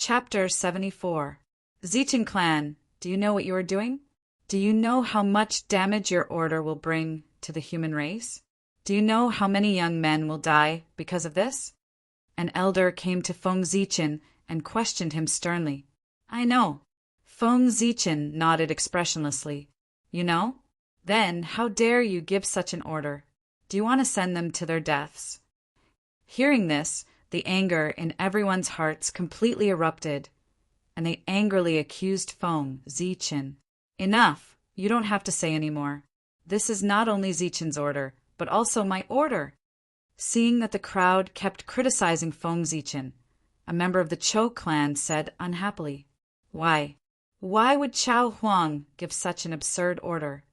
Chapter 74. Zichin clan, do you know what you are doing? Do you know how much damage your order will bring to the human race? Do you know how many young men will die because of this? An elder came to Feng Zichin and questioned him sternly. I know. Feng Zichin nodded expressionlessly. You know? Then how dare you give such an order? Do you want to send them to their deaths? Hearing this, the anger in everyone's hearts completely erupted, and they angrily accused Feng Zichin. Enough! You don't have to say any more. This is not only Zichin's order, but also my order. Seeing that the crowd kept criticizing Feng Zichin, a member of the Chou clan said unhappily, Why? Why would Chao Huang give such an absurd order?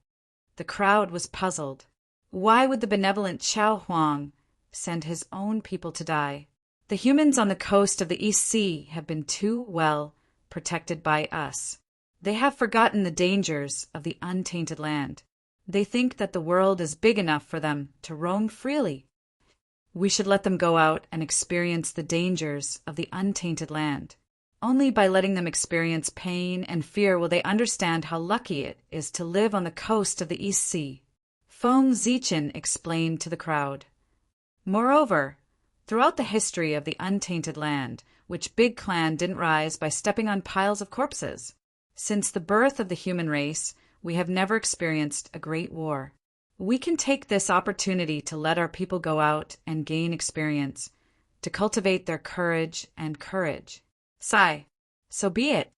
The crowd was puzzled. Why would the benevolent Chao Huang send his own people to die? The humans on the coast of the East Sea have been too well protected by us. They have forgotten the dangers of the untainted land. They think that the world is big enough for them to roam freely. We should let them go out and experience the dangers of the untainted land. Only by letting them experience pain and fear will they understand how lucky it is to live on the coast of the East Sea. Feng Zichin explained to the crowd. Moreover, throughout the history of the untainted land, which big clan didn't rise by stepping on piles of corpses. Since the birth of the human race, we have never experienced a great war. We can take this opportunity to let our people go out and gain experience, to cultivate their courage and courage. Sigh, so be it.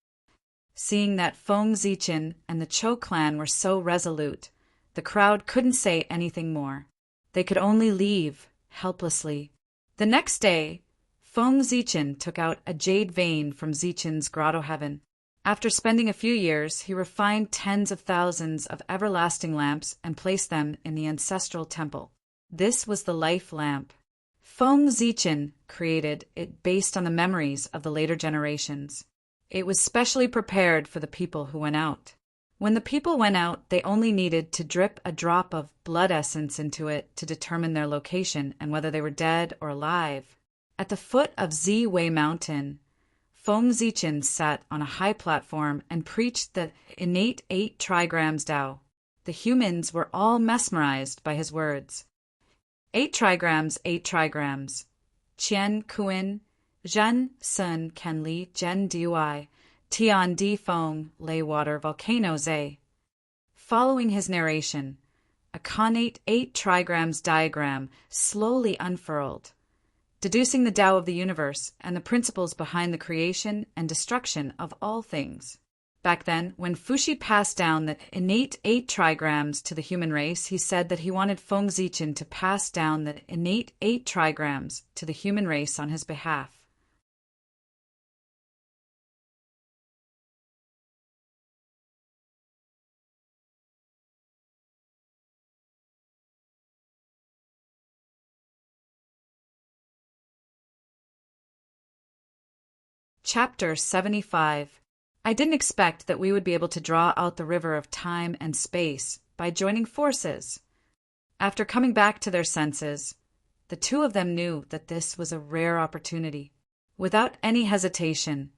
Seeing that Feng Zichin and the Chou clan were so resolute, the crowd couldn't say anything more. They could only leave, helplessly. The next day, Feng Zichin took out a jade vein from Zichin's grotto heaven. After spending a few years, he refined tens of thousands of everlasting lamps and placed them in the ancestral temple. This was the life lamp. Feng Zichin created it based on the memories of the later generations. It was specially prepared for the people who went out. When the people went out, they only needed to drip a drop of blood essence into it to determine their location and whether they were dead or alive. At the foot of Ziwei Mountain, Feng Zichin sat on a high platform and preached the innate 8 trigrams Tao. The humans were all mesmerized by his words. 8 trigrams, 8 trigrams. Qian Kuin, Zhen Sun Ken Li Zhen Dui, Tian Di Feng Lei Water Volcano Zhe. Following his narration, a connate 8 trigrams diagram slowly unfurled, deducing the Tao of the universe and the principles behind the creation and destruction of all things. Back then, when Fuxi passed down the innate 8 trigrams to the human race, he said that he wanted Feng Zichin to pass down the innate 8 trigrams to the human race on his behalf. Chapter 75. I didn't expect that we would be able to draw out the river of time and space by joining forces. After coming back to their senses, the two of them knew that this was a rare opportunity. Without any hesitation,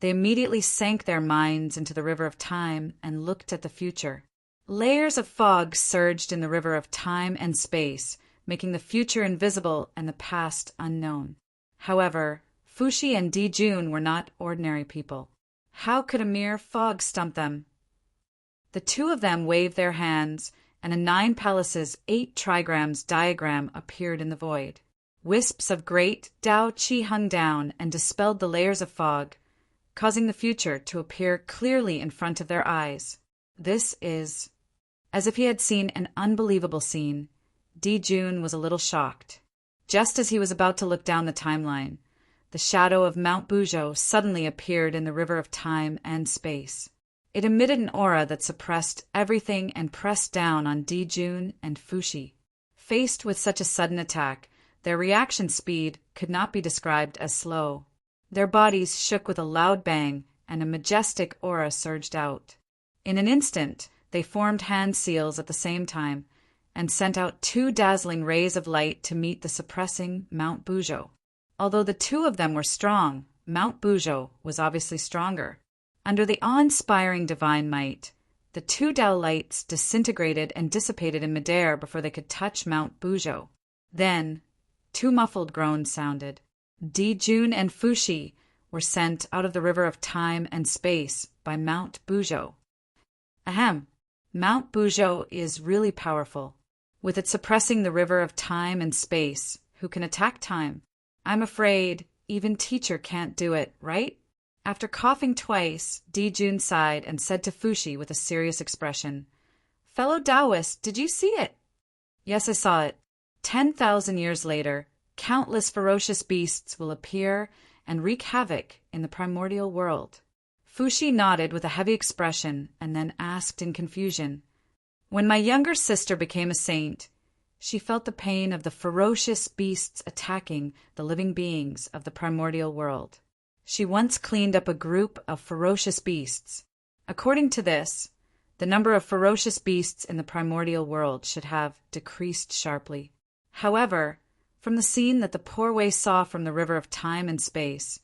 they immediately sank their minds into the river of time and looked at the future. Layers of fog surged in the river of time and space, making the future invisible and the past unknown. However, Fuxi and Di Jun were not ordinary people. How could a mere fog stump them? The two of them waved their hands, and a 9 palaces 8 trigrams diagram appeared in the void. Wisps of great Tao Qi hung down and dispelled the layers of fog, causing the future to appear clearly in front of their eyes. This is... As if he had seen an unbelievable scene, Di Jun was a little shocked. Just as he was about to look down the timeline, the shadow of Mount Buzhou suddenly appeared in the river of time and space. It emitted an aura that suppressed everything and pressed down on Di Jun and Fuxi. Faced with such a sudden attack, their reaction speed could not be described as slow. Their bodies shook with a loud bang, and a majestic aura surged out. In an instant, they formed hand seals at the same time, and sent out 2 dazzling rays of light to meet the suppressing Mount Buzhou. Although the two of them were strong, Mount Buzhou was obviously stronger. Under the awe-inspiring divine might, the two Tao lights disintegrated and dissipated in midair before they could touch Mount Buzhou. Then, two muffled groans sounded. Dijun and Fuxi were sent out of the river of time and space by Mount Buzhou. Ahem. Mount Buzhou is really powerful. With it suppressing the river of time and space, who can attack time? I'm afraid even teacher can't do it, right? After coughing twice, Dijun sighed and said to Fuxi with a serious expression, "Fellow Taoist, did you see it?" "Yes, I saw it. 10,000 years later, countless ferocious beasts will appear and wreak havoc in the primordial world." Fuxi nodded with a heavy expression and then asked in confusion, "When my younger sister became a saint, she felt the pain of the ferocious beasts attacking the living beings of the primordial world. She once cleaned up a group of ferocious beasts. According to this, the number of ferocious beasts in the primordial world should have decreased sharply. However, from the scene that the poor Wei saw from the river of time and space,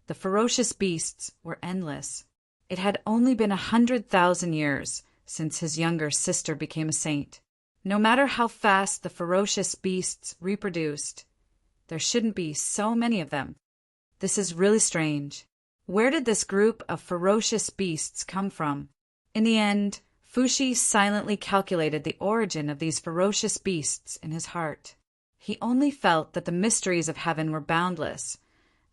the ferocious beasts were endless. It had only been 100,000 years since his younger sister became a saint. No matter how fast the ferocious beasts reproduced, there shouldn't be so many of them. This is really strange. Where did this group of ferocious beasts come from?" In the end, Fuxi silently calculated the origin of these ferocious beasts in his heart. He only felt that the mysteries of heaven were boundless,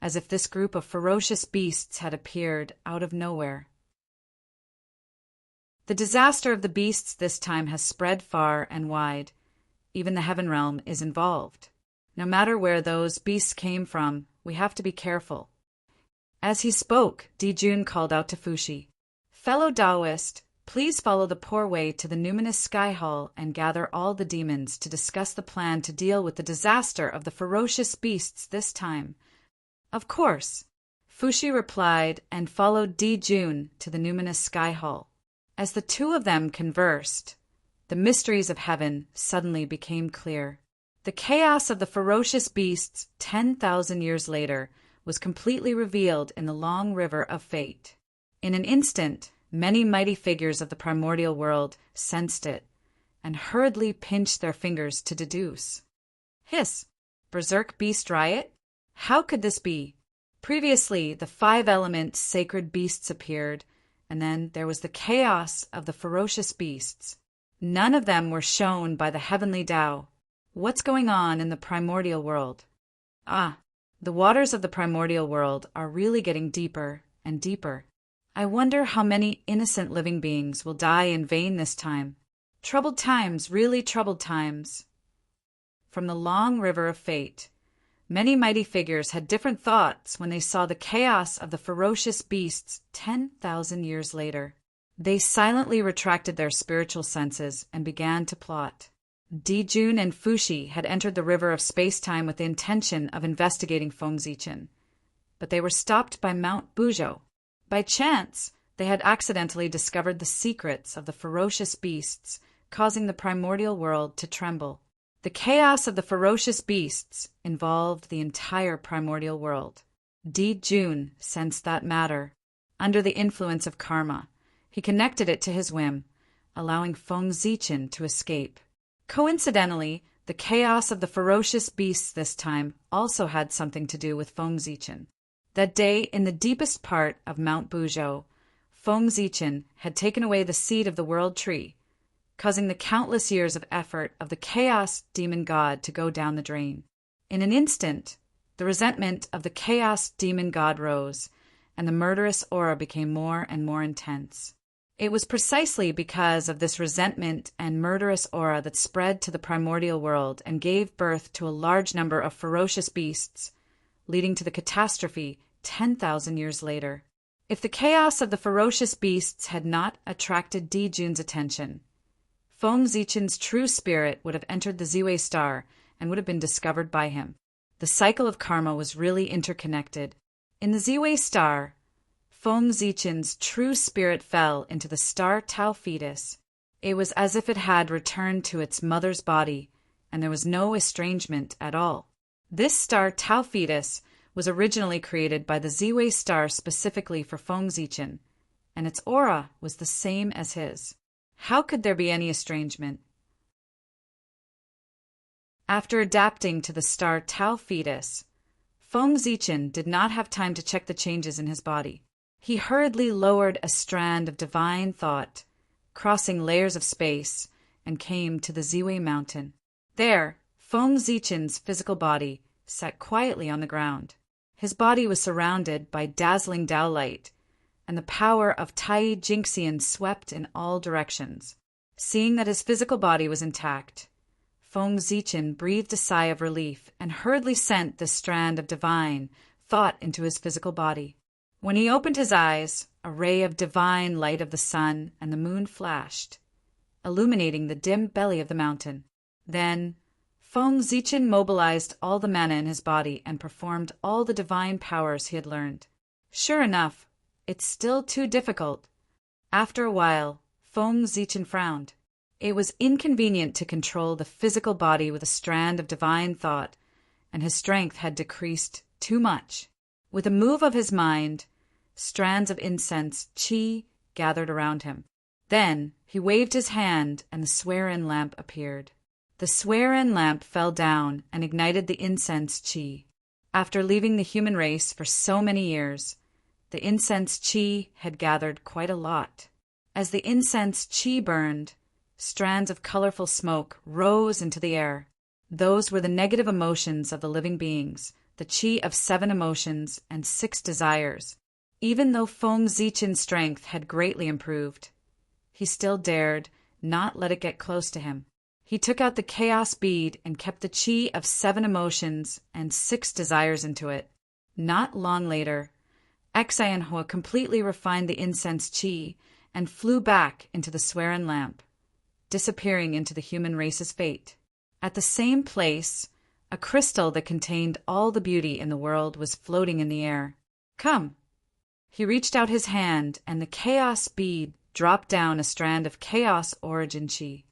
as if this group of ferocious beasts had appeared out of nowhere. The disaster of the beasts this time has spread far and wide. Even the heaven realm is involved. No matter where those beasts came from, we have to be careful. As he spoke, Dijun called out to Fuxi, "Fellow Taoist, please follow the poor Wei to the numinous sky hall and gather all the demons to discuss the plan to deal with the disaster of the ferocious beasts this time." "Of course," Fuxi replied and followed Dijun to the numinous sky hall. As the two of them conversed, the mysteries of heaven suddenly became clear. The chaos of the ferocious beasts 10,000 years later was completely revealed in the long river of fate. In an instant, many mighty figures of the primordial world sensed it and hurriedly pinched their fingers to deduce. Hiss! Berserk beast riot? How could this be? Previously, the 5-element sacred beasts appeared, and then there was the chaos of the ferocious beasts. None of them were shown by the heavenly Tao. What's going on in the primordial world? The waters of the primordial world are really getting deeper and deeper. I wonder how many innocent living beings will die in vain this time. Troubled times, really troubled times. From the long river of fate, many mighty figures had different thoughts when they saw the chaos of the ferocious beasts 10,000 years later. They silently retracted their spiritual senses and began to plot. Dijun and Fuxi had entered the river of space-time with the intention of investigating Fengzichen, but they were stopped by Mount Buzhou. By chance, they had accidentally discovered the secrets of the ferocious beasts, causing the primordial world to tremble. The chaos of the ferocious beasts involved the entire primordial world. Dijun sensed that matter. Under the influence of karma, he connected it to his whim, allowing Fengzichen to escape. Coincidentally, the chaos of the ferocious beasts this time also had something to do with Fengzichen. That day, in the deepest part of Mount Buzhou, Fengzichen had taken away the seed of the world tree, causing the countless years of effort of the chaos demon god to go down the drain. In an instant, the resentment of the chaos demon god rose, and the murderous aura became more and more intense. It was precisely because of this resentment and murderous aura that spread to the primordial world and gave birth to a large number of ferocious beasts, leading to the catastrophe 10,000 years later. If the chaos of the ferocious beasts had not attracted Dijun's attention, Fengzichen's true spirit would have entered the Ziwei star and would have been discovered by him. The cycle of karma was really interconnected. In the Ziwei star, Fengzichen's true spirit fell into the star Tao fetus. It was as if it had returned to its mother's body, and there was no estrangement at all. This star Tao fetus was originally created by the Ziwei star specifically for Feng Zichen, and its aura was the same as his. How could there be any estrangement? After adapting to the star Tau Fetus, Feng Zichen did not have time to check the changes in his body. He hurriedly lowered a strand of divine thought, crossing layers of space, and came to the Ziwei mountain. There, Feng Zichen's physical body sat quietly on the ground. His body was surrounded by dazzling Tao light, and the power of Tai Jingxian swept in all directions. Seeing that his physical body was intact, Feng Zichen breathed a sigh of relief and hurriedly sent this strand of divine thought into his physical body. When he opened his eyes, a ray of divine light of the sun and the moon flashed, illuminating the dim belly of the mountain. Then Feng Zichen mobilized all the mana in his body and performed all the divine powers he had learned. Sure enough, it's still too difficult. After a while, Feng Zichen frowned. It was inconvenient to control the physical body with a strand of divine thought, and his strength had decreased too much. With a move of his mind, strands of incense qi gathered around him. Then he waved his hand and the swear-in lamp appeared. The swear-in lamp fell down and ignited the incense qi. After leaving the human race for so many years, the incense qi had gathered quite a lot. As the incense qi burned, strands of colorful smoke rose into the air. Those were the negative emotions of the living beings, the qi of 7 emotions and 6 desires. Even though Feng Zichen's strength had greatly improved, he still dared not let it get close to him. He took out the chaos bead and kept the qi of 7 emotions and 6 desires into it. Not long later, Xianhua completely refined the incense qi and flew back into the swear-in lamp, disappearing into the human race's fate. At the same place, a crystal that contained all the beauty in the world was floating in the air. Come! He reached out his hand, and the chaos bead dropped down a strand of chaos origin qi.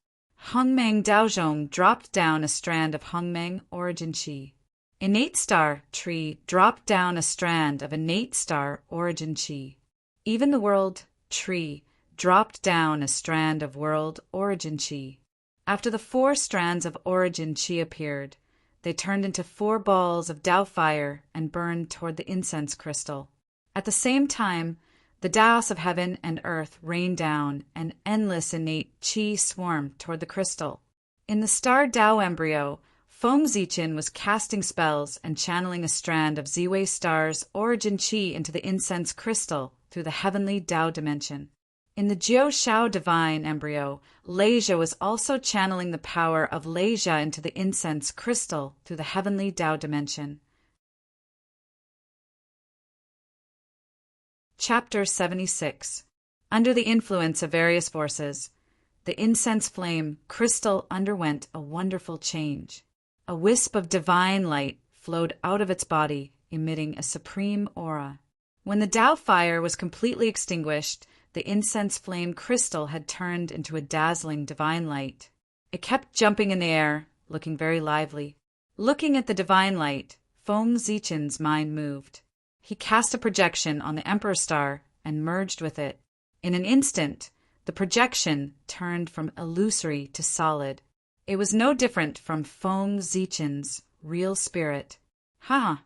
Hongmeng Daozhong dropped down a strand of Hongmeng origin qi. Innate star tree dropped down a strand of innate star origin qi. Even the world tree dropped down a strand of world origin qi. After the 4 strands of origin qi appeared, they turned into 4 balls of Tao fire and burned toward the incense crystal. At the same time, the Taos of heaven and earth rained down, and endless innate qi swarmed toward the crystal. In the star Tao embryo, Feng Zichen was casting spells and channeling a strand of Ziwei star's origin qi into the incense crystal through the heavenly Tao dimension. In the Jiao Shao divine embryo, Leisha was also channeling the power of Leisha into the incense crystal through the heavenly Tao dimension. Chapter 76. Under the influence of various forces, the incense flame crystal underwent a wonderful change. A wisp of divine light flowed out of its body, emitting a supreme aura. When the Tao fire was completely extinguished, the incense flame crystal had turned into a dazzling divine light. It kept jumping in the air, looking very lively. Looking at the divine light, Feng Zichen's mind moved. He cast a projection on the Emperor star and merged with it. In an instant, the projection turned from illusory to solid. It was no different from Feng Zichen's real spirit. Ha!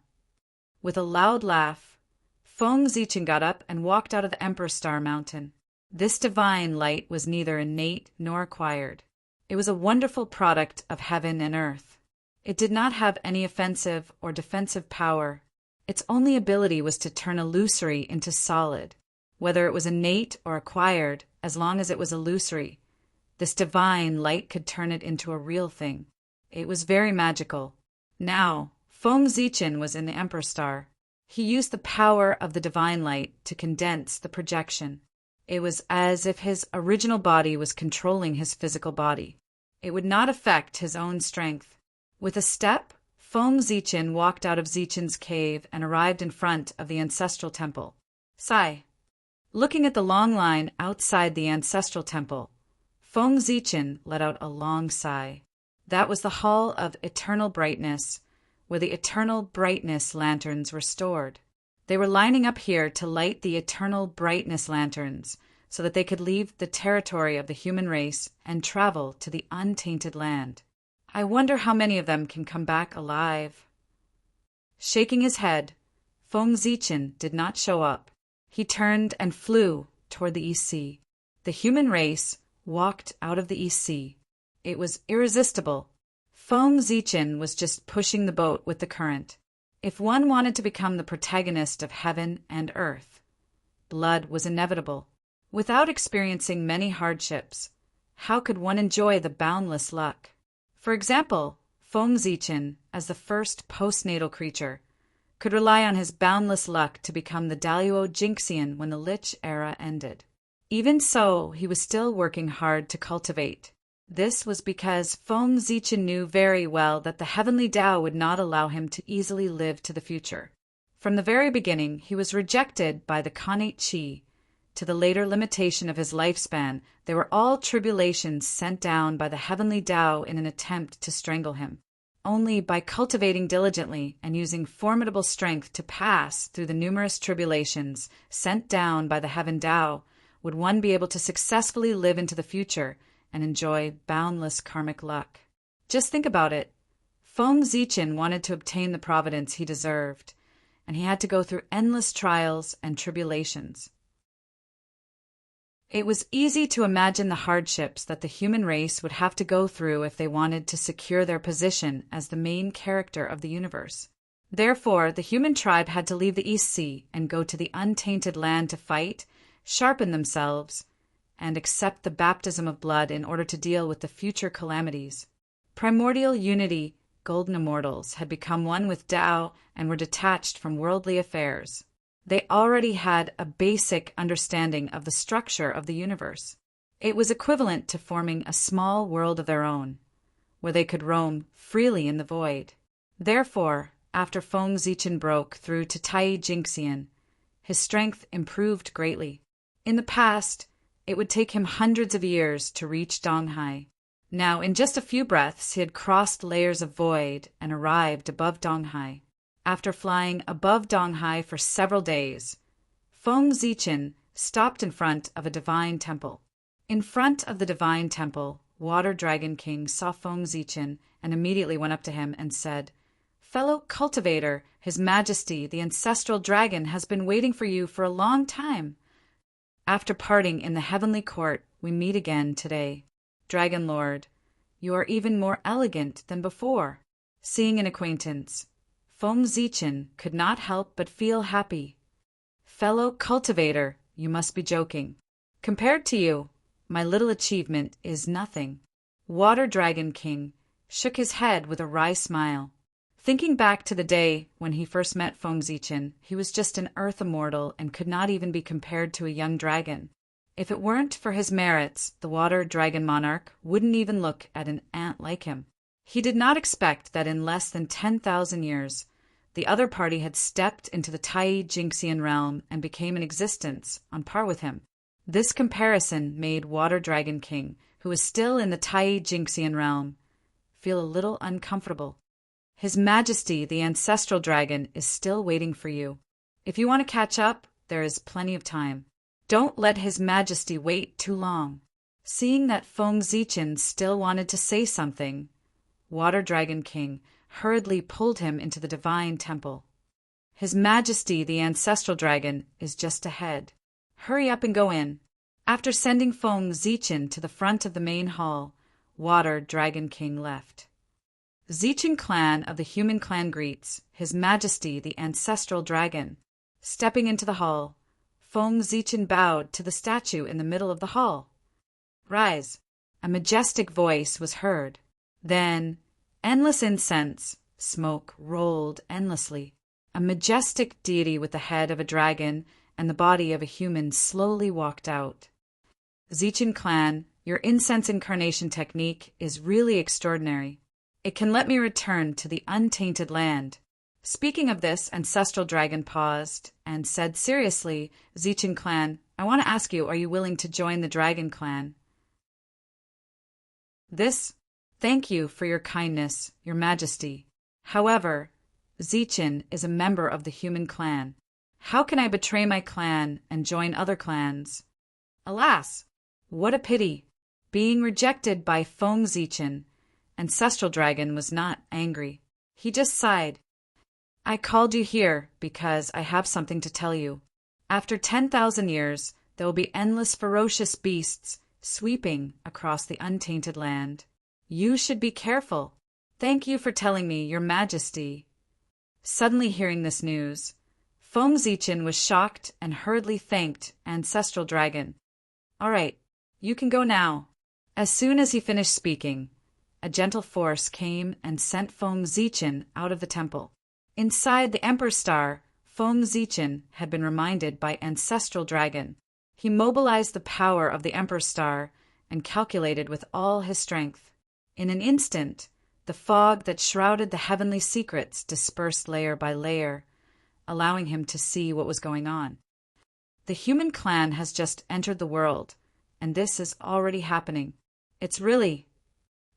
With a loud laugh, Feng Zichen got up and walked out of the Emperor Star Mountain. This divine light was neither innate nor acquired. It was a wonderful product of heaven and earth. It did not have any offensive or defensive power. Its only ability was to turn illusory into solid. Whether it was innate or acquired, as long as it was illusory, this divine light could turn it into a real thing. It was very magical. Now, Feng Zichen was in the Emperor Star. He used the power of the divine light to condense the projection. It was as if his original body was controlling his physical body. It would not affect his own strength. With a step, Feng Zichen walked out of Zichen's cave and arrived in front of the ancestral temple. Sigh. Looking at the long line outside the ancestral temple, Feng Zichen let out a long sigh. That was the Hall of Eternal Brightness, where the eternal brightness lanterns were stored. They were lining up here to light the eternal brightness lanterns so that they could leave the territory of the human race and travel to the untainted land. I wonder how many of them can come back alive. Shaking his head, Feng Zichen did not show up. He turned and flew toward the East Sea. The human race walked out of the East Sea. It was irresistible. Feng Zichen was just pushing the boat with the current. If one wanted to become the protagonist of heaven and earth, blood was inevitable. Without experiencing many hardships, how could one enjoy the boundless luck? For example, Feng Zichen, as the first postnatal creature, could rely on his boundless luck to become the Daluo Jinxian when the Lich era ended. Even so, he was still working hard to cultivate. This was because Feng Zichen knew very well that the heavenly Tao would not allow him to easily live to the future. From the very beginning, he was rejected by the Khanate Qi. To the later limitation of his lifespan, they were all tribulations sent down by the heavenly Tao in an attempt to strangle him. Only by cultivating diligently and using formidable strength to pass through the numerous tribulations sent down by the heaven Tao would one be able to successfully live into the future and enjoy boundless karmic luck. Just think about it. Feng Zichen wanted to obtain the providence he deserved, and he had to go through endless trials and tribulations. It was easy to imagine the hardships that the human race would have to go through if they wanted to secure their position as the main character of the universe. Therefore, the human tribe had to leave the East Sea and go to the untainted land to fight, sharpen themselves, and accept the baptism of blood in order to deal with the future calamities. Primordial unity, golden immortals, had become one with Tao and were detached from worldly affairs. They already had a basic understanding of the structure of the universe. It was equivalent to forming a small world of their own, where they could roam freely in the void. Therefore, after Feng Zichen broke through to Tai Jinxian, his strength improved greatly. In the past, it would take him hundreds of years to reach Donghai. Now, in just a few breaths, he had crossed layers of void and arrived above Donghai. After flying above Donghai for several days, Feng Zichen stopped in front of a divine temple. In front of the divine temple, Water Dragon King saw Feng Zichen and immediately went up to him and said, "Fellow cultivator, His Majesty, the ancestral dragon, has been waiting for you for a long time. After parting in the heavenly court, we meet again today. Dragon Lord, you are even more elegant than before." Seeing an acquaintance, Feng Zichen could not help but feel happy. "Fellow cultivator, you must be joking. Compared to you, my little achievement is nothing." Water Dragon King shook his head with a wry smile. Thinking back to the day when he first met Feng Zichen, he was just an earth immortal and could not even be compared to a young dragon. If it weren't for his merits, the Water Dragon Monarch wouldn't even look at an ant like him. He did not expect that in less than 10,000 years, the other party had stepped into the Tai Jinxian realm and became in existence on par with him. This comparison made Water Dragon King, who was still in the Tai Jinxian realm, feel a little uncomfortable. His Majesty, the ancestral dragon, is still waiting for you. If you want to catch up, there is plenty of time. Don't let His Majesty wait too long. Seeing that Feng Zichen still wanted to say something, Water Dragon King hurriedly pulled him into the divine temple. "His Majesty, the ancestral dragon, is just ahead. Hurry up and go in." After sending Feng Zichen to the front of the main hall, Water Dragon King left. Zichen clan of the human clan greets His Majesty the ancestral dragon. Stepping into the hall, Feng Zichen bowed to the statue in the middle of the hall. "Rise." A majestic voice was heard. Then, endless incense smoke rolled endlessly. A majestic deity with the head of a dragon and the body of a human slowly walked out. "Zichen clan, your incense incarnation technique is really extraordinary. It can let me return to the untainted land." Speaking of this, ancestral dragon paused and said seriously, "Zichen clan, I want to ask you, are you willing to join the dragon clan?" Thank you for your kindness, your majesty. However, Zichin is a member of the human clan. How can I betray my clan and join other clans? Alas, what a pity! Being rejected by Feng Zichin, Ancestral Dragon was not angry. He just sighed. I called you here because I have something to tell you. After 10,000 years, there will be endless ferocious beasts sweeping across the untainted land. You should be careful. Thank you for telling me, Your Majesty. Suddenly hearing this news, Feng Zichin was shocked and hurriedly thanked Ancestral Dragon. All right, you can go now. As soon as he finished speaking, a gentle force came and sent Feng Zichin out of the temple. Inside the Emperor's Star, Feng Zichin had been reminded by Ancestral Dragon. He mobilized the power of the Emperor's Star and calculated with all his strength. In an instant, the fog that shrouded the heavenly secrets dispersed layer by layer, allowing him to see what was going on. The human clan has just entered the world, and this is already happening. It's really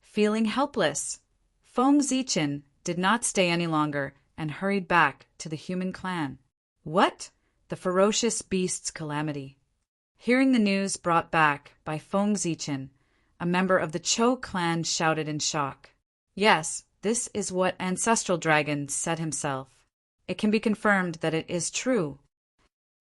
feeling helpless. Feng Zichin did not stay any longer and hurried back to the human clan. What? The ferocious beast's calamity. Hearing the news brought back by Feng Zichin, a member of the Cho clan shouted in shock. Yes, this is what Ancestral Dragon said himself. It can be confirmed that it is true.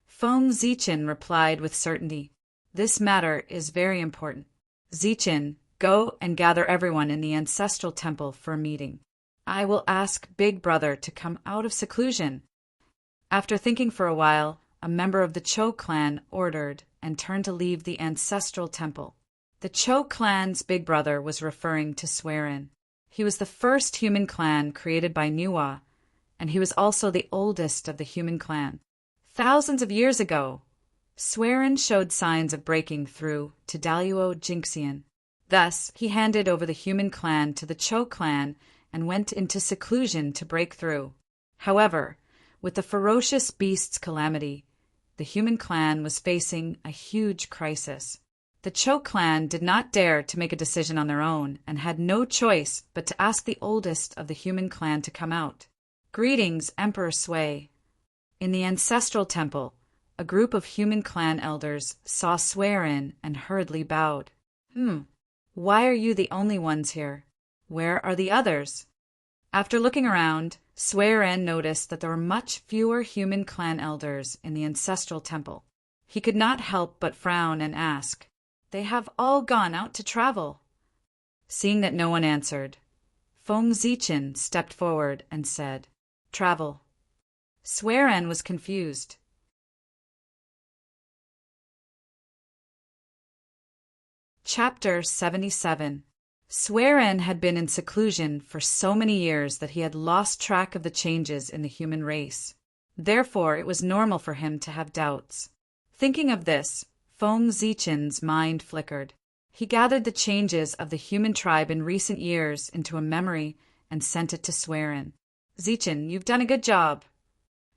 Feng Zichin replied with certainty. This matter is very important. Zichin, go and gather everyone in the Ancestral Temple for a meeting. I will ask Big Brother to come out of seclusion. After thinking for a while, a member of the Cho clan ordered and turned to leave the Ancestral Temple. The Cho clan's Big Brother was referring to Swearin. He was the first human clan created by Nuwa, and he was also the oldest of the human clan. Thousands of years ago, Swearin showed signs of breaking through to Daluo Jinxian. Thus, he handed over the human clan to the Cho clan and went into seclusion to break through. However, with the ferocious beast's calamity, the human clan was facing a huge crisis. The Cho clan did not dare to make a decision on their own and had no choice but to ask the oldest of the human clan to come out. Greetings, Emperor Sui. In the Ancestral Temple, a group of human clan elders saw Swearin and hurriedly bowed. Why are you the only ones here? Where are the others? After looking around, Swearin noticed that there were much fewer human clan elders in the Ancestral Temple. He could not help but frown and ask, They have all gone out to travel. Seeing that no one answered, Feng Zichin stepped forward and said, Travel. Swearin was confused. Chapter 77. Swearin had been in seclusion for so many years that he had lost track of the changes in the human race. Therefore, it was normal for him to have doubts. Thinking of this, Feng Zichin's mind flickered. He gathered the changes of the human tribe in recent years into a memory and sent it to Swearin. Zichin, you've done a good job.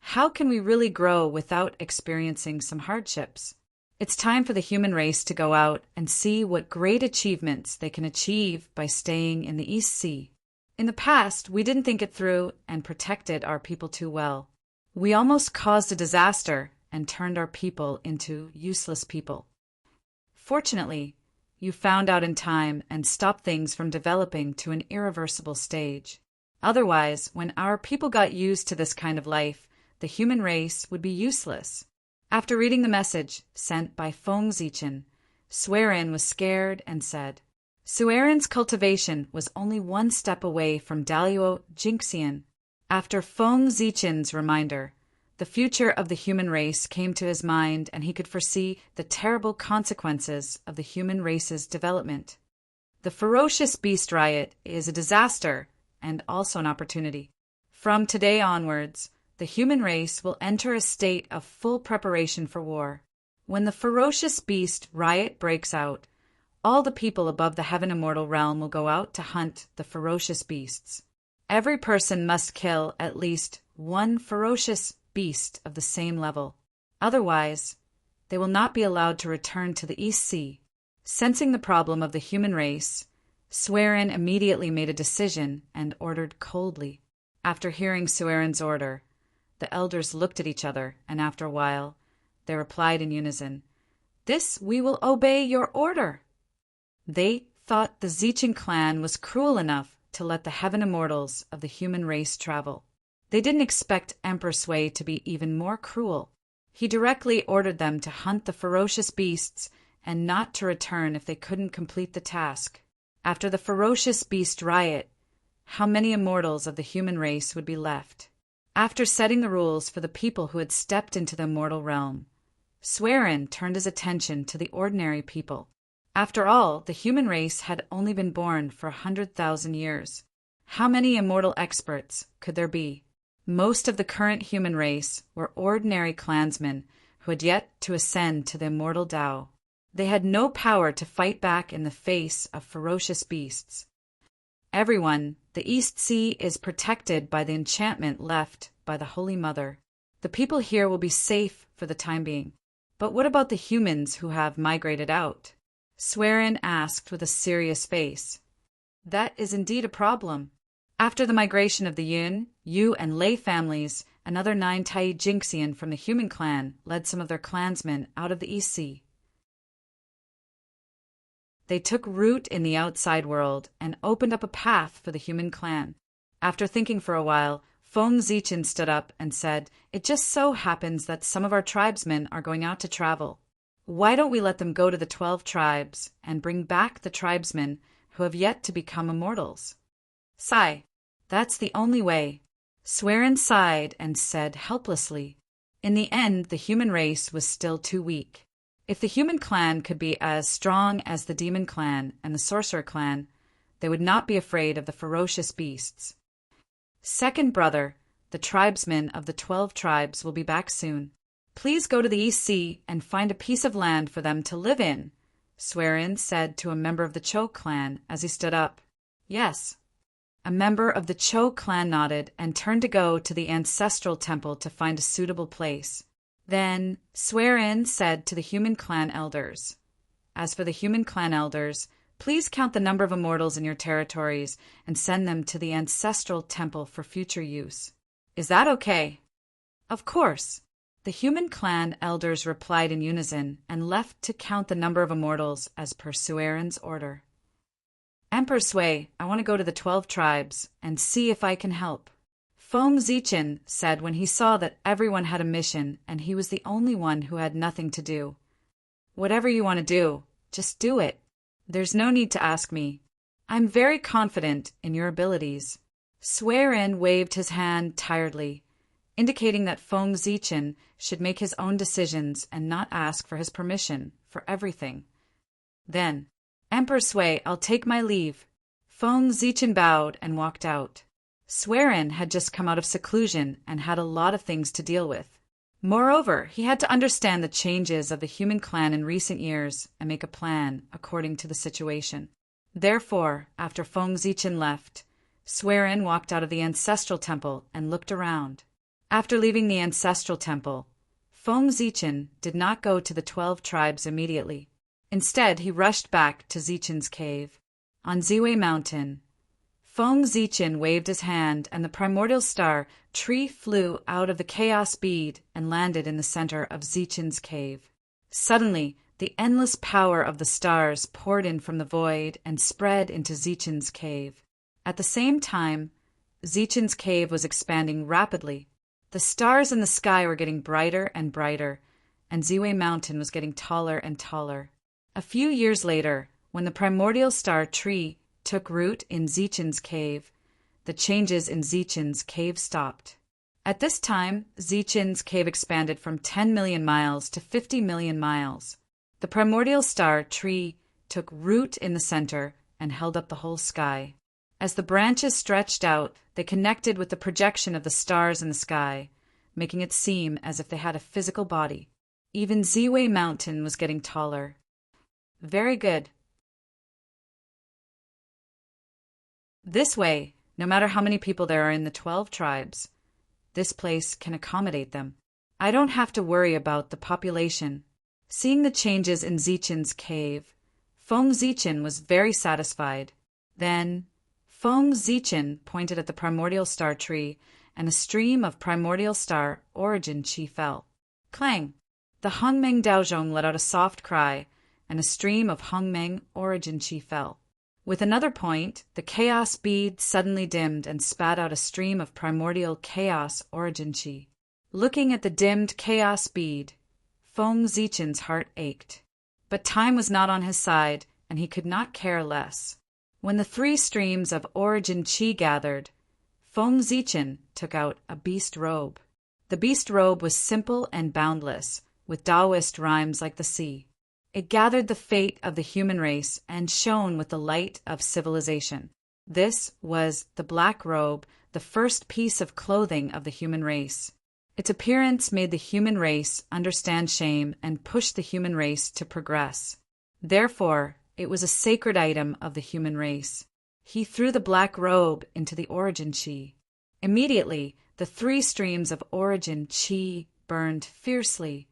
How can we really grow without experiencing some hardships? It's time for the human race to go out and see what great achievements they can achieve by staying in the East Sea. In the past, we didn't think it through and protected our people too well. We almost caused a disaster and turned our people into useless people. Fortunately, you found out in time and stopped things from developing to an irreversible stage. Otherwise, when our people got used to this kind of life, the human race would be useless. After reading the message sent by Feng Zichin, Swearin was scared and said, Swearin's cultivation was only one step away from Daluo Jinxian. After Feng Zichin's reminder, the future of the human race came to his mind and he could foresee the terrible consequences of the human race's development. The ferocious beast riot is a disaster and also an opportunity. From today onwards, the human race will enter a state of full preparation for war. When the ferocious beast riot breaks out, all the people above the heaven immortal realm will go out to hunt the ferocious beasts. Every person must kill at least one ferocious beast of the same level. Otherwise, they will not be allowed to return to the East Sea. Sensing the problem of the human race, Swearin immediately made a decision and ordered coldly, After hearing Sueren's order, the elders looked at each other, and after a while, they replied in unison, "This we will obey your order." They thought the Zichen clan was cruel enough to let the heaven immortals of the human race travel. They didn't expect Emperor Sui to be even more cruel. He directly ordered them to hunt the ferocious beasts and not to return if they couldn't complete the task. After the ferocious beast riot, how many immortals of the human race would be left? After setting the rules for the people who had stepped into the immortal realm, Sueren turned his attention to the ordinary people. After all, the human race had only been born for 100,000 years. How many immortal experts could there be? Most of the current human race were ordinary clansmen who had yet to ascend to the immortal Tao. They had no power to fight back in the face of ferocious beasts. Everyone, the East Sea is protected by the enchantment left by the Holy Mother. The people here will be safe for the time being. But what about the humans who have migrated out? Sueren asked with a serious face. That is indeed a problem. After the migration of the Yun, Yu, and Lei families, another 9 Tai Jinxian from the human clan led some of their clansmen out of the East Sea. They took root in the outside world and opened up a path for the human clan. After thinking for a while, Feng Zichen stood up and said, "It just so happens that some of our tribesmen are going out to travel. Why don't we let them go to the 12 tribes and bring back the tribesmen who have yet to become immortals?" Sigh. That's the only way. Sueren sighed and said helplessly, in the end, the human race was still too weak. If the human clan could be as strong as the demon clan and the sorcerer clan, they would not be afraid of the ferocious beasts. Second brother, the tribesmen of the 12 tribes will be back soon. Please go to the East Sea and find a piece of land for them to live in, Sueren said to a member of the Cho clan as he stood up. Yes. A member of the Cho clan nodded and turned to go to the ancestral temple to find a suitable place. Then Sueren said to the human clan elders, "As for the human clan elders, please count the number of immortals in your territories and send them to the ancestral temple for future use. Is that okay?" Of course. The human clan elders replied in unison and left to count the number of immortals as per Sueren's order. "Emperor Sui, I want to go to the 12 tribes and see if I can help," Feng Zichen said when he saw that everyone had a mission and he was the only one who had nothing to do. "Whatever you want to do, just do it. There's no need to ask me. I'm very confident in your abilities." Sueren waved his hand tiredly, indicating that Feng Zichen should make his own decisions and not ask for his permission for everything. Then, "Emperor Sui, I'll take my leave." Feng Zichen bowed and walked out. Sueren had just come out of seclusion and had a lot of things to deal with. Moreover, he had to understand the changes of the human clan in recent years and make a plan according to the situation. Therefore, after Feng Zichen left, Sueren walked out of the ancestral temple and looked around. After leaving the ancestral temple, Feng Zichen did not go to the 12 tribes immediately. Instead, he rushed back to Zichen's cave. On Ziwei Mountain, Feng Zichen waved his hand and the primordial star tree flew out of the chaos bead and landed in the center of Zichen's cave. Suddenly, the endless power of the stars poured in from the void and spread into Zichen's cave. At the same time, Zichen's cave was expanding rapidly. The stars in the sky were getting brighter and brighter, and Ziwei Mountain was getting taller and taller. A few years later, when the primordial star tree took root in Zichen's cave, the changes in Zichen's cave stopped. At this time, Zichen's cave expanded from 10 million miles to 50 million miles. The primordial star tree took root in the center and held up the whole sky. As the branches stretched out, they connected with the projection of the stars in the sky, making it seem as if they had a physical body. Even Ziwei Mountain was getting taller. Very good. This way, no matter how many people there are in the 12 tribes, this place can accommodate them. I don't have to worry about the population. Seeing the changes in Zichen's cave, Feng Zichen was very satisfied. Then, Feng Zichen pointed at the primordial star tree, and a stream of primordial star origin qi fell. Clang! The Hongmeng Daozhong let out a soft cry, and a stream of Hongmeng origin qi fell. With another point, the chaos bead suddenly dimmed and spat out a stream of primordial chaos origin qi. Looking at the dimmed chaos bead, Feng Zichen's heart ached. But time was not on his side, and he could not care less. When the 3 streams of origin qi gathered, Feng Zichen took out a beast robe. The beast robe was simple and boundless, with Taoist rhymes like the sea. It gathered the fate of the human race and shone with the light of civilization. This was the black robe, the first piece of clothing of the human race. Its appearance made the human race understand shame and pushed the human race to progress. Therefore, it was a sacred item of the human race. He threw the black robe into the origin qi. Immediately, the 3 streams of origin qi burned fiercely,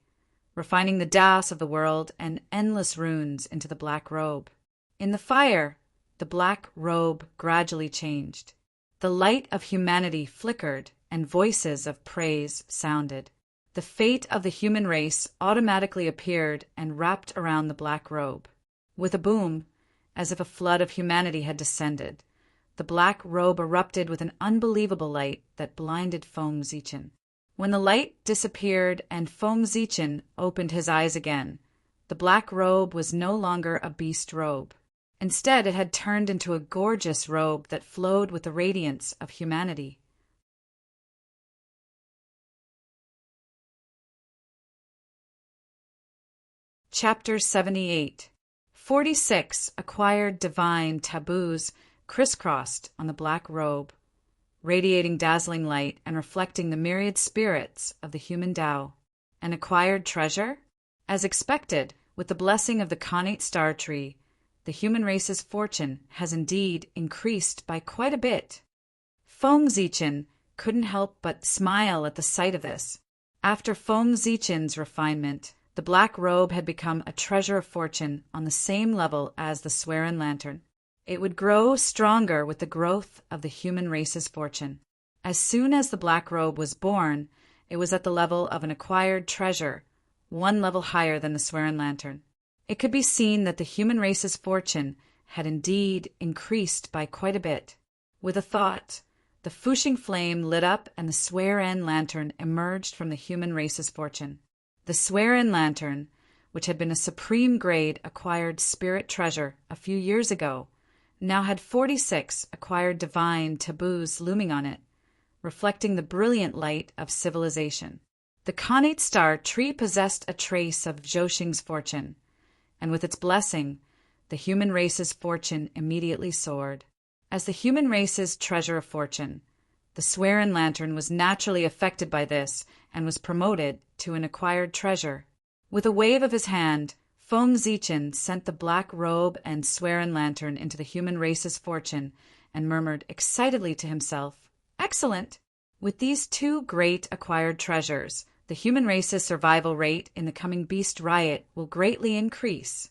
refining the Das of the world and endless runes into the black robe. In the fire, the black robe gradually changed. The light of humanity flickered, and voices of praise sounded. The fate of the human race automatically appeared and wrapped around the black robe. With a boom, as if a flood of humanity had descended, the black robe erupted with an unbelievable light that blinded Feng Zichen. When the light disappeared and Feng Zichen opened his eyes again, the black robe was no longer a beast robe. Instead, it had turned into a gorgeous robe that flowed with the radiance of humanity. Chapter 78. 46 acquired divine taboos crisscrossed on the black robe, radiating dazzling light and reflecting the myriad spirits of the human Tao. An acquired treasure? As expected, with the blessing of the Khanate star tree, the human race's fortune has indeed increased by quite a bit. Feng Zichen couldn't help but smile at the sight of this. After Feng Zichen's refinement, the black robe had become a treasure of fortune on the same level as the Swearin lantern. It would grow stronger with the growth of the human race's fortune. As soon as the black robe was born, it was at the level of an acquired treasure, 1 level higher than the Swearin lantern. It could be seen that the human race's fortune had indeed increased by quite a bit. With a thought, the Fuxing flame lit up and the Swearin lantern emerged from the human race's fortune. The Swearin lantern, which had been a supreme grade acquired spirit treasure a few years ago, now had 46 acquired divine taboos looming on it, reflecting the brilliant light of civilization. The Khanate star tree possessed a trace of Zhouxing's fortune, and with its blessing, the human race's fortune immediately soared. As the human race's treasure of fortune, the Swearin lantern was naturally affected by this and was promoted to an acquired treasure. With a wave of his hand, Feng Zichen sent the black robe and Swearin lantern into the human race's fortune and murmured excitedly to himself, "Excellent! With these 2 great acquired treasures, the human race's survival rate in the coming beast riot will greatly increase."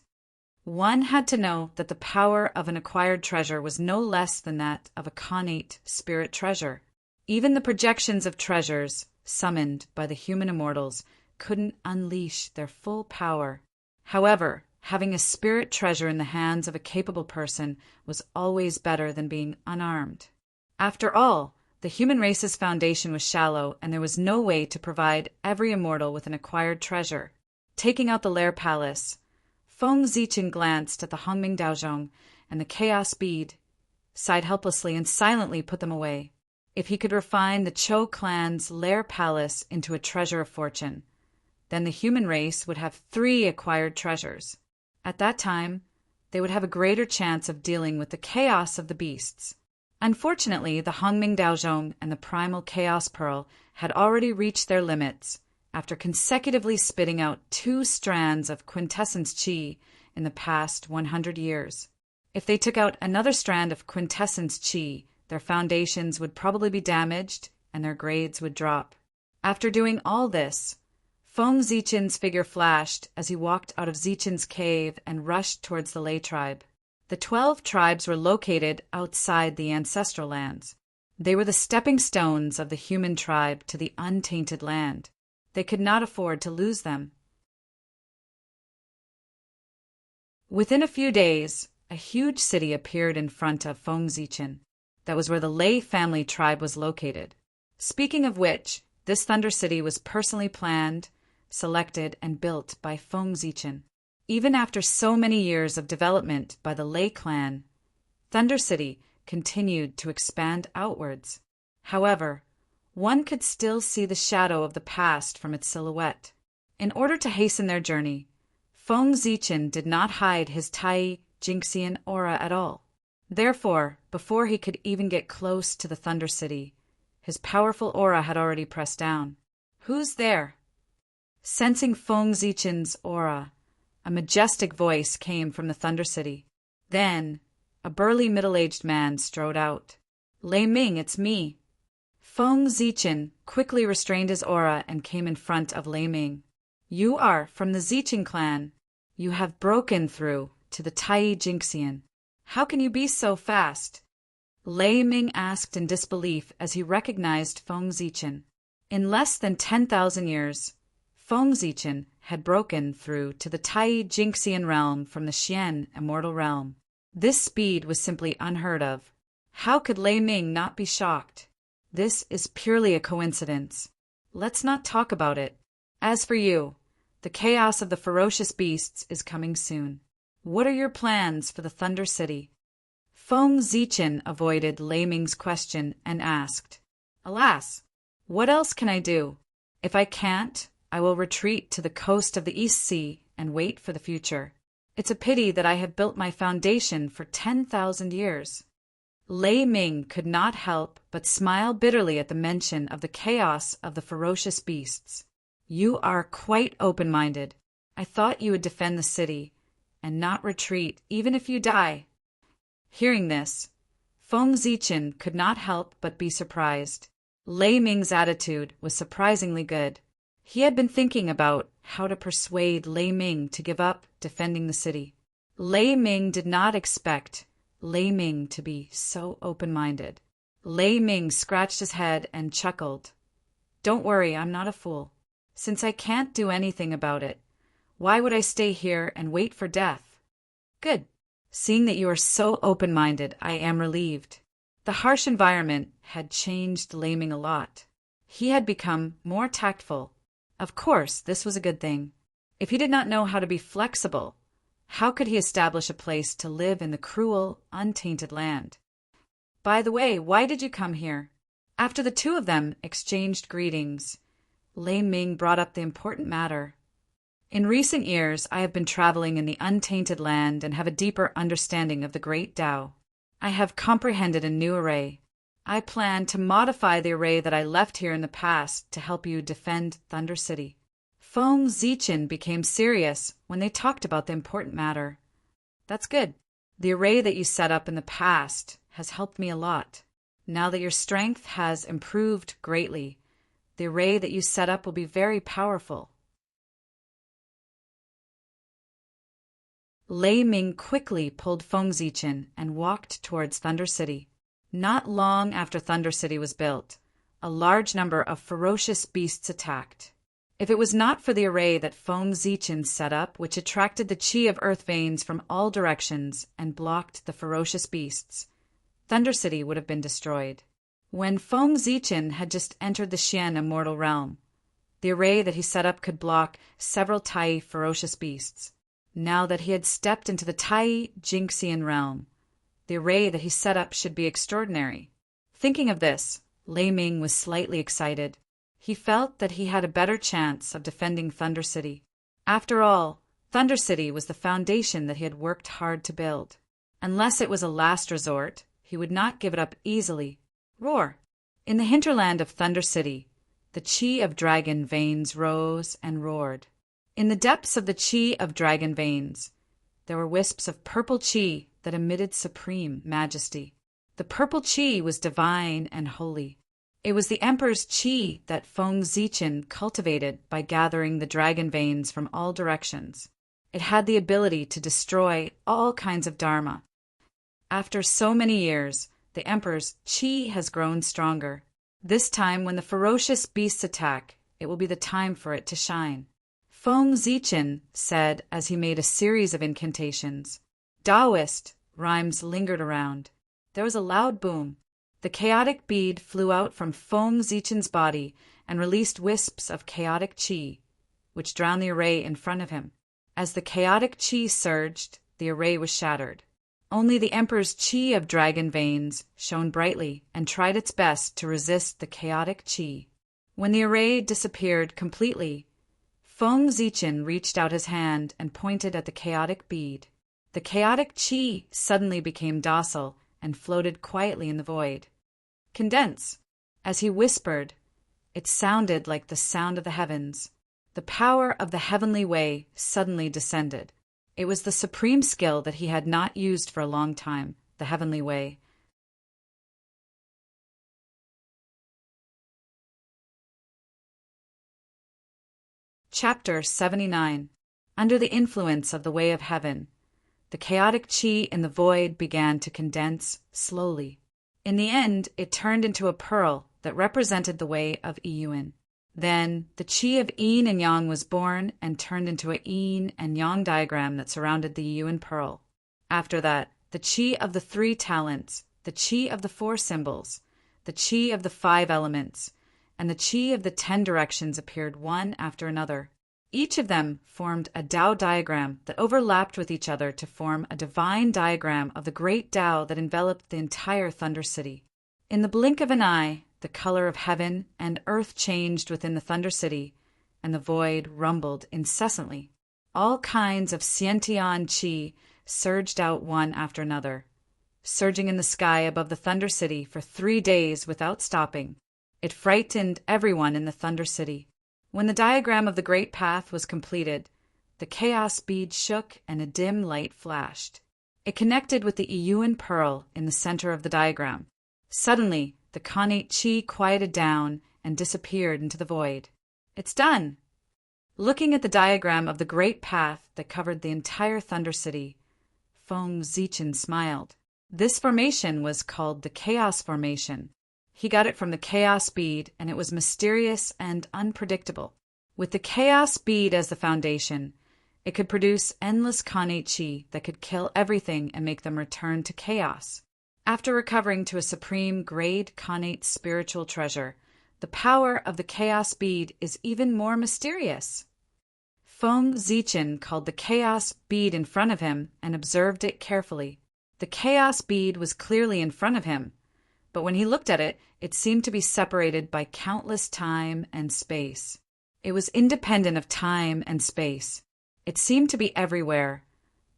One had to know that the power of an acquired treasure was no less than that of a Khanate spirit treasure. Even the projections of treasures, summoned by the human immortals, couldn't unleash their full power. However, having a spirit treasure in the hands of a capable person was always better than being unarmed. After all, the human race's foundation was shallow, and there was no way to provide every immortal with an acquired treasure. Taking out the Lair Palace, Feng Zichen glanced at the Hongming Daozhong and the Chaos Bead, sighed helplessly, and silently put them away. If he could refine the Chou clan's Lair Palace into a treasure of fortune, then the human race would have 3 acquired treasures. At that time, they would have a greater chance of dealing with the chaos of the beasts. Unfortunately, the Hongming Daozhong and the Primal Chaos Pearl had already reached their limits after consecutively spitting out 2 strands of quintessence qi in the past 100 years. If they took out another strand of quintessence qi, their foundations would probably be damaged and their grades would drop. After doing all this, Feng Zichen's figure flashed as he walked out of Zichen's cave and rushed towards the Lei tribe. The 12 tribes were located outside the ancestral lands. They were the stepping stones of the human tribe to the untainted land. They could not afford to lose them. Within a few days, a huge city appeared in front of Fengzichen. That was where the Lei family tribe was located. Speaking of which, this Thunder City was personally planned, selected, and built by Fengzichen. Even after so many years of development by the Lei clan, Thunder City continued to expand outwards. However, one could still see the shadow of the past from its silhouette. In order to hasten their journey, Fengzichen did not hide his Tai Jinxian aura at all. Therefore, before he could even get close to the Thunder City, his powerful aura had already pressed down. "Who's there?" Sensing Fengzichen's aura, a majestic voice came from the Thunder City. Then, a burly middle-aged man strode out. "Lei Ming, it's me." Fengzichen quickly restrained his aura and came in front of Lei Ming. "You are from the Zichen clan. You have broken through to the Tai Jinxian. How can you be so fast?" Lei Ming asked in disbelief as he recognized Fengzichen. In less than 10,000 years, Fengzichen had broken through to the Tai Jinxian realm from the Xian immortal realm. This speed was simply unheard of. How could Lei Ming not be shocked? This is purely a coincidence. Let's not talk about it. As for you, the chaos of the ferocious beasts is coming soon. What are your plans for the Thunder City? Fengzichen avoided Lei Ming's question and asked, "Alas, what else can I do? If I can't, I will retreat to the coast of the East Sea and wait for the future. It's a pity that I have built my foundation for 10,000 years." Lei Ming could not help but smile bitterly at the mention of the chaos of the ferocious beasts. "You are quite open-minded. I thought you would defend the city and not retreat even if you die." Hearing this, Fengzichen could not help but be surprised. Lei Ming's attitude was surprisingly good. He had been thinking about how to persuade Lei Ming to give up defending the city. Lei Ming did not expect Lei Ming to be so open-minded. Lei Ming scratched his head and chuckled. "Don't worry, I'm not a fool. Since I can't do anything about it, why would I stay here and wait for death?" "Good. Seeing that you are so open-minded, I am relieved." The harsh environment had changed Lei Ming a lot. He had become more tactful. Of course, this was a good thing. If he did not know how to be flexible, how could he establish a place to live in the cruel, untainted land? "By the way, why did you come here?" After the two of them exchanged greetings, Lei Ming brought up the important matter. "In recent years, I have been traveling in the untainted land and have a deeper understanding of the great Tao. I have comprehended a new array. I plan to modify the array that I left here in the past to help you defend Thunder City." Fengzichen became serious when they talked about the important matter. "That's good. The array that you set up in the past has helped me a lot. Now that your strength has improved greatly, the array that you set up will be very powerful." Lei Ming quickly pulled Fengzichen and walked towards Thunder City. Not long after Thunder City was built, a large number of ferocious beasts attacked. If it was not for the array that Fengzichen set up, which attracted the chi of earth veins from all directions and blocked the ferocious beasts, Thunder City would have been destroyed. When Fengzichen had just entered the Xian immortal realm, the array that he set up could block several Tai ferocious beasts. Now that he had stepped into the Tai Jinxian realm, the array that he set up should be extraordinary. Thinking of this, Lei Ming was slightly excited. He felt that he had a better chance of defending Thunder City. After all, Thunder City was the foundation that he had worked hard to build. Unless it was a last resort, he would not give it up easily. Roar! In the hinterland of Thunder City, the chi of dragon veins rose and roared. In the depths of the chi of dragon veins, there were wisps of purple chi that emitted supreme majesty. The purple chi was divine and holy. It was the Emperor's chi that Fengzichen cultivated by gathering the dragon veins from all directions. It had the ability to destroy all kinds of dharma. After so many years, the Emperor's qi has grown stronger. This time, when the ferocious beasts attack, it will be the time for it to shine. Feng Zichen said as he made a series of incantations. Taoist rhymes lingered around. There was a loud boom. The chaotic bead flew out from Feng Zichen's body and released wisps of chaotic qi, which drowned the array in front of him. As the chaotic qi surged, the array was shattered. Only the Emperor's qi of dragon veins shone brightly and tried its best to resist the chaotic qi. When the array disappeared completely, Feng Zichen reached out his hand and pointed at the chaotic bead. The chaotic qi suddenly became docile and floated quietly in the void. Condense. As he whispered, it sounded like the sound of the heavens. The power of the heavenly way suddenly descended. It was the supreme skill that he had not used for a long time, the heavenly way. Chapter 79. Under the influence of the way of heaven, the chaotic qi in the void began to condense slowly. In the end, it turned into a pearl that represented the way of Iyuan. Then, the qi of yin and yang was born and turned into a yin and yang diagram that surrounded the Iyuan pearl. After that, the qi of the 3 talents, the qi of the 4 symbols, the qi of the 5 elements, and the qi of the 10 directions appeared one after another. Each of them formed a Tao diagram that overlapped with each other to form a divine diagram of the great Tao that enveloped the entire Thunder City. In the blink of an eye, the color of heaven and earth changed within the Thunder City, and the void rumbled incessantly. All kinds of Xiantian qi surged out one after another, surging in the sky above the Thunder City for 3 days without stopping. It frightened everyone in the Thunder City. When the diagram of the Great Path was completed, the chaos bead shook and a dim light flashed. It connected with the Iyuan pearl in the center of the diagram. Suddenly, the Khanate qi quieted down and disappeared into the void. It's done! Looking at the diagram of the Great Path that covered the entire Thunder City, Feng Zichen smiled. This formation was called the Chaos Formation. He got it from the Chaos Bead, and it was mysterious and unpredictable. With the Chaos Bead as the foundation, it could produce endless Khanate qi that could kill everything and make them return to chaos. After recovering to a supreme grade Khanate spiritual treasure, the power of the Chaos Bead is even more mysterious. Feng Zichen called the Chaos Bead in front of him and observed it carefully. The Chaos Bead was clearly in front of him, but when he looked at it, it seemed to be separated by countless time and space. It was independent of time and space. It seemed to be everywhere,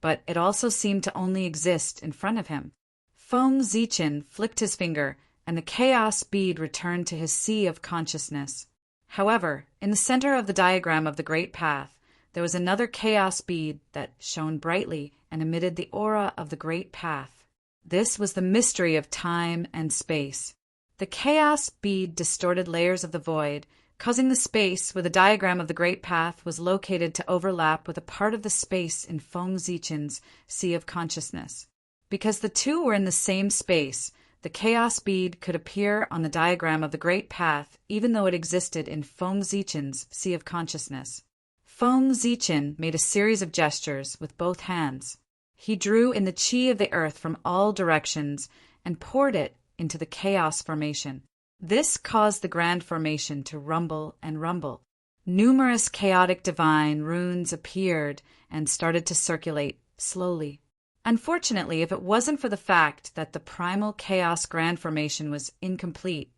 but it also seemed to only exist in front of him. Feng Zichen flicked his finger, and the chaos bead returned to his sea of consciousness. However, in the center of the diagram of the Great Path, there was another chaos bead that shone brightly and emitted the aura of the Great Path. This was the mystery of time and space. The chaos bead distorted layers of the void, causing the space where the diagram of the Great Path was located to overlap with a part of the space in Feng Zichen's sea of consciousness. Because the two were in the same space, the chaos bead could appear on the diagram of the Great Path even though it existed in Feng Zichen's sea of consciousness. Feng Zichen made a series of gestures with both hands. He drew in the qi of the earth from all directions and poured it into the chaos formation. This caused the grand formation to rumble and rumble. Numerous chaotic divine runes appeared and started to circulate slowly. Unfortunately, if it wasn't for the fact that the primal chaos grand formation was incomplete,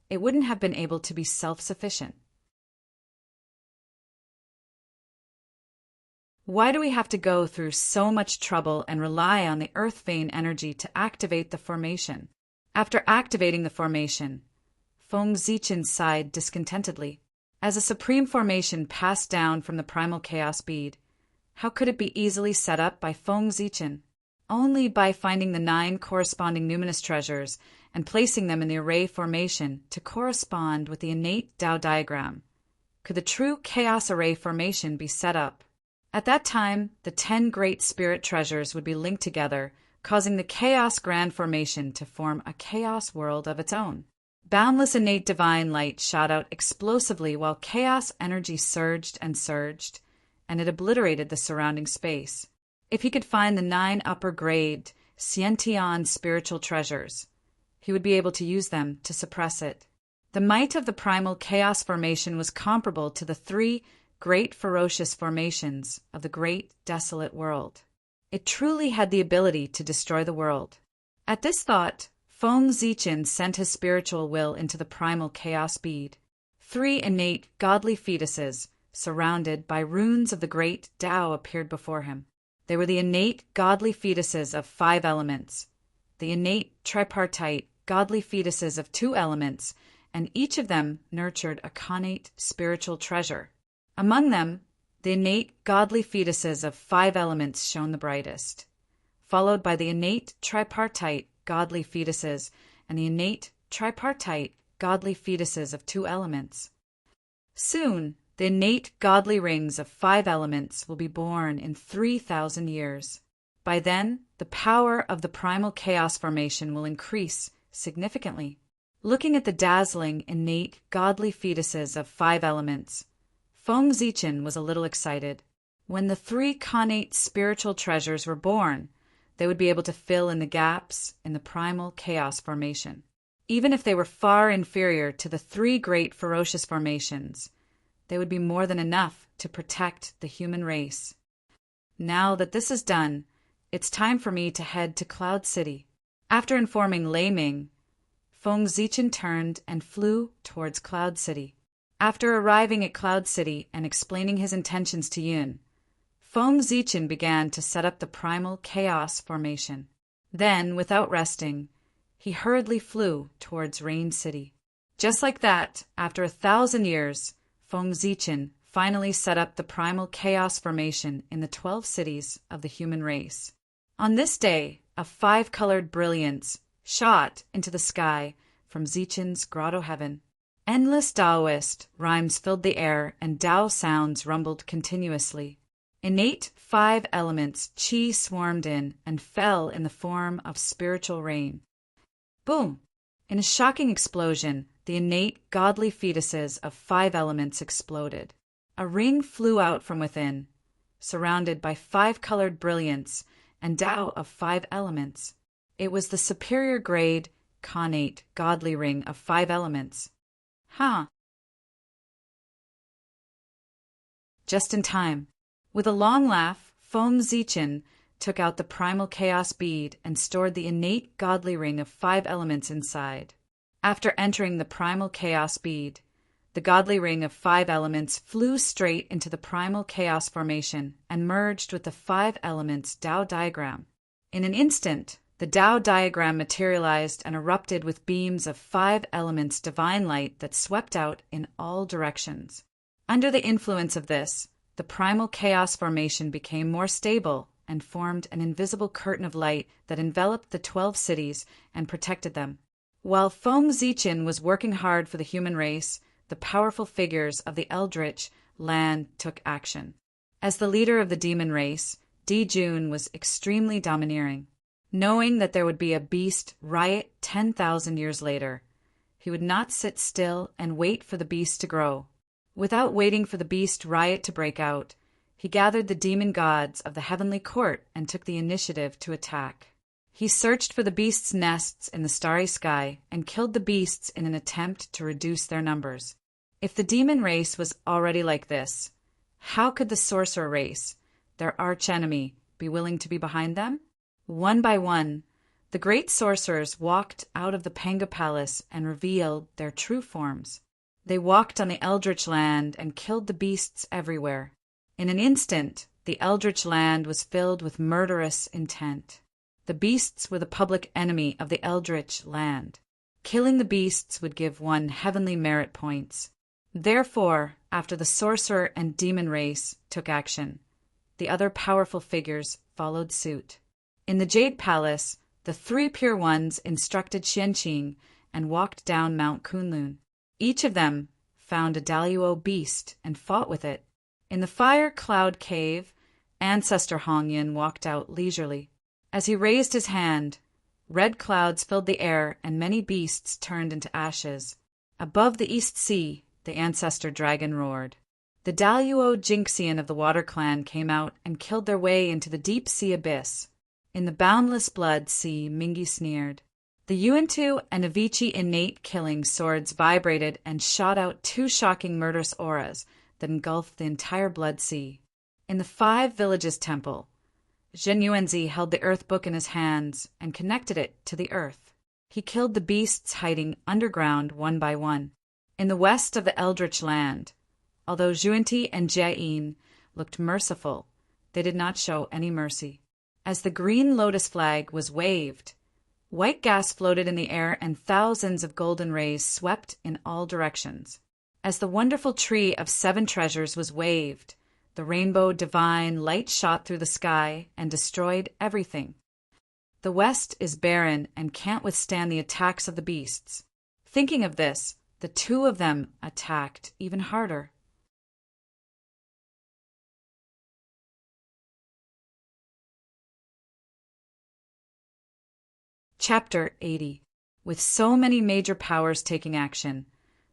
it wouldn't have been able to be self-sufficient. Why do we have to go through so much trouble and rely on the earth vein energy to activate the formation? After activating the formation, Feng Zichen sighed discontentedly. As a supreme formation passed down from the primal chaos bead, how could it be easily set up by Feng Zichen? Only by finding the 9 corresponding numinous treasures and placing them in the array formation to correspond with the innate Tao diagram could the true chaos array formation be set up. At that time, the 10 great spirit treasures would be linked together causing the Chaos Grand Formation to form a chaos world of its own. Boundless innate divine light shot out explosively while chaos energy surged, and it obliterated the surrounding space. If he could find the 9 upper-grade Sciention spiritual treasures, he would be able to use them to suppress it. The might of the primal chaos formation was comparable to the 3 great ferocious formations of the great desolate world. It truly had the ability to destroy the world. At this thought, Feng Zichen sent his spiritual will into the primal chaos bead. 3 innate godly fetuses, surrounded by runes of the great Tao, appeared before him. They were the innate godly fetuses of 5 elements, the innate tripartite godly fetuses of 2 elements, and each of them nurtured a connate spiritual treasure. Among them, the innate godly fetuses of 5 elements shone the brightest, followed by the innate tripartite godly fetuses and the innate tripartite godly fetuses of 2 elements. Soon, the innate godly rings of 5 elements will be born in 3,000 years. By then, the power of the primal chaos formation will increase significantly. Looking at the dazzling, innate, godly fetuses of 5 elements, Feng Zichen was a little excited. When the 3 connate spiritual treasures were born, they would be able to fill in the gaps in the primal chaos formation. Even if they were far inferior to the 3 great ferocious formations, they would be more than enough to protect the human race. Now that this is done, it's time for me to head to Cloud City. After informing Lei Ming, Feng Zichen turned and flew towards Cloud City. After arriving at Cloud City and explaining his intentions to Yun, Feng Zichen began to set up the primal chaos formation. Then, without resting, he hurriedly flew towards Rain City. Just like that, after 1,000 years, Feng Zichen finally set up the primal chaos formation in the 12 cities of the human race. On this day, a 5-colored brilliance shot into the sky from Zichen's grotto heaven. Endless Taoist rhymes filled the air and Tao sounds rumbled continuously. Innate 5 elements qi swarmed in and fell in the form of spiritual rain. Boom! In a shocking explosion, the innate godly fetuses of 5 elements exploded. A ring flew out from within, surrounded by 5-colored brilliance and Tao of 5 elements. It was the superior grade, connate, godly ring of 5 elements. Just in time. With a long laugh, Feng Zichen took out the primal chaos bead and stored the innate godly ring of 5 elements inside. After entering the primal chaos bead, the godly ring of 5 elements flew straight into the primal chaos formation and merged with the 5 elements Tao diagram. In an instant, the Tao diagram materialized and erupted with beams of 5 elements divine light that swept out in all directions. Under the influence of this, the primal chaos formation became more stable and formed an invisible curtain of light that enveloped the 12 cities and protected them. While Feng Zichen was working hard for the human race, the powerful figures of the Eldritch land took action. As the leader of the demon race, Di Jun was extremely domineering. Knowing that there would be a beast riot 10,000 years later, he would not sit still and wait for the beast to grow. Without waiting for the beast riot to break out, he gathered the demon gods of the heavenly court and took the initiative to attack. He searched for the beasts' nests in the starry sky and killed the beasts in an attempt to reduce their numbers. If the demon race was already like this, how could the sorcerer race, their archenemy, be willing to be behind them? One by one, the great sorcerers walked out of the Panga Palace and revealed their true forms. They walked on the Eldritch land and killed the beasts everywhere. In an instant, the Eldritch land was filled with murderous intent. The beasts were the public enemy of the Eldritch land. Killing the beasts would give one heavenly merit points. Therefore, after the sorcerer and demon race took action, the other powerful figures followed suit. In the Jade Palace, the 3 Pure Ones instructed Xianqing and walked down Mount Kunlun. Each of them found a Daluo beast and fought with it. In the Fire Cloud Cave, Ancestor Hongyan walked out leisurely. As he raised his hand, red clouds filled the air and many beasts turned into ashes. Above the East Sea, the ancestor dragon roared. The Daluo Jinxian of the Water Clan came out and killed their way into the deep sea abyss. In the boundless blood sea, Mingi sneered. The Yuantu and Avicii innate killing swords vibrated and shot out two shocking murderous auras that engulfed the entire blood sea. In the Five Villages Temple, Zhen Yuanzi held the Earth Book in his hands and connected it to the earth. He killed the beasts hiding underground one by one. In the west of the Eldritch Land, although Zhuanti and Jieyin looked merciful, they did not show any mercy. As the green lotus flag was waved, white gas floated in the air and thousands of golden rays swept in all directions. As the wonderful tree of 7 treasures was waved, the rainbow divine light shot through the sky and destroyed everything. The west is barren and can't withstand the attacks of the beasts. Thinking of this, the two of them attacked even harder. Chapter 80. With so many major powers taking action,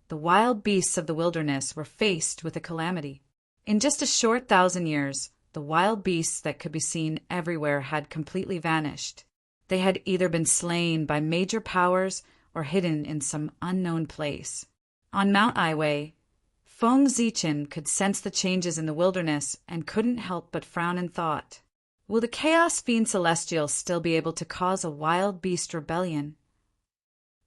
the wild beasts of the wilderness were faced with a calamity. In just a short 1,000 years, the wild beasts that could be seen everywhere had completely vanished. They had either been slain by major powers or hidden in some unknown place. On Mount Aiwei, Feng Zichen could sense the changes in the wilderness and couldn't help but frown in thought. Will the Chaos Fiend Celestial still be able to cause a wild beast rebellion?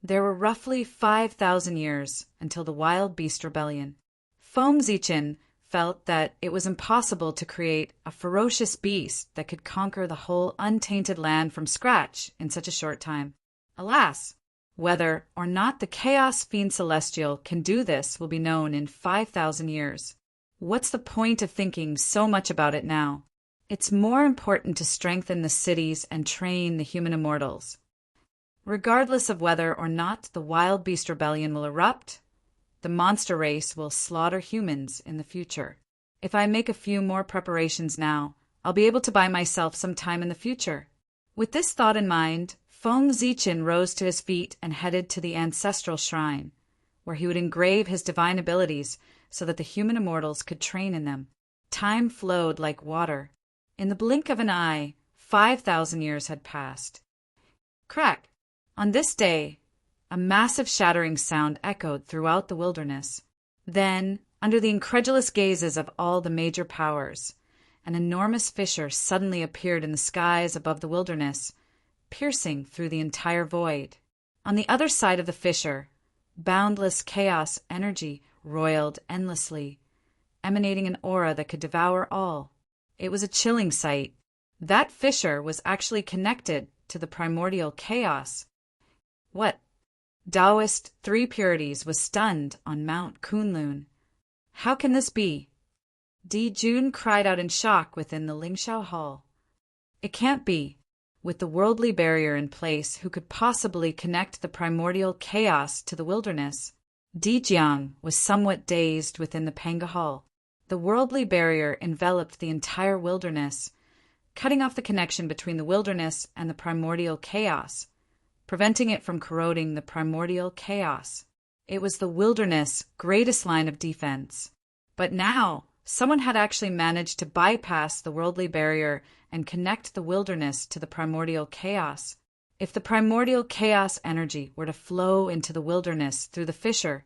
There were roughly 5,000 years until the Wild Beast Rebellion. Feng Zichen felt that it was impossible to create a ferocious beast that could conquer the whole untainted land from scratch in such a short time. Alas, whether or not the Chaos Fiend Celestial can do this will be known in 5,000 years. What's the point of thinking so much about it now? It's more important to strengthen the cities and train the human immortals. Regardless of whether or not the Wild Beast Rebellion will erupt, the monster race will slaughter humans in the future. If I make a few more preparations now, I'll be able to buy myself some time in the future. With this thought in mind, Feng Zichen rose to his feet and headed to the ancestral shrine, where he would engrave his divine abilities so that the human immortals could train in them. Time flowed like water. In the blink of an eye, 5,000 years had passed. Crack! On this day, a massive shattering sound echoed throughout the wilderness. Then, under the incredulous gazes of all the major powers, an enormous fissure suddenly appeared in the skies above the wilderness, piercing through the entire void. On the other side of the fissure, boundless chaos energy roiled endlessly, emanating an aura that could devour all. It was a chilling sight. That fissure was actually connected to the primordial chaos. What? Taoist 3 Purities was stunned on Mount Kunlun. How can this be? Di Jun cried out in shock within the Lingxiao Hall. It can't be. With the worldly barrier in place, who could possibly connect the primordial chaos to the wilderness? Di Jiang was somewhat dazed within the Panga Hall. The worldly barrier enveloped the entire wilderness, cutting off the connection between the wilderness and the primordial chaos, preventing it from corroding the primordial chaos. It was the wilderness' greatest line of defense. But now, someone had actually managed to bypass the worldly barrier and connect the wilderness to the primordial chaos. If the primordial chaos energy were to flow into the wilderness through the fissure,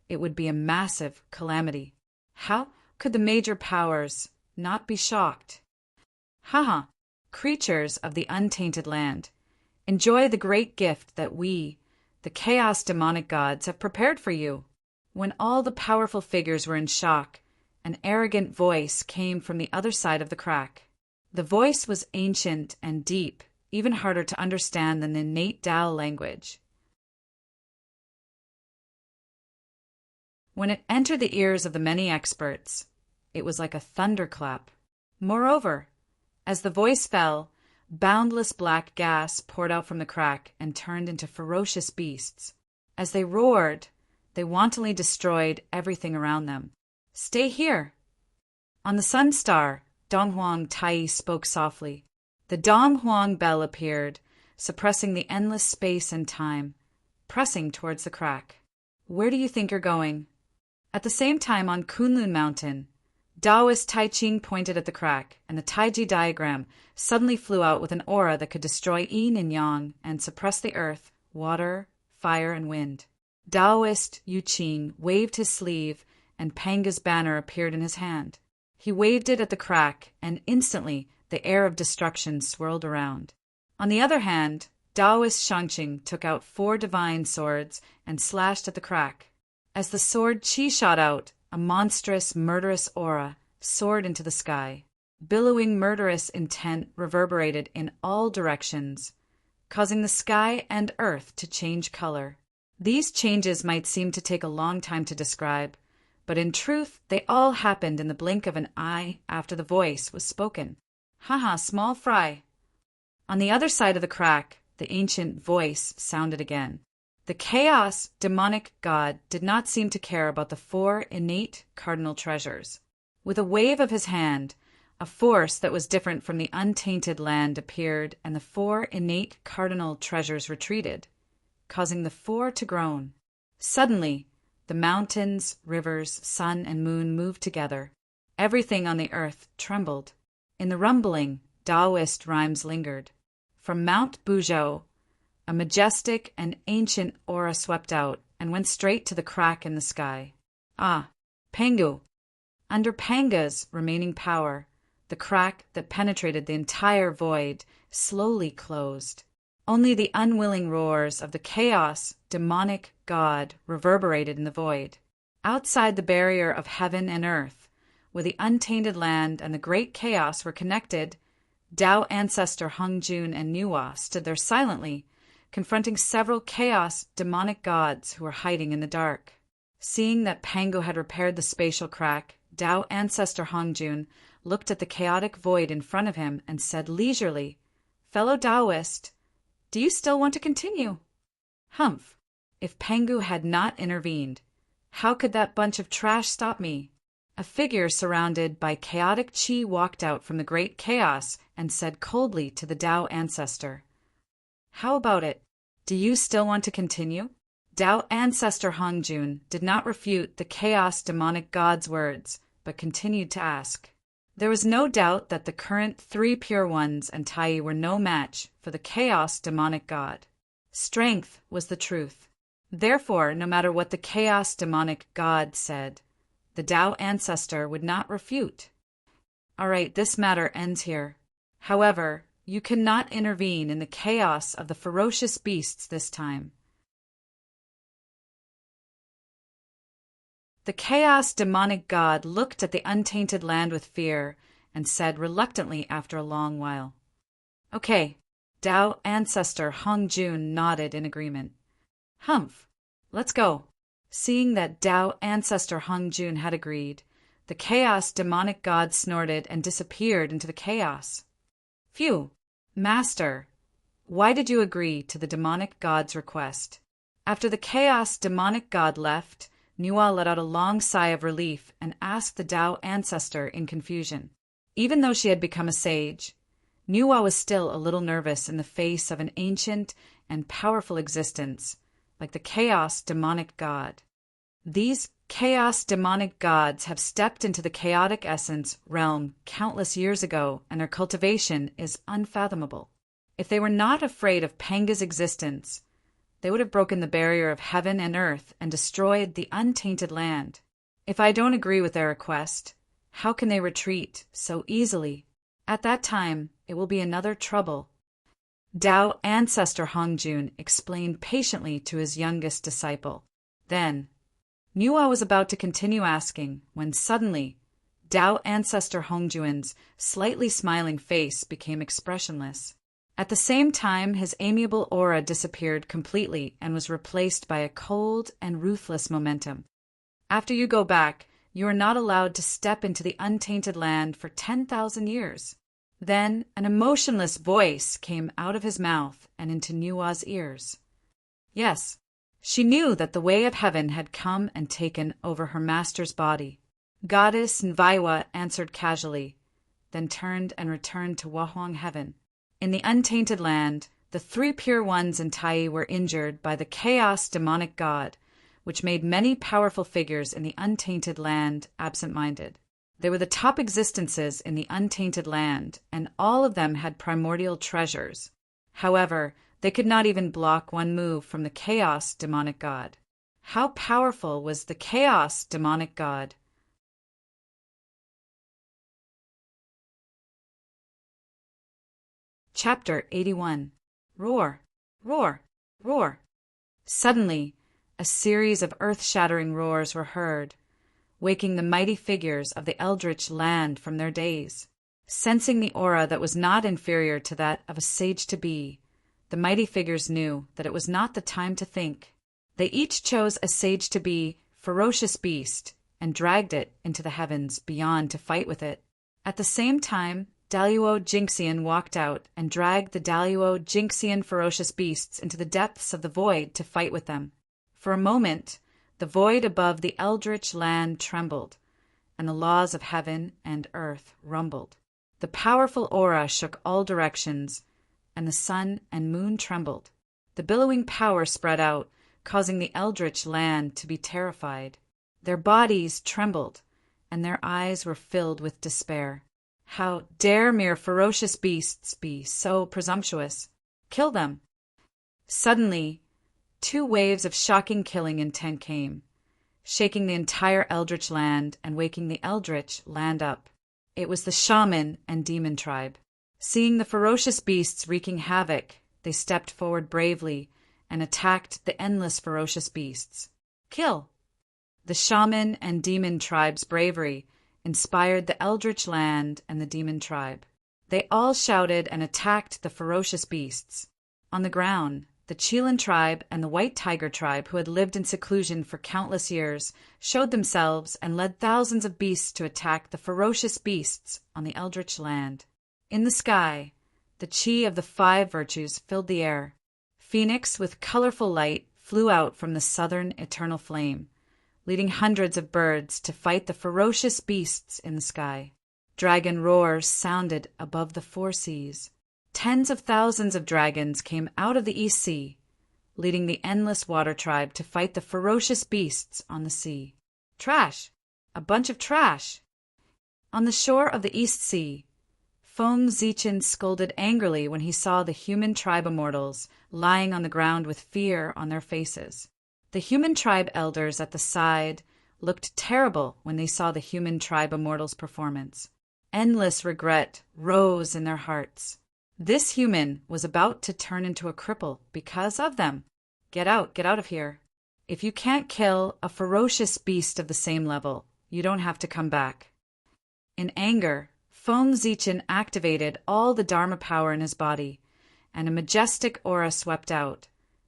it would be a massive calamity. How could the major powers not be shocked? Haha, creatures of the untainted land, enjoy the great gift that we, the chaos demonic gods, have prepared for you. When all the powerful figures were in shock, an arrogant voice came from the other side of the crack. The voice was ancient and deep, even harder to understand than the innate Tao language. When it entered the ears of the many experts, it was like a thunderclap. Moreover, as the voice fell, boundless black gas poured out from the crack and turned into ferocious beasts. As they roared, they wantonly destroyed everything around them. Stay here. On the Sun Star, Donghuang Tai spoke softly. The Dong Huang bell appeared, suppressing the endless space and time, pressing towards the crack. Where do you think you're going? At the same time on Kunlun Mountain, Taoist Tai Ching pointed at the crack, and the Taiji diagram suddenly flew out with an aura that could destroy yin and yang and suppress the earth, water, fire, and wind. Taoist Yu Qing waved his sleeve, and Panga's banner appeared in his hand. He waved it at the crack, and instantly the air of destruction swirled around. On the other hand, Taoist Shangqing took out 4 divine swords and slashed at the crack. As the sword Qi shot out, a monstrous, murderous aura soared into the sky. Billowing murderous intent reverberated in all directions, causing the sky and earth to change color. These changes might seem to take a long time to describe, but in truth they all happened in the blink of an eye after the voice was spoken. Haha, small fry. On the other side of the crack, the ancient voice sounded again. The chaos demonic god did not seem to care about the 4 innate cardinal treasures. With a wave of his hand, a force that was different from the untainted land appeared, and the 4 innate cardinal treasures retreated, causing the 4 to groan. Suddenly, the mountains, rivers, sun, and moon moved together. Everything on the earth trembled. In the rumbling, Taoist rhymes lingered. From Mount Buzhou, a majestic and ancient aura swept out and went straight to the crack in the sky. Ah, Pangu! Under Panga's remaining power, the crack that penetrated the entire void slowly closed. Only the unwilling roars of the chaos demonic god reverberated in the void. Outside the barrier of heaven and earth, where the untainted land and the great chaos were connected, Tao ancestor Hung Jun and Nuwa stood there silently, confronting several chaos demonic gods who were hiding in the dark. Seeing that Pangu had repaired the spatial crack, Tao ancestor Hung Jun looked at the chaotic void in front of him and said leisurely, "Fellow Taoist, do you still want to continue?" Humph! If Pangu had not intervened, how could that bunch of trash stop me? A figure surrounded by chaotic qi walked out from the great chaos and said coldly to the Tao ancestor, "How about it? Do you still want to continue?" Tao ancestor Hong Jun did not refute the chaos demonic god's words, but continued to ask. There was no doubt that the current 3 pure ones and Tai were no match for the chaos demonic god. Strength was the truth. Therefore, no matter what the chaos demonic god said, the Tao ancestor would not refute. All right, this matter ends here. However, you cannot intervene in the chaos of the ferocious beasts this time. The chaos demonic god looked at the untainted land with fear and said reluctantly after a long while, "Okay." Tao ancestor Hong Jun nodded in agreement. "Humph, let's go." Seeing that Tao ancestor Hong Jun had agreed, the chaos demonic god snorted and disappeared into the chaos. Phew, Master, why did you agree to the demonic god's request? After the chaos demonic god left, Nuwa let out a long sigh of relief and asked the Tao ancestor in confusion. Even though she had become a sage, Nuwa was still a little nervous in the face of an ancient and powerful existence, like the chaos demonic god. These chaos demonic gods have stepped into the chaotic essence realm countless years ago, and their cultivation is unfathomable. If they were not afraid of Panga's existence, they would have broken the barrier of heaven and earth and destroyed the untainted land. If I don't agree with their request, how can they retreat so easily? At that time, it will be another trouble. Tao ancestor Hong Jun explained patiently to his youngest disciple. Then, Nuwa was about to continue asking when suddenly, Tao ancestor Hong Jun's slightly smiling face became expressionless. At the same time, his amiable aura disappeared completely and was replaced by a cold and ruthless momentum. After you go back, you are not allowed to step into the untainted land for 10,000 years. Then an emotionless voice came out of his mouth and into Nuwa's ears. Yes, she knew that the way of heaven had come and taken over her master's body. Goddess Nvaiwa answered casually, then turned and returned to Wahuang heaven. In the untainted land, the three pure ones in Tai were injured by the chaos demonic god, which made many powerful figures in the untainted land absent-minded. They were the top existences in the untainted land, and all of them had primordial treasures. However, they could not even block one move from the chaos demonic god. How powerful was the chaos demonic god? Chapter 81. Roar, roar, roar. Suddenly, a series of earth-shattering roars were heard, waking the mighty figures of the eldritch land from their daze. Sensing the aura that was not inferior to that of a sage-to-be, the mighty figures knew that it was not the time to think. They each chose a sage-to-be, ferocious beast, and dragged it into the heavens beyond to fight with it. At the same time, Daluo Jinxian walked out and dragged the Daluo Jinxian ferocious beasts into the depths of the void to fight with them. For a moment, the void above the eldritch land trembled, and the laws of heaven and earth rumbled. The powerful aura shook all directions, and the sun and moon trembled. The billowing power spread out, causing the eldritch land to be terrified. Their bodies trembled, and their eyes were filled with despair. How dare mere ferocious beasts be so presumptuous? Kill them! Suddenly, 2 waves of shocking killing intent came, shaking the entire eldritch land and waking the eldritch land up. It was the shaman and demon tribe. Seeing the ferocious beasts wreaking havoc, they stepped forward bravely and attacked the endless ferocious beasts. Kill! The shaman and demon tribe's bravery inspired the eldritch land and the demon tribe. They all shouted and attacked the ferocious beasts. On the ground, the Chelan tribe and the White Tiger tribe, who had lived in seclusion for countless years, showed themselves and led thousands of beasts to attack the ferocious beasts on the eldritch land. In the sky, the chi of the 5 virtues filled the air. Phoenix with colorful light flew out from the southern eternal flame, leading hundreds of birds to fight the ferocious beasts in the sky. Dragon roars sounded above the 4 seas. Tens of thousands of dragons came out of the East Sea, leading the endless water tribe to fight the ferocious beasts on the sea. Trash! A bunch of trash! On the shore of the East Sea, Feng Zichen scolded angrily when he saw the human tribe immortals lying on the ground with fear on their faces. The human tribe elders at the side looked terrible when they saw the human tribe immortals' performance. Endless regret rose in their hearts. This human was about to turn into a cripple because of them. Get out of here. If you can't kill a ferocious beast of the same level, you don't have to come back. In anger, Feng Zichen activated all the Dharma power in his body, and a majestic aura swept out,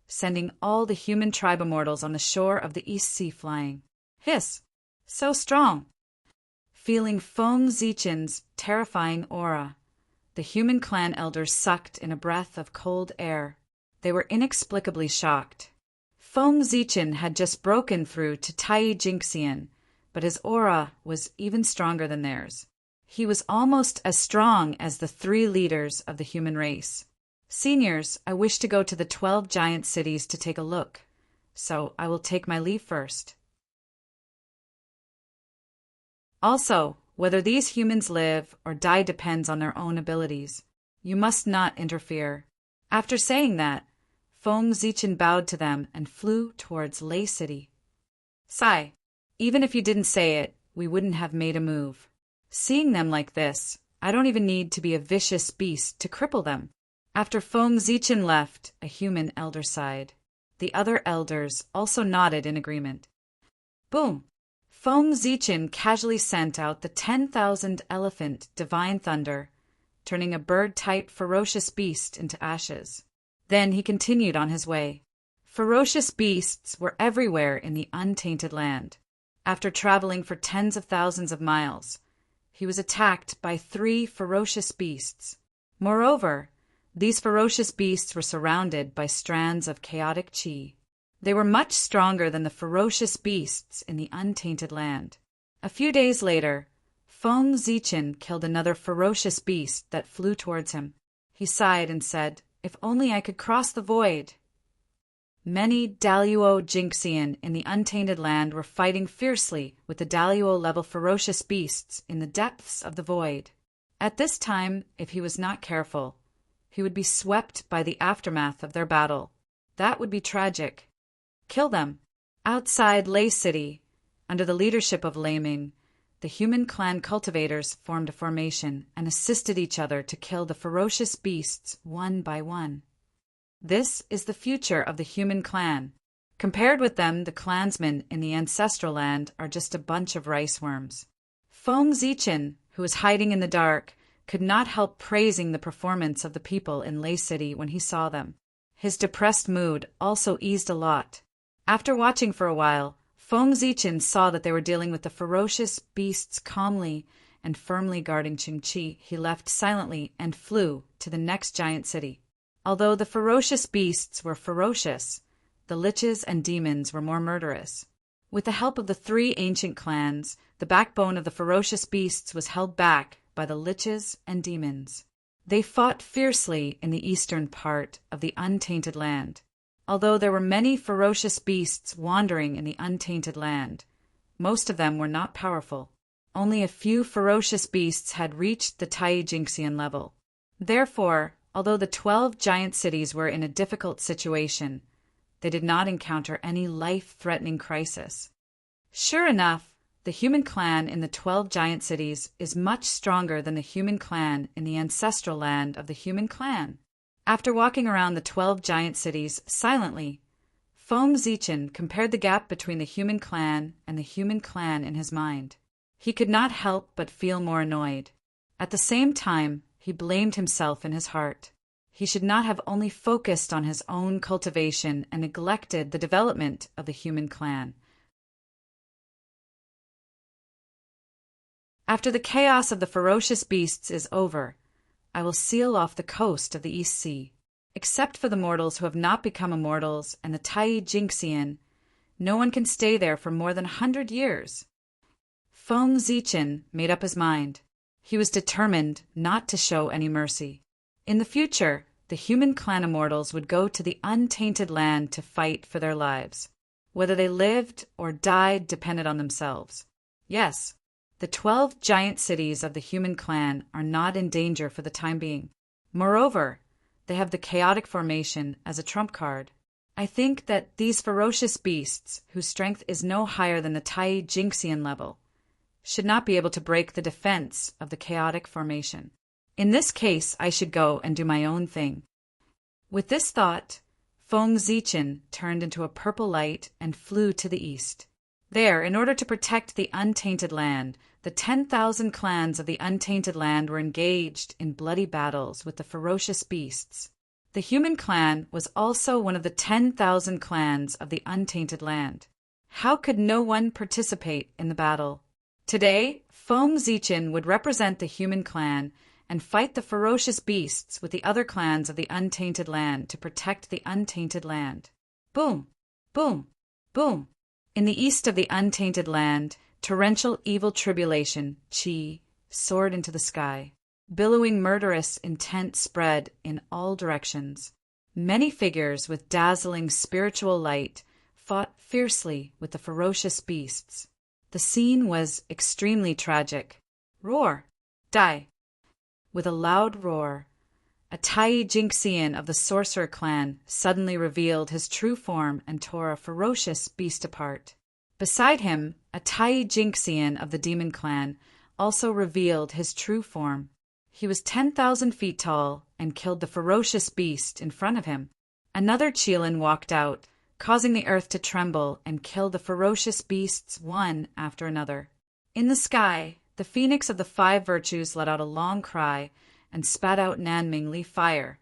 sending all the human tribe immortals on the shore of the East Sea flying. Hiss! So strong! Feeling Feng Zichen's terrifying aura, the human clan elders sucked in a breath of cold air. They were inexplicably shocked. Feng Zichen had just broken through to Tai Jinxian, but his aura was even stronger than theirs. He was almost as strong as the 3 leaders of the human race. Seniors, I wish to go to the 12 giant cities to take a look, so I will take my leave first. Also, whether these humans live or die depends on their own abilities. You must not interfere. After saying that, Feng Zichen bowed to them and flew towards Lei City. Sigh, even if you didn't say it, we wouldn't have made a move. Seeing them like this, I don't even need to be a vicious beast to cripple them. After Feng Zichen left, a human elder sighed. The other elders also nodded in agreement. Boom! Feng Zichen casually sent out the 10,000 elephant divine thunder, turning a bird-type ferocious beast into ashes. Then he continued on his way. Ferocious beasts were everywhere in the untainted land. After traveling for tens of thousands of miles, he was attacked by 3 ferocious beasts. Moreover, these ferocious beasts were surrounded by strands of chaotic chi. They were much stronger than the ferocious beasts in the untainted land. A few days later, Feng Zichen killed another ferocious beast that flew towards him. He sighed and said, "If only I could cross the void." Many Daluo Jinxian in the untainted land were fighting fiercely with the Daluo-level ferocious beasts in the depths of the void. At this time, if he was not careful, he would be swept by the aftermath of their battle. That would be tragic. Kill them. Outside Lei City, under the leadership of Lei Ming, the human clan cultivators formed a formation and assisted each other to kill the ferocious beasts one by one. This is the future of the human clan. Compared with them, the clansmen in the ancestral land are just a bunch of rice worms. Feng Zichen, who was hiding in the dark, could not help praising the performance of the people in Lei City when he saw them. His depressed mood also eased a lot. After watching for a while, Feng Zichen saw that they were dealing with the ferocious beasts calmly and firmly guarding Qingqi. He left silently and flew to the next giant city. Although the ferocious beasts were ferocious, the liches and demons were more murderous. With the help of the three ancient clans, the backbone of the ferocious beasts was held back by the liches and demons. They fought fiercely in the eastern part of the untainted land. Although there were many ferocious beasts wandering in the untainted land, most of them were not powerful. Only a few ferocious beasts had reached the Tai Jinxian level. Therefore, although the 12 giant cities were in a difficult situation, they did not encounter any life-threatening crisis. Sure enough, the human clan in the 12 giant cities is much stronger than the human clan in the ancestral land of the human clan. After walking around the 12 giant cities silently, Feng Zichen compared the gap between the human clan and the human clan in his mind. He could not help but feel more annoyed. At the same time, he blamed himself in his heart. He should not have only focused on his own cultivation and neglected the development of the human clan. After the chaos of the ferocious beasts is over, I will seal off the coast of the East Sea. Except for the mortals who have not become immortals and the Tai Jinxian, no one can stay there for more than 100 years. Feng Zichen made up his mind. He was determined not to show any mercy. In the future, the human clan immortals would go to the untainted land to fight for their lives. Whether they lived or died depended on themselves. Yes, the 12 giant cities of the human clan are not in danger for the time being. Moreover, they have the chaotic formation as a trump card. I think that these ferocious beasts, whose strength is no higher than the Tai Jinxian level, should not be able to break the defense of the chaotic formation. In this case, I should go and do my own thing. With this thought, Feng Zichen turned into a purple light and flew to the east. There, in order to protect the untainted land, the 10,000 clans of the untainted land were engaged in bloody battles with the ferocious beasts. The human clan was also one of the 10,000 clans of the untainted land. How could no one participate in the battle? Today, Feng Zichen would represent the human clan and fight the ferocious beasts with the other clans of the untainted land to protect the untainted land. Boom! Boom! Boom! In the east of the untainted land, torrential evil tribulation, Qi, soared into the sky. Billowing murderous intent spread in all directions. Many figures with dazzling spiritual light fought fiercely with the ferocious beasts. The scene was extremely tragic. Roar! Die! With a loud roar, a Tai Jinxian of the Sorcerer clan suddenly revealed his true form and tore a ferocious beast apart. Beside him, a Tai Jinxian of the Demon clan also revealed his true form. He was 10,000 feet tall and killed the ferocious beast in front of him. Another Qilin walked out, causing the earth to tremble and kill the ferocious beasts one after another. In the sky, the phoenix of the 5 virtues let out a long cry and spat out Nanming Li fire,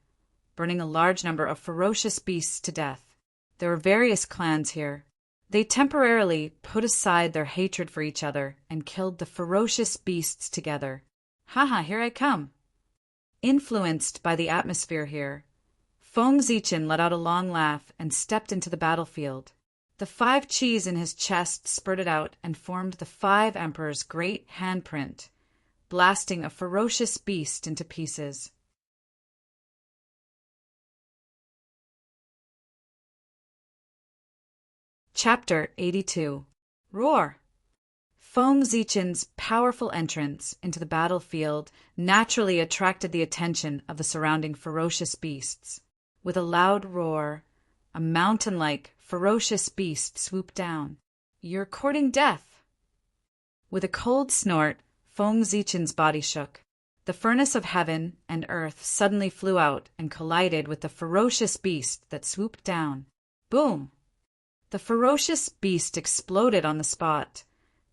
burning a large number of ferocious beasts to death. There were various clans here. They temporarily put aside their hatred for each other and killed the ferocious beasts together. Haha, here I come. Influenced by the atmosphere here, Feng Zichen let out a long laugh and stepped into the battlefield. The 5 Qis in his chest spurted out and formed the 5 emperors' great handprint, blasting a ferocious beast into pieces. Chapter 82. Roar. Feng Zichen's powerful entrance into the battlefield naturally attracted the attention of the surrounding ferocious beasts. With a loud roar, a mountain-like, ferocious beast swooped down. "You're courting death!" With a cold snort, Feng Zichen's body shook. The furnace of heaven and earth suddenly flew out and collided with the ferocious beast that swooped down. Boom! The ferocious beast exploded on the spot,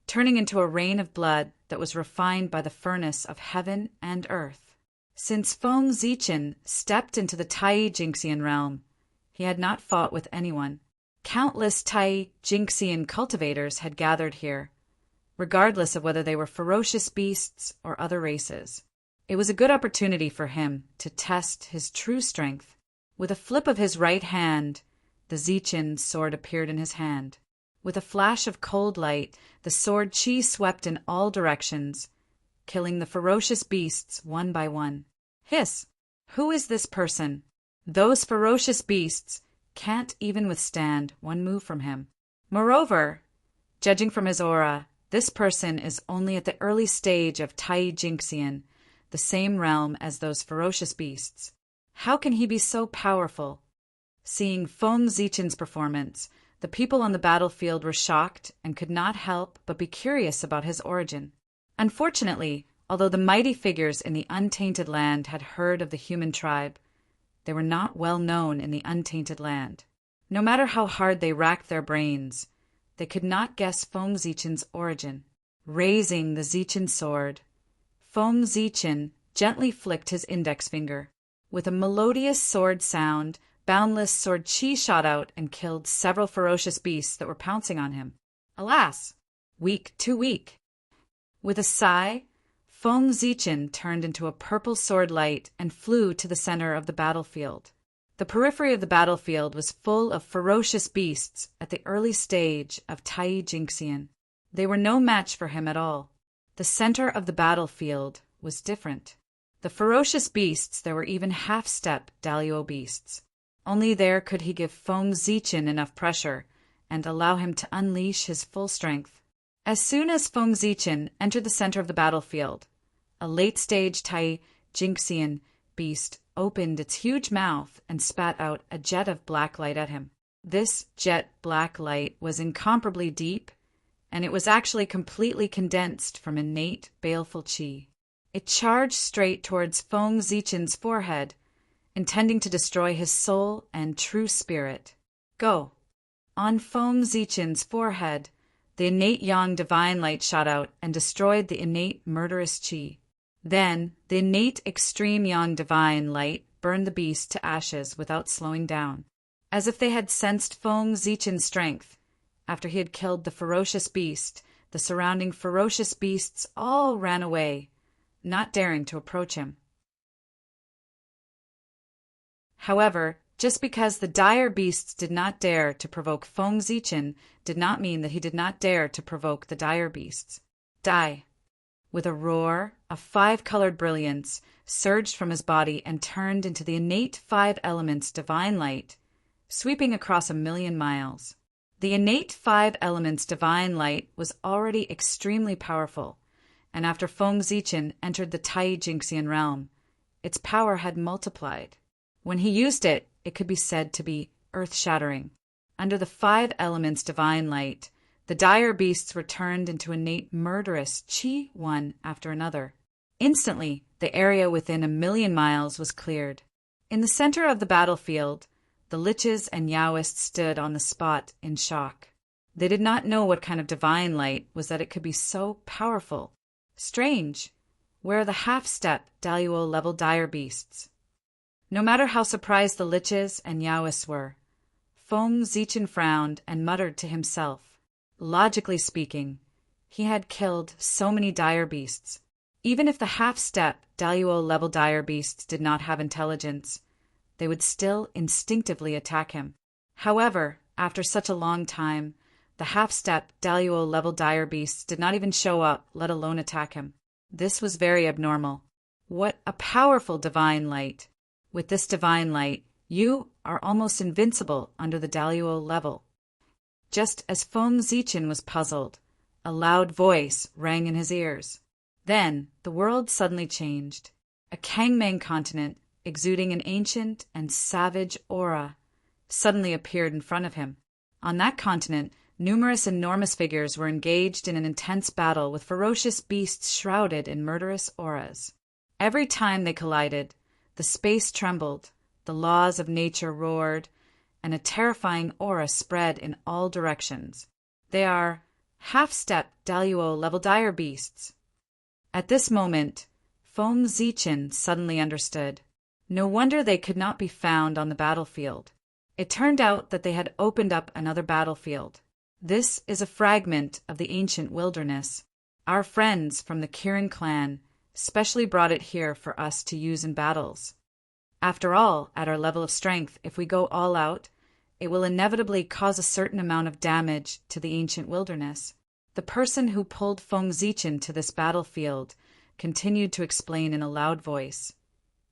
turning into a rain of blood that was refined by the furnace of heaven and earth. Since Feng Zichen stepped into the Tai Jingxian realm, he had not fought with anyone. Countless Tai Jingxian cultivators had gathered here, regardless of whether they were ferocious beasts or other races. It was a good opportunity for him to test his true strength. With a flip of his right hand, the Zichen sword appeared in his hand. With a flash of cold light, the sword chi swept in all directions, killing the ferocious beasts one by one. Hiss! Who is this person? Those ferocious beasts can't even withstand one move from him. Moreover, judging from his aura, this person is only at the early stage of Tai Jingxian, the same realm as those ferocious beasts. How can he be so powerful? Seeing Feng Zichen's performance, the people on the battlefield were shocked and could not help but be curious about his origin. Unfortunately, although the mighty figures in the untainted land had heard of the human tribe, they were not well known in the untainted land. No matter how hard they racked their brains, they could not guess Feng Zichen's origin. Raising the Zichen sword, Feng Zichen gently flicked his index finger. With a melodious sword sound, boundless sword chi shot out and killed several ferocious beasts that were pouncing on him. Alas! Weak, too weak. With a sigh, Feng Zichen turned into a purple sword light and flew to the center of the battlefield. The periphery of the battlefield was full of ferocious beasts at the early stage of Tai Jingxian. They were no match for him at all. The center of the battlefield was different. The ferocious beasts there were even half-step Daliao beasts. Only there could he give Feng Zichen enough pressure and allow him to unleash his full strength. As soon as Feng Zichen entered the center of the battlefield, a late-stage Tai Jingxian beast opened its huge mouth and spat out a jet of black light at him. This jet black light was incomparably deep, and it was actually completely condensed from innate baleful qi. It charged straight towards Feng Zichen's forehead, intending to destroy his soul and true spirit. Go! On Feng Zichen's forehead, the innate yang divine light shot out and destroyed the innate murderous qi. Then, the innate extreme yang divine light burned the beast to ashes without slowing down. As if they had sensed Feng Zichen's strength, after he had killed the ferocious beast, the surrounding ferocious beasts all ran away, not daring to approach him. However, just because the dire beasts did not dare to provoke Feng Zichen did not mean that he did not dare to provoke the dire beasts. Die! With a roar, a five-colored brilliance surged from his body and turned into the innate five elements divine light, sweeping across 1,000,000 miles. The innate five elements divine light was already extremely powerful, and after Feng Zichen entered the Tai Jingxian realm, its power had multiplied. When he used it, it could be said to be earth-shattering. Under the five elements divine light, the dire beasts were turned into innate murderous qi one after another. Instantly, the area within 1,000,000 miles was cleared. In the center of the battlefield, the liches and Yaoists stood on the spot in shock. They did not know what kind of divine light was that it could be so powerful. Strange! Where are the half-step Daliao-level dire beasts? No matter how surprised the liches and Yaoists were, Feng Zichen frowned and muttered to himself. Logically speaking, he had killed so many dire beasts. Even if the half-step Daliao-level dire beasts did not have intelligence, they would still instinctively attack him. However, after such a long time, the half-step Daliao-level dire beasts did not even show up, let alone attack him. This was very abnormal. What a powerful divine light! With this divine light, you are almost invincible under the Daliao level. Just as Feng Zichen was puzzled, a loud voice rang in his ears. Then the world suddenly changed. A Kangmang continent, exuding an ancient and savage aura, suddenly appeared in front of him. On that continent, numerous enormous figures were engaged in an intense battle with ferocious beasts shrouded in murderous auras. Every time they collided, the space trembled, the laws of nature roared, and a terrifying aura spread in all directions. They are half-step Daluo level dire beasts. At this moment, Feng Zichen suddenly understood. No wonder they could not be found on the battlefield. It turned out that they had opened up another battlefield. This is a fragment of the ancient wilderness. Our friends from the Kirin clan specially brought it here for us to use in battles. After all, at our level of strength, if we go all out, it will inevitably cause a certain amount of damage to the ancient wilderness. The person who pulled Feng Zichen to this battlefield continued to explain in a loud voice.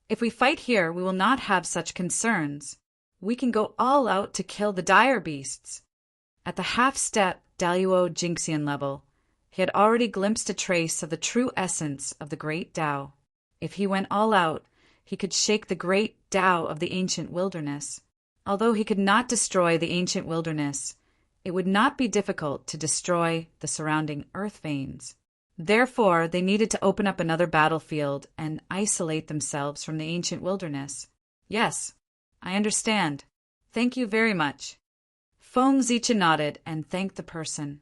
If we fight here, we will not have such concerns. We can go all out to kill the dire beasts. At the half-step Daluo Jinxian level, he had already glimpsed a trace of the true essence of the great Tao. If he went all out, he could shake the great Tao of the ancient wilderness. Although he could not destroy the ancient wilderness, it would not be difficult to destroy the surrounding earth veins. Therefore, they needed to open up another battlefield and isolate themselves from the ancient wilderness. Yes, I understand. Thank you very much. Feng Zichen nodded and thanked the person.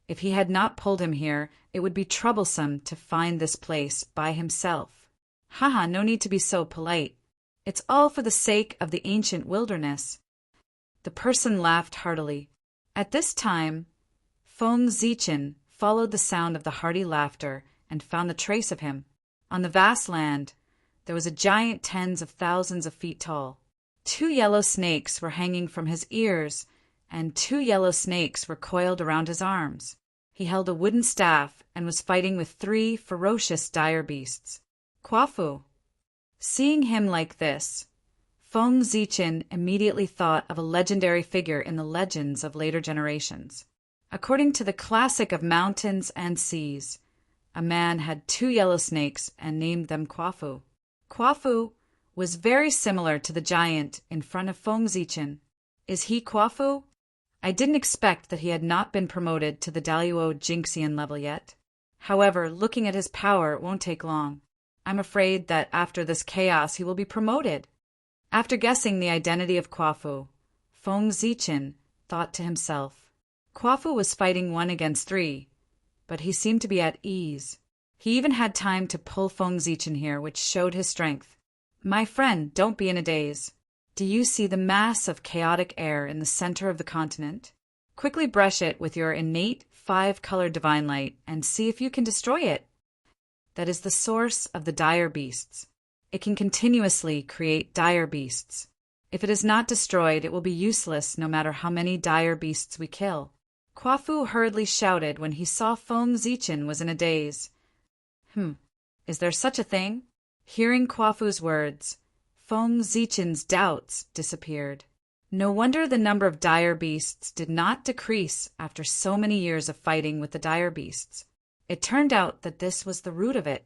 If he had not pulled him here, it would be troublesome to find this place by himself. Haha, no need to be so polite. It's all for the sake of the ancient wilderness. The person laughed heartily. At this time, Feng Zichen followed the sound of the hearty laughter and found the trace of him. On the vast land, there was a giant tens of thousands of feet tall. 2 yellow snakes were hanging from his ears, and 2 yellow snakes were coiled around his arms. He held a wooden staff and was fighting with 3 ferocious dire beasts. Quafu. Seeing him like this, Feng Zichen immediately thought of a legendary figure in the legends of later generations. According to the classic of mountains and seas, a man had 2 yellow snakes and named them Quafu. Quafu was very similar to the giant in front of Feng Zichen. Is he Quafu? I didn't expect that he had not been promoted to the Daluo Jinxian level yet. However, looking at his power, it won't take long. I'm afraid that after this chaos he will be promoted. After guessing the identity of Quafu, Feng Zichen thought to himself. Quafu was fighting 1 against 3, but he seemed to be at ease. He even had time to pull Feng Zichen here, which showed his strength. My friend, don't be in a daze. Do you see the mass of chaotic air in the center of the continent? Quickly brush it with your innate 5-color divine light and see if you can destroy it. That is the source of the dire beasts. It can continuously create dire beasts. If it is not destroyed, it will be useless no matter how many dire beasts we kill. Quafu hurriedly shouted when he saw Feng Zichen was in a daze. Is there such a thing? Hearing Quafu's words, Feng Zichen's doubts disappeared. No wonder the number of dire beasts did not decrease after so many years of fighting with the dire beasts. It turned out that this was the root of it.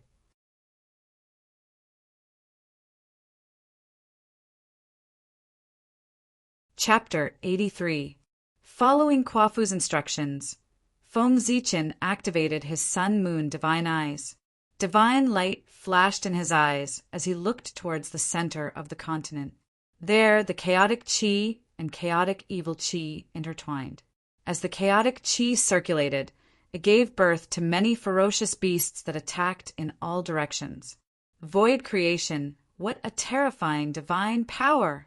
Chapter 83. Following Quafu's instructions, Feng Zichen activated his sun-moon divine eyes. Divine light flashed in his eyes as he looked towards the center of the continent. There, the chaotic qi and chaotic evil qi intertwined. As the chaotic qi circulated, it gave birth to many ferocious beasts that attacked in all directions. Void creation, what a terrifying divine power!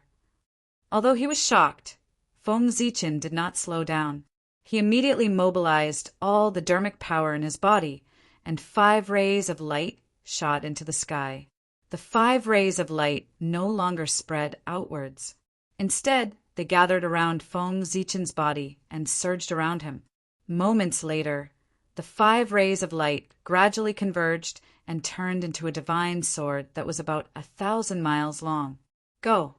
Although he was shocked, Feng Zichen did not slow down. He immediately mobilized all the dermic power in his body, and 5 rays of light shot into the sky. The 5 rays of light no longer spread outwards. Instead, they gathered around Feng Zichen's body and surged around him. Moments later, the 5 rays of light gradually converged and turned into a divine sword that was about 1,000 miles long. Go!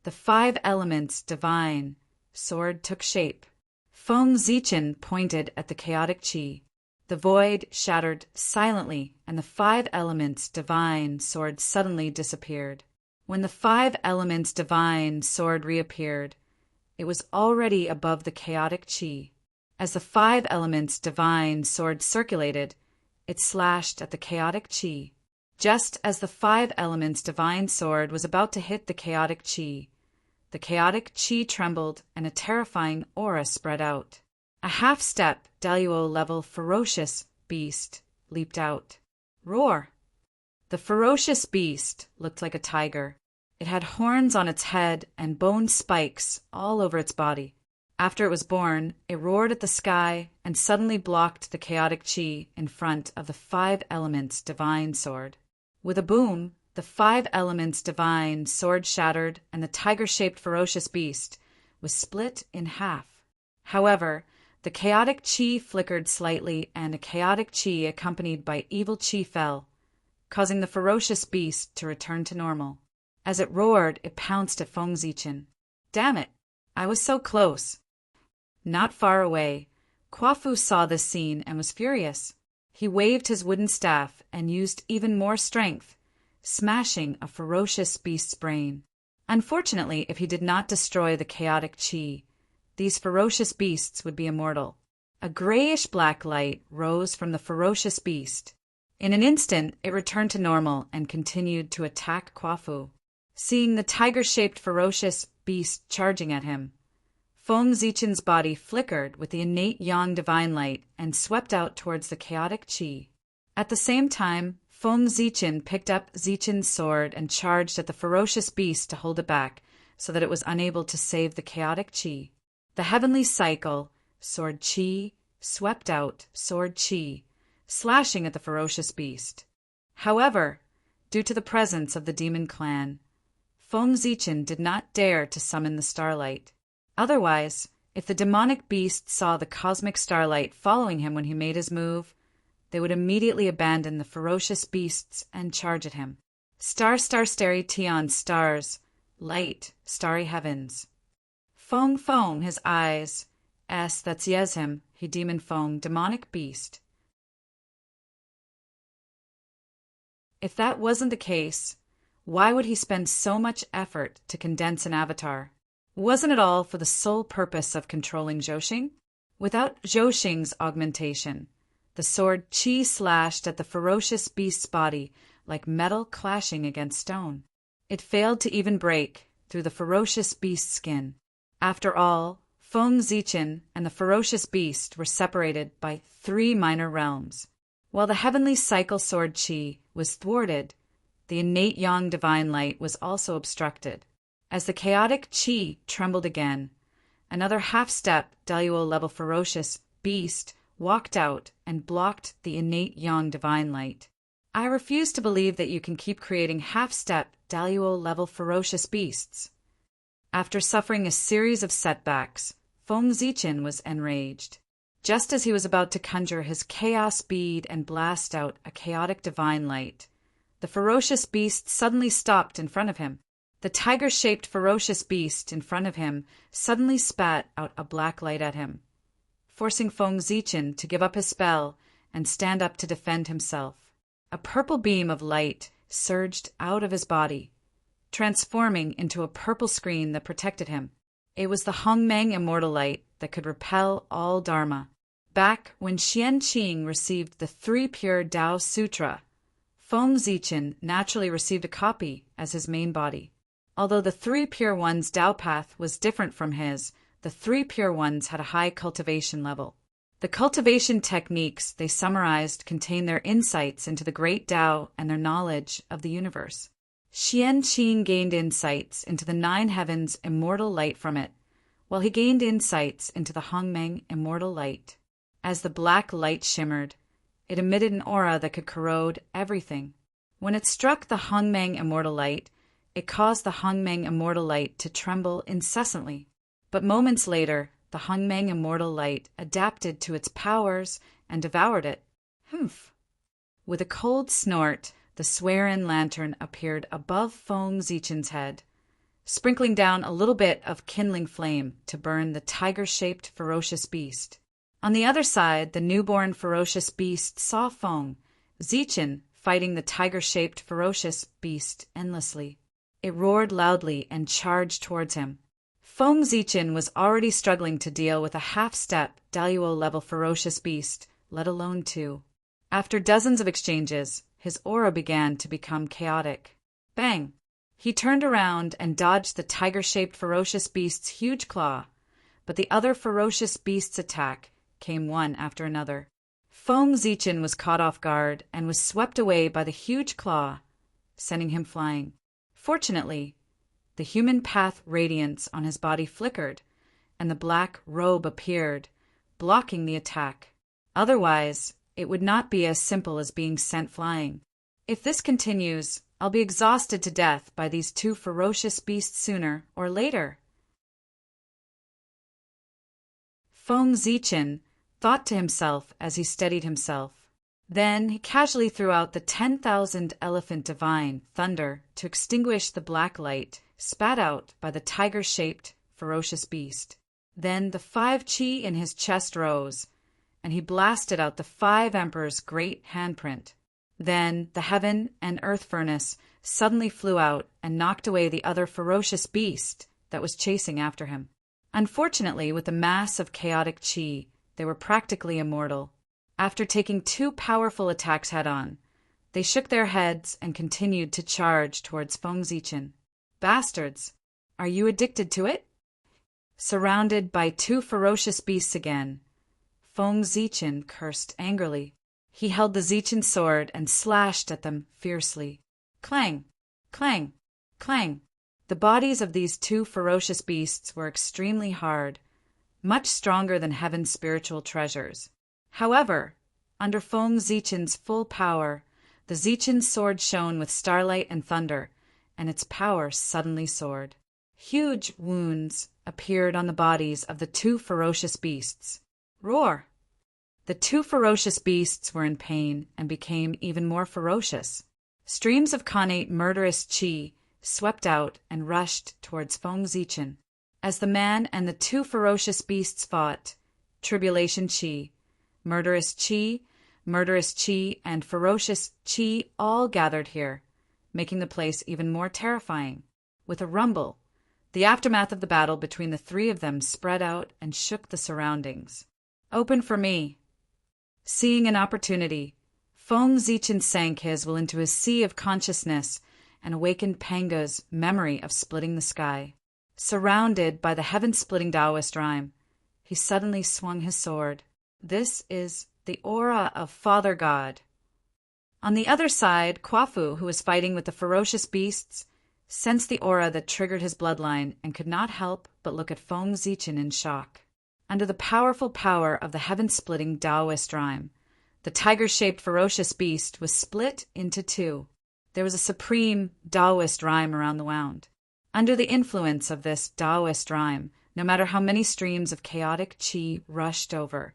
The 5 elements divine sword took shape. Feng Zichen pointed at the chaotic qi. The void shattered silently, and the 5 elements divine sword suddenly disappeared. When the 5 elements divine sword reappeared, it was already above the chaotic qi. As the 5 elements divine sword circulated, it slashed at the chaotic qi. Just as the 5 elements divine sword was about to hit the chaotic qi trembled and a terrifying aura spread out. A half-step, Daluo-level ferocious beast leaped out. Roar! The ferocious beast looked like a tiger. It had horns on its head and bone spikes all over its body. After it was born, it roared at the sky and suddenly blocked the chaotic qi in front of the 5 elements divine sword. With a boom, the 5 elements divine sword shattered and the tiger-shaped ferocious beast was split in half. However, the chaotic qi flickered slightly and a chaotic qi accompanied by evil qi fell, causing the ferocious beast to return to normal. As it roared, it pounced at Feng Zichen. Damn it! I was so close. Not far away, Quafu saw this scene and was furious. He waved his wooden staff and used even more strength, smashing a ferocious beast's brain. Unfortunately, if he did not destroy the chaotic qi, these ferocious beasts would be immortal. A grayish-black light rose from the ferocious beast. In an instant, it returned to normal and continued to attack Quafu. Seeing the tiger-shaped ferocious beast charging at him, Feng Zichen's body flickered with the innate yang divine light and swept out towards the chaotic qi. At the same time, Feng Zichen picked up Zichen's sword and charged at the ferocious beast to hold it back so that it was unable to save the chaotic qi. The heavenly cycle, sword qi, swept out, sword qi, slashing at the ferocious beast. However, due to the presence of the demon clan, Feng Zichen did not dare to summon the starlight. Otherwise, if the demonic beast saw the cosmic starlight following him when he made his move, they would immediately abandon the ferocious beasts and charge at him. Star starry Tion stars, light, starry heavens. Feng Feng, his eyes, that's Yezhim, he demon Feng, demonic beast. If that wasn't the case, why would he spend so much effort to condense an avatar? Wasn't it all for the sole purpose of controlling Zhouxing? Without Zhouxing's augmentation, the sword qi slashed at the ferocious beast's body like metal clashing against stone. It failed to even break through the ferocious beast's skin. After all, Feng Zichen and the ferocious beast were separated by 3 minor realms. While the heavenly cycle sword qi was thwarted, the innate yang divine light was also obstructed. As the chaotic qi trembled again, another half-step Daluo-level ferocious beast walked out and blocked the innate yang divine light. I refuse to believe that you can keep creating half-step Daluo-level ferocious beasts. After suffering a series of setbacks, Feng Zichen was enraged. Just as he was about to conjure his chaos bead and blast out a chaotic divine light, the ferocious beast suddenly stopped in front of him. The tiger-shaped ferocious beast in front of him suddenly spat out a black light at him, forcing Feng Zichen to give up his spell and stand up to defend himself. A purple beam of light surged out of his body, transforming into a purple screen that protected him. It was the Hongmeng immortal light that could repel all dharma. Back when Xian Qing received the 3 pure Tao Sutra, Feng Zichen naturally received a copy as his main body. Although the 3 Pure Ones' Tao path was different from his, the 3 Pure Ones had a high cultivation level. The cultivation techniques they summarized contained their insights into the great Tao and their knowledge of the universe. Xian Qing gained insights into the 9 heavens' immortal light from it, while he gained insights into the Hongmeng immortal light. As the black light shimmered, it emitted an aura that could corrode everything. When it struck the Hongmeng immortal light, it caused the Hongmeng immortal light to tremble incessantly. But moments later, the Hongmeng immortal light adapted to its powers and devoured it. Humph! With a cold snort, the swear-in lantern appeared above Feng Zichen's head, sprinkling down a little bit of kindling flame to burn the tiger-shaped ferocious beast. On the other side, the newborn ferocious beast saw Feng Zichen fighting the tiger-shaped ferocious beast endlessly. It roared loudly and charged towards him. Feng Zichen was already struggling to deal with a half-step, Daluo-level ferocious beast, let alone two. After dozens of exchanges, his aura began to become chaotic. Bang! He turned around and dodged the tiger-shaped ferocious beast's huge claw, but the other ferocious beast's attack came one after another. Feng Zichen was caught off guard and was swept away by the huge claw, sending him flying. Fortunately, the human path radiance on his body flickered, and the black robe appeared, blocking the attack. Otherwise, it would not be as simple as being sent flying. If this continues, I'll be exhausted to death by these two ferocious beasts sooner or later. Feng Zichen thought to himself as he steadied himself. Then he casually threw out the 10,000 elephant divine thunder to extinguish the black light spat out by the tiger-shaped ferocious beast. Then the 5 chi in his chest rose, and he blasted out the 5 emperors' great handprint. Then the heaven and earth furnace suddenly flew out and knocked away the other ferocious beast that was chasing after him. Unfortunately, with the mass of chaotic chi, they were practically immortal. After taking 2 powerful attacks head-on, they shook their heads and continued to charge towards Feng Zichen. Bastards! Are you addicted to it? Surrounded by 2 ferocious beasts again, Feng Zichen cursed angrily. He held the Zichen sword and slashed at them fiercely. Clang! Clang! Clang! The bodies of these 2 ferocious beasts were extremely hard, much stronger than heaven's spiritual treasures. However, under Feng Zichen's full power, the Zichen sword shone with starlight and thunder, and its power suddenly soared. Huge wounds appeared on the bodies of the 2 ferocious beasts. Roar! The 2 ferocious beasts were in pain and became even more ferocious. Streams of connate murderous chi swept out and rushed towards Feng Zichen. As the man and the 2 ferocious beasts fought, tribulation chi, murderous chi, and ferocious chi all gathered here, making the place even more terrifying. With a rumble, the aftermath of the battle between the 3 of them spread out and shook the surroundings. Open for me. Seeing an opportunity, Feng Zichen sank his will into his sea of consciousness and awakened Panga's memory of splitting the sky. Surrounded by the heaven-splitting Taoist rhyme, he suddenly swung his sword. This is the aura of Father God. On the other side, Kwafu, who was fighting with the ferocious beasts, sensed the aura that triggered his bloodline and could not help but look at Feng Zichen in shock. Under the powerful power of the heaven-splitting Taoist rhyme, the tiger-shaped ferocious beast was split into 2. There was a supreme Taoist rhyme around the wound. Under the influence of this Taoist rhyme, no matter how many streams of chaotic chi rushed over,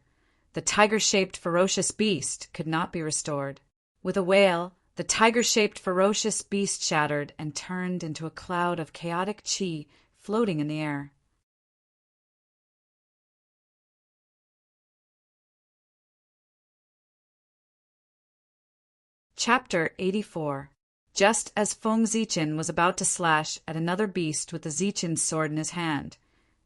the tiger-shaped ferocious beast could not be restored. With a wail, the tiger-shaped ferocious beast shattered and turned into a cloud of chaotic chi floating in the air. Chapter 84. Just as Feng Zichen was about to slash at another beast with the Zichen sword in his hand,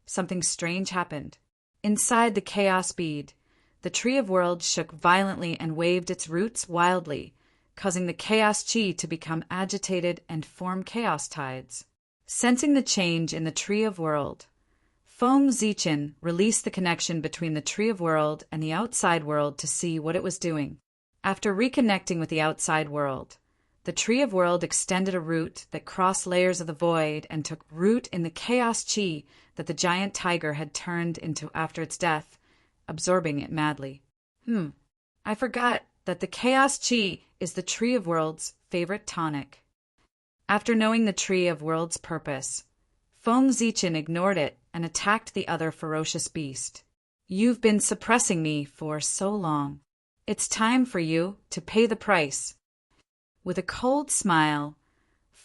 something strange happened. Inside the chaos bead, the Tree of Worlds shook violently and waved its roots wildly, causing the chaos chi to become agitated and form chaos tides. Sensing the change in the Tree of World, Feng Zichen released the connection between the Tree of World and the outside world to see what it was doing. After reconnecting with the outside world, the Tree of World extended a root that crossed layers of the void and took root in the chaos chi that the giant tiger had turned into after its death, absorbing it madly. I forgot that the chaos chi is the Tree of World's favorite tonic. After knowing the Tree of World's purpose, Feng Zichen ignored it and attacked the other ferocious beast. You've been suppressing me for so long. It's time for you to pay the price. With a cold smile,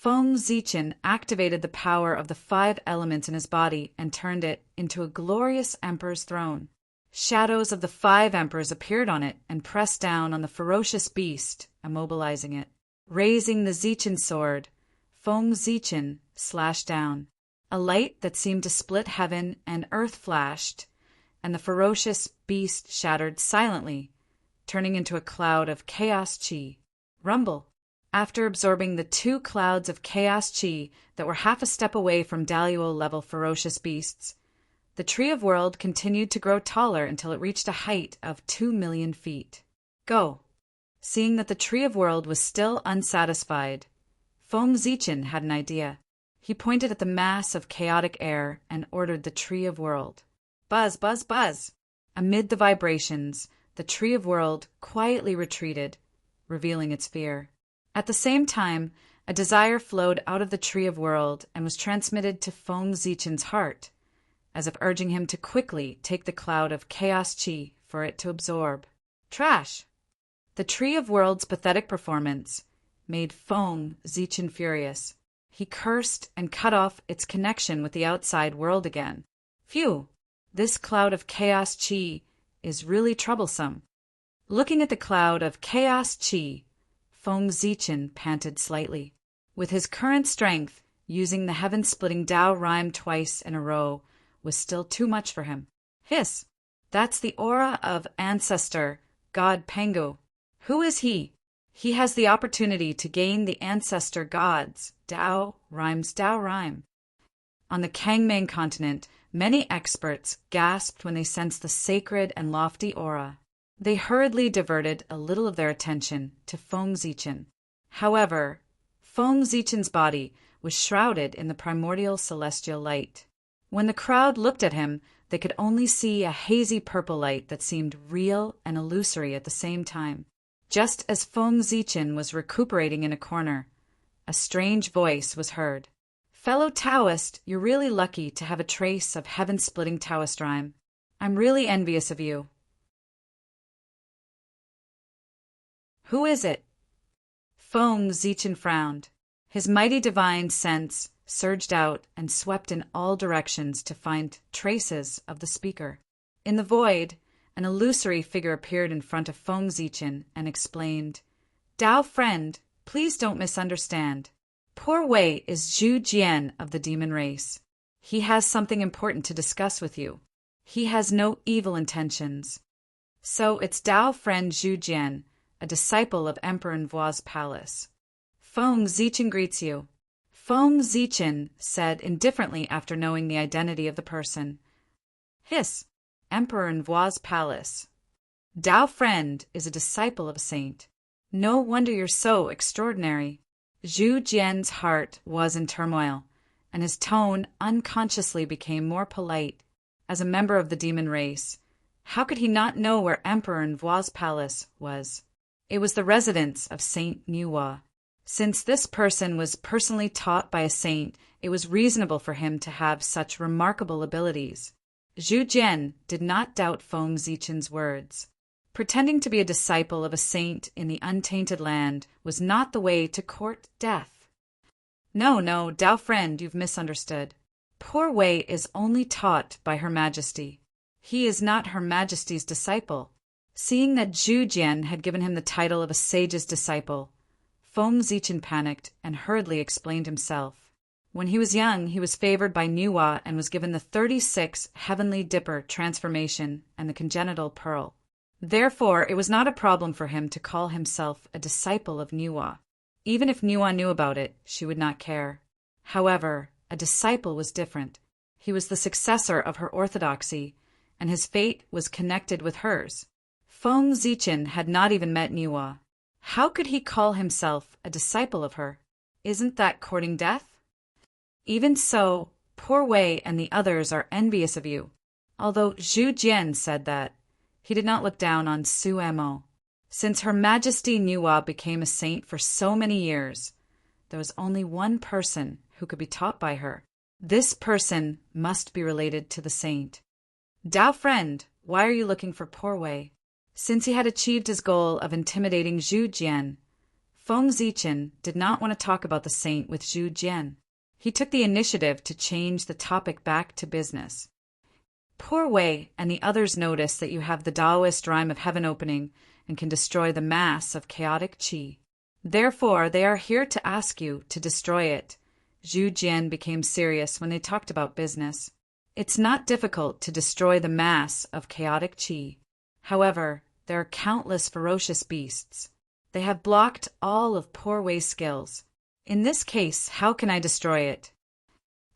Feng Zichen activated the power of the 5 elements in his body and turned it into a glorious emperor's throne. Shadows of the 5 emperors appeared on it and pressed down on the ferocious beast, immobilizing it. Raising the Zichen sword, Feng Zichen slashed down. A light that seemed to split heaven and earth flashed, and the ferocious beast shattered silently, turning into a cloud of chaos chi. Rumble. After absorbing the 2 clouds of chaos chi that were half a step away from Daluo-level ferocious beasts, the Tree of World continued to grow taller until it reached a height of 2 million feet. Go. Seeing that the Tree of World was still unsatisfied, Feng Zichen had an idea. He pointed at the mass of chaotic air and ordered the Tree of World. Buzz, buzz, buzz! Amid the vibrations, the Tree of World quietly retreated, revealing its fear. At the same time, a desire flowed out of the Tree of World and was transmitted to Feng Zichen's heart, as if urging him to quickly take the cloud of chaos chi for it to absorb. Trash! The Tree of World's pathetic performance made Feng Zichen furious. He cursed and cut off its connection with the outside world again. Phew! This cloud of chaos chi is really troublesome. Looking at the cloud of chaos chi, Feng Zichen panted slightly. With his current strength, using the heaven-splitting Dao rhyme twice in a row was still too much for him. Hiss! That's the aura of ancestor, God Pengu. Who is he? He has the opportunity to gain the ancestor gods. Dao rhymes Dao rhyme. On the Kangming continent, many experts gasped when they sensed the sacred and lofty aura. They hurriedly diverted a little of their attention to Feng Zichen. However, Feng Zichen's body was shrouded in the primordial celestial light. When the crowd looked at him, they could only see a hazy purple light that seemed real and illusory at the same time. Just as Feng Zichen was recuperating in a corner, a strange voice was heard. Fellow Taoist, you're really lucky to have a trace of heaven-splitting Taoist rhyme. I'm really envious of you. Who is it? Feng Zichen frowned. His mighty divine sense surged out and swept in all directions to find traces of the speaker. In the void, an illusory figure appeared in front of Feng Zichen and explained, Dao friend, please don't misunderstand. Poor Wei is Zhu Jian of the demon race. He has something important to discuss with you. He has no evil intentions. So it's Dao friend Zhu Jian, a disciple of Emperor Envoi's palace. Feng Zichen greets you. Feng Zichen said indifferently after knowing the identity of the person. Hiss! Emperor Envoi's palace. Dao friend is a disciple of a saint. No wonder you're so extraordinary. Zhu Jian's heart was in turmoil, and his tone unconsciously became more polite. As a member of the demon race, how could he not know where Emperor Envoi's palace was? It was the residence of Saint Nuwa. Since this person was personally taught by a saint, it was reasonable for him to have such remarkable abilities. Zhu Jian did not doubt Feng Zichen's words. Pretending to be a disciple of a saint in the untainted land was not the way to court death. No, Dao friend, you've misunderstood. Poor Wei is only taught by Her Majesty. He is not Her Majesty's disciple. Seeing that Zhu Jian had given him the title of a sage's disciple, Feng Zichen panicked and hurriedly explained himself. When he was young, he was favored by Nuwa and was given the 36 Heavenly Dipper transformation and the congenital pearl. Therefore, it was not a problem for him to call himself a disciple of Nuwa. Even if Nuwa knew about it, she would not care. However, a disciple was different. He was the successor of her orthodoxy, and his fate was connected with hers. Feng Zichen had not even met Nuwa. How could he call himself a disciple of her? Isn't that courting death? Even so, poor Wei and the others are envious of you. Although Zhu Jian said that, he did not look down on Su Mo. Since Her Majesty Nuwa became a saint for so many years, there was only one person who could be taught by her. This person must be related to the saint. Dao friend, why are you looking for poor Wei? Since he had achieved his goal of intimidating Zhu Jian, Feng Zichen did not want to talk about the saint with Zhu Jian. He took the initiative to change the topic back to business. Poor Wei and the others notice that you have the Taoist rhyme of heaven opening and can destroy the mass of chaotic qi. Therefore, they are here to ask you to destroy it. Zhu Jian became serious when they talked about business. It's not difficult to destroy the mass of chaotic qi. However, there are countless ferocious beasts. They have blocked all of poor Wei's skills. In this case, how can I destroy it?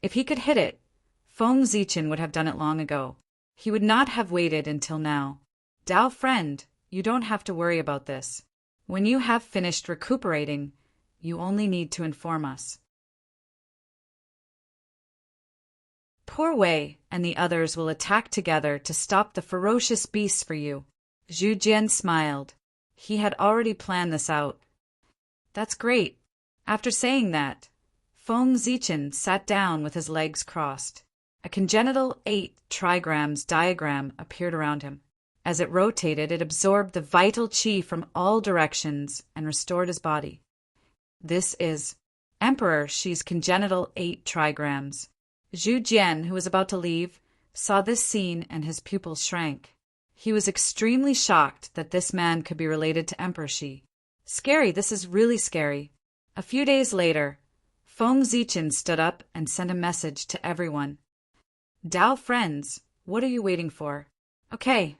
If he could hit it, Feng Zichen would have done it long ago. He would not have waited until now. Dao friend, you don't have to worry about this. When you have finished recuperating, you only need to inform us. Poor Wei and the others will attack together to stop the ferocious beasts for you. Zhu Jian smiled. He had already planned this out. That's great. After saying that, Feng Zichen sat down with his legs crossed. A congenital 8 trigrams diagram appeared around him. As it rotated, it absorbed the vital qi from all directions and restored his body. This is Emperor Shi's congenital 8 trigrams. Zhu Jian, who was about to leave, saw this scene and his pupils shrank. He was extremely shocked that this man could be related to Emperor Shi. Scary, this is really scary. A few days later, Feng Zichen stood up and sent a message to everyone. Dao friends, what are you waiting for? Okay.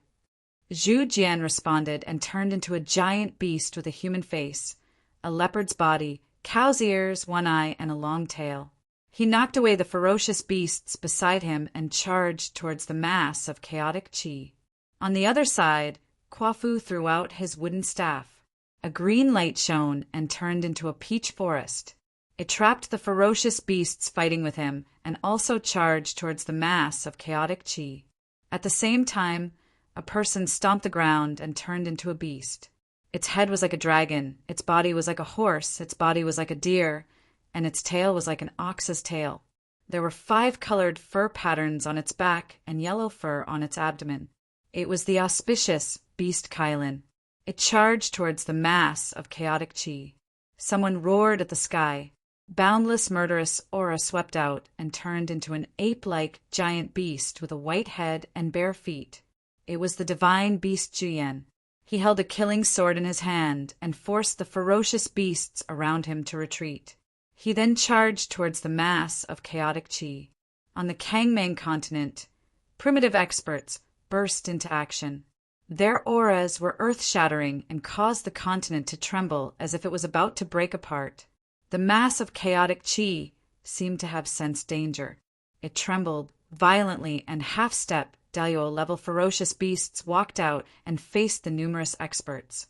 Zhu Jian responded and turned into a giant beast with a human face, a leopard's body, cow's ears, one eye, and a long tail. He knocked away the ferocious beasts beside him and charged towards the mass of chaotic qi. On the other side, Kuo-fu threw out his wooden staff. A green light shone and turned into a peach forest. It trapped the ferocious beasts fighting with him and also charged towards the mass of chaotic qi. At the same time, a person stomped the ground and turned into a beast. Its head was like a dragon, its body was like a horse, its body was like a deer, and its tail was like an ox's tail. There were 5 colored fur patterns on its back and yellow fur on its abdomen. It was the auspicious beast Kylin. It charged towards the mass of chaotic qi. Someone roared at the sky. Boundless murderous aura swept out and turned into an ape-like giant beast with a white head and bare feet. It was the divine beast Juyan. He held a killing sword in his hand and forced the ferocious beasts around him to retreat. He then charged towards the mass of chaotic qi. On the Kangmang continent, primitive experts burst into action. Their auras were earth-shattering and caused the continent to tremble as if it was about to break apart. The mass of chaotic qi seemed to have sensed danger. It trembled violently and half-step Dao-level ferocious beasts walked out and faced the numerous experts.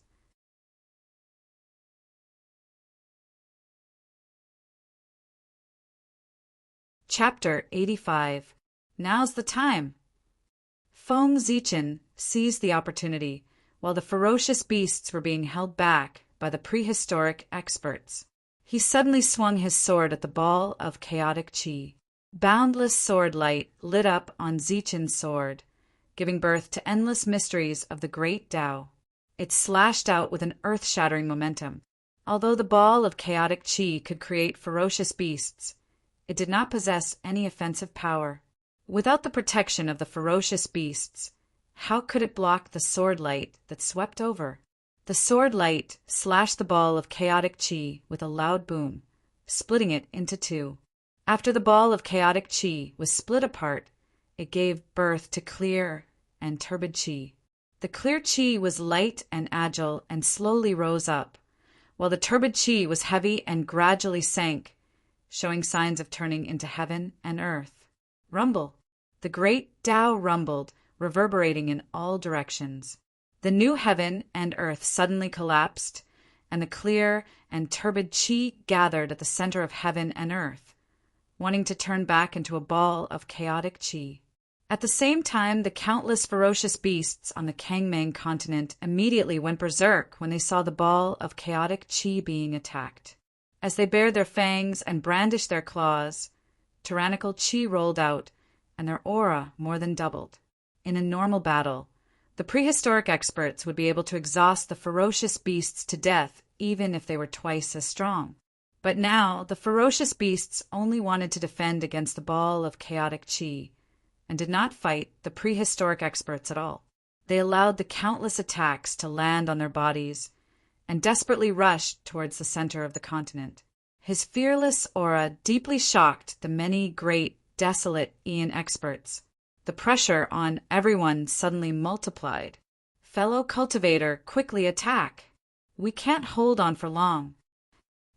Chapter 85. Now's the time. Feng Zichen seized the opportunity while the ferocious beasts were being held back by the prehistoric experts. He suddenly swung his sword at the ball of chaotic qi. Boundless sword light lit up on Zichen's sword, giving birth to endless mysteries of the great Tao. It slashed out with an earth-shattering momentum. Although the ball of chaotic qi could create ferocious beasts, it did not possess any offensive power. Without the protection of the ferocious beasts, how could it block the sword light that swept over? The sword light slashed the ball of chaotic qi with a loud boom, splitting it into 2. After the ball of chaotic qi was split apart, it gave birth to clear and turbid qi. The clear qi was light and agile and slowly rose up, while the turbid qi was heavy and gradually sank, showing signs of turning into heaven and earth. Rumble. The great Tao rumbled, reverberating in all directions. The new heaven and earth suddenly collapsed, and the clear and turbid qi gathered at the center of heaven and earth, wanting to turn back into a ball of chaotic qi. At the same time, the countless ferocious beasts on the Kangmang continent immediately went berserk when they saw the ball of chaotic qi being attacked. As they bared their fangs and brandished their claws, tyrannical qi rolled out, and their aura more than doubled. In a normal battle, the prehistoric experts would be able to exhaust the ferocious beasts to death even if they were twice as strong. But now the ferocious beasts only wanted to defend against the ball of chaotic chi, and did not fight the prehistoric experts at all. They allowed the countless attacks to land on their bodies, and desperately rushed towards the center of the continent. His fearless aura deeply shocked the many great, desolate Ian experts. The pressure on everyone suddenly multiplied. Fellow cultivator, quickly attack! We can't hold on for long.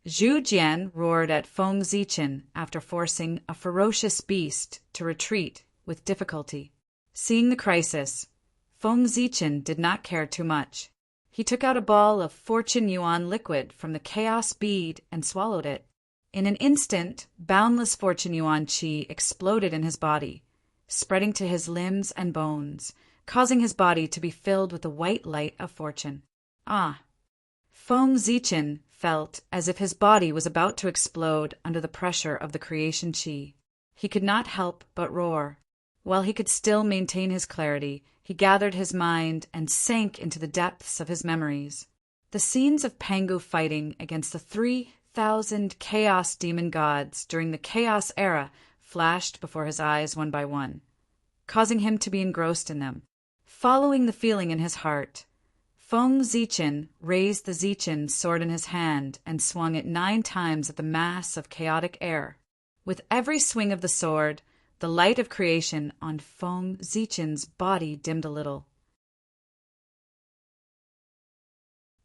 Zhu Jian roared at Feng Zichen after forcing a ferocious beast to retreat with difficulty. Seeing the crisis, Feng Zichen did not care too much. He took out a ball of fortune yuan liquid from the chaos bead and swallowed it. In an instant, boundless fortune yuan qi exploded in his body, spreading to his limbs and bones, causing his body to be filled with the white light of fortune. Ah! Feng Zichen felt as if his body was about to explode under the pressure of the creation qi. He could not help but roar. While he could still maintain his clarity, he gathered his mind and sank into the depths of his memories. The scenes of Pangu fighting against the 3,000 chaos demon gods during the chaos era flashed before his eyes one by one, causing him to be engrossed in them. Following the feeling in his heart, Feng Zichen raised the Zichen sword in his hand and swung it 9 times at the mass of chaotic air. With every swing of the sword, the light of creation on Feng Zichen's body dimmed a little.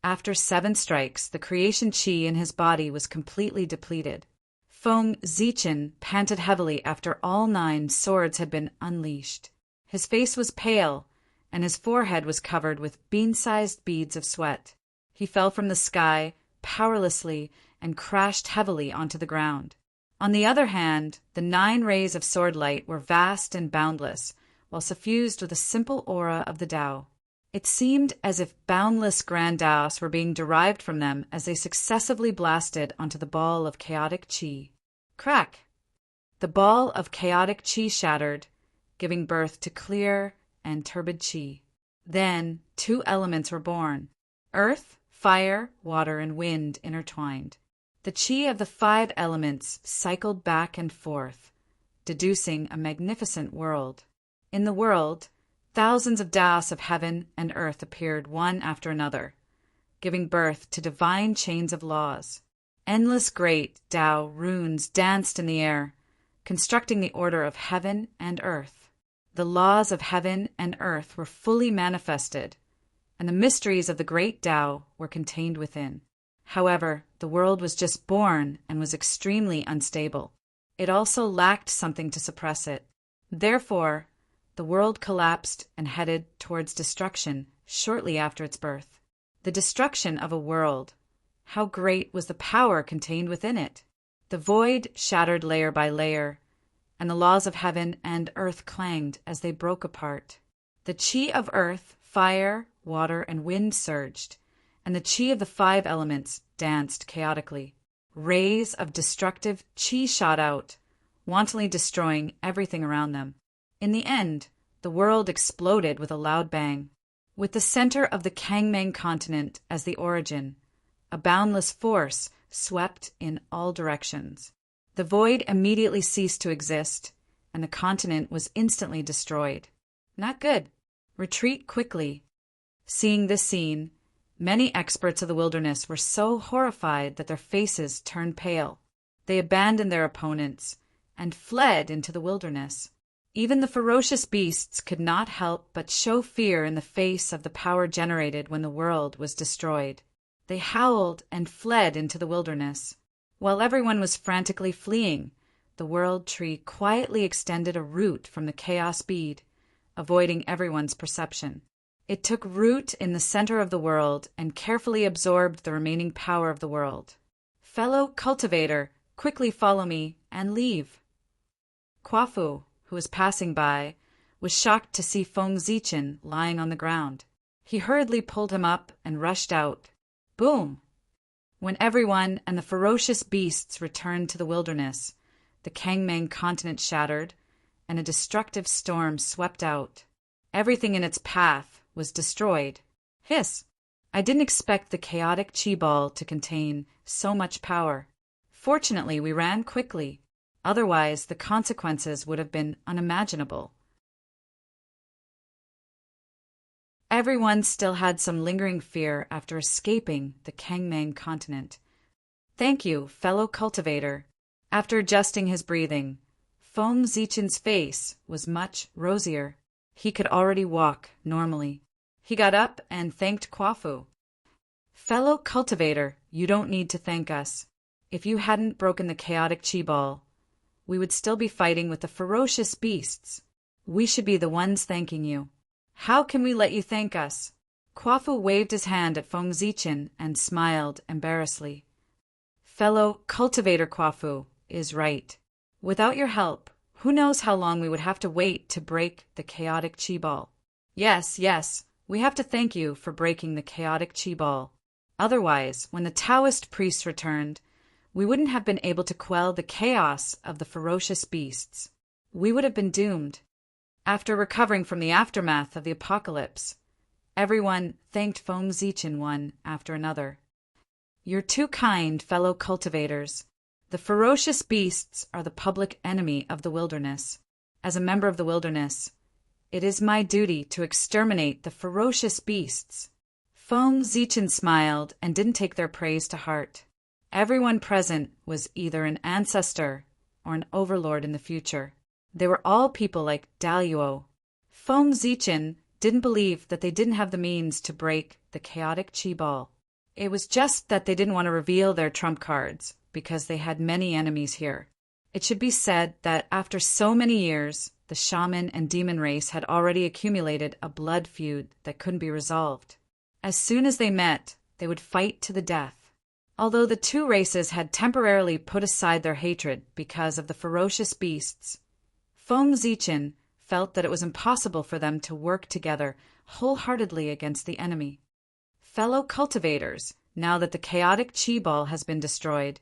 After 7 strikes, the creation chi in his body was completely depleted. Feng Zichen panted heavily after all 9 swords had been unleashed. His face was pale, and his forehead was covered with bean-sized beads of sweat. He fell from the sky, powerlessly, and crashed heavily onto the ground. On the other hand, the 9 rays of sword light were vast and boundless, while suffused with a simple aura of the Tao. It seemed as if boundless grand Taos were being derived from them as they successively blasted onto the ball of chaotic chi. Crack! The ball of chaotic chi shattered, giving birth to clear and turbid chi. Then 2 elements were born: earth, fire, water, and wind intertwined. The chi of the 5 elements cycled back and forth, deducing a magnificent world. In the world, thousands of Taos of heaven and earth appeared one after another, giving birth to divine chains of laws. Endless great Tao runes danced in the air, constructing the order of heaven and earth. The laws of heaven and earth were fully manifested, and the mysteries of the great Tao were contained within. However, the world was just born and was extremely unstable. It also lacked something to suppress it. Therefore, the world collapsed and headed towards destruction shortly after its birth. The destruction of a world. How great was the power contained within it! The void shattered layer by layer, and the laws of heaven and earth clanged as they broke apart. The chi of earth, fire, water, and wind surged, and the chi of the 5 elements danced chaotically. Rays of destructive chi shot out, wantonly destroying everything around them. In the end, the world exploded with a loud bang. With the center of the Kangmang continent as the origin, a boundless force swept in all directions. The void immediately ceased to exist, and the continent was instantly destroyed. Not good. Retreat quickly. Seeing this scene, many experts of the wilderness were so horrified that their faces turned pale. They abandoned their opponents and fled into the wilderness. Even the ferocious beasts could not help but show fear in the face of the power generated when the world was destroyed. They howled and fled into the wilderness. While everyone was frantically fleeing, the world tree quietly extended a root from the chaos bead, avoiding everyone's perception. It took root in the center of the world and carefully absorbed the remaining power of the world. Fellow cultivator, quickly follow me and leave. Kwafu, who was passing by, was shocked to see Feng Zichen lying on the ground. He hurriedly pulled him up and rushed out. Boom! When everyone and the ferocious beasts returned to the wilderness, the Kangmang continent shattered, and a destructive storm swept out. Everything in its path was destroyed. Hiss! I didn't expect the chaotic chi ball to contain so much power. Fortunately, we ran quickly. Otherwise, the consequences would have been unimaginable. Everyone still had some lingering fear after escaping the Kangmang continent. Thank you, fellow cultivator. After adjusting his breathing, Feng Zichen's face was much rosier. He could already walk normally. He got up and thanked Kwafu. Fellow cultivator, you don't need to thank us. If you hadn't broken the chaotic chi ball, we would still be fighting with the ferocious beasts. We should be the ones thanking you. How can we let you thank us? Kwafu waved his hand at Feng Zichen and smiled embarrassedly. Fellow cultivator Kwafu is right. Without your help, who knows how long we would have to wait to break the chaotic chi ball. Yes, we have to thank you for breaking the chaotic chi ball. Otherwise, when the Taoist priests returned, we wouldn't have been able to quell the chaos of the ferocious beasts. We would have been doomed. After recovering from the aftermath of the apocalypse, everyone thanked Feng Zichen one after another. You're too kind, fellow cultivators. The ferocious beasts are the public enemy of the wilderness. As a member of the wilderness, it is my duty to exterminate the ferocious beasts. Feng Zichen smiled and didn't take their praise to heart. Everyone present was either an ancestor or an overlord in the future. They were all people like Daluo. Feng Zichen didn't believe that they didn't have the means to break the chaotic chi ball. It was just that they didn't want to reveal their trump cards, because they had many enemies here. It should be said that after so many years, the shaman and demon race had already accumulated a blood feud that couldn't be resolved. As soon as they met, they would fight to the death. Although the two races had temporarily put aside their hatred because of the ferocious beasts, Feng Zichen felt that it was impossible for them to work together wholeheartedly against the enemy. Fellow cultivators, now that the chaotic chi ball has been destroyed,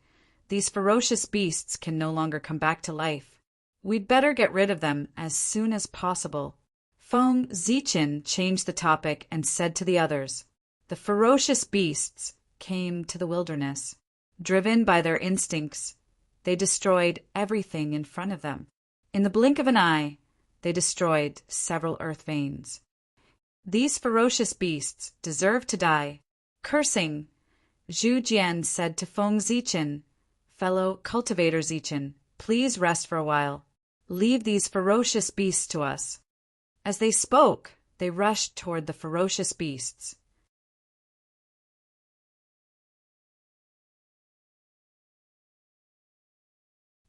these ferocious beasts can no longer come back to life. We'd better get rid of them as soon as possible. Feng Zichen changed the topic and said to the others, the ferocious beasts came to the wilderness. Driven by their instincts, they destroyed everything in front of them. In the blink of an eye, they destroyed several earth veins. These ferocious beasts deserve to die. Cursing, Zhu Jian said to Feng Zichen, fellow cultivator Zichen, please rest for a while. Leave these ferocious beasts to us. As they spoke, they rushed toward the ferocious beasts.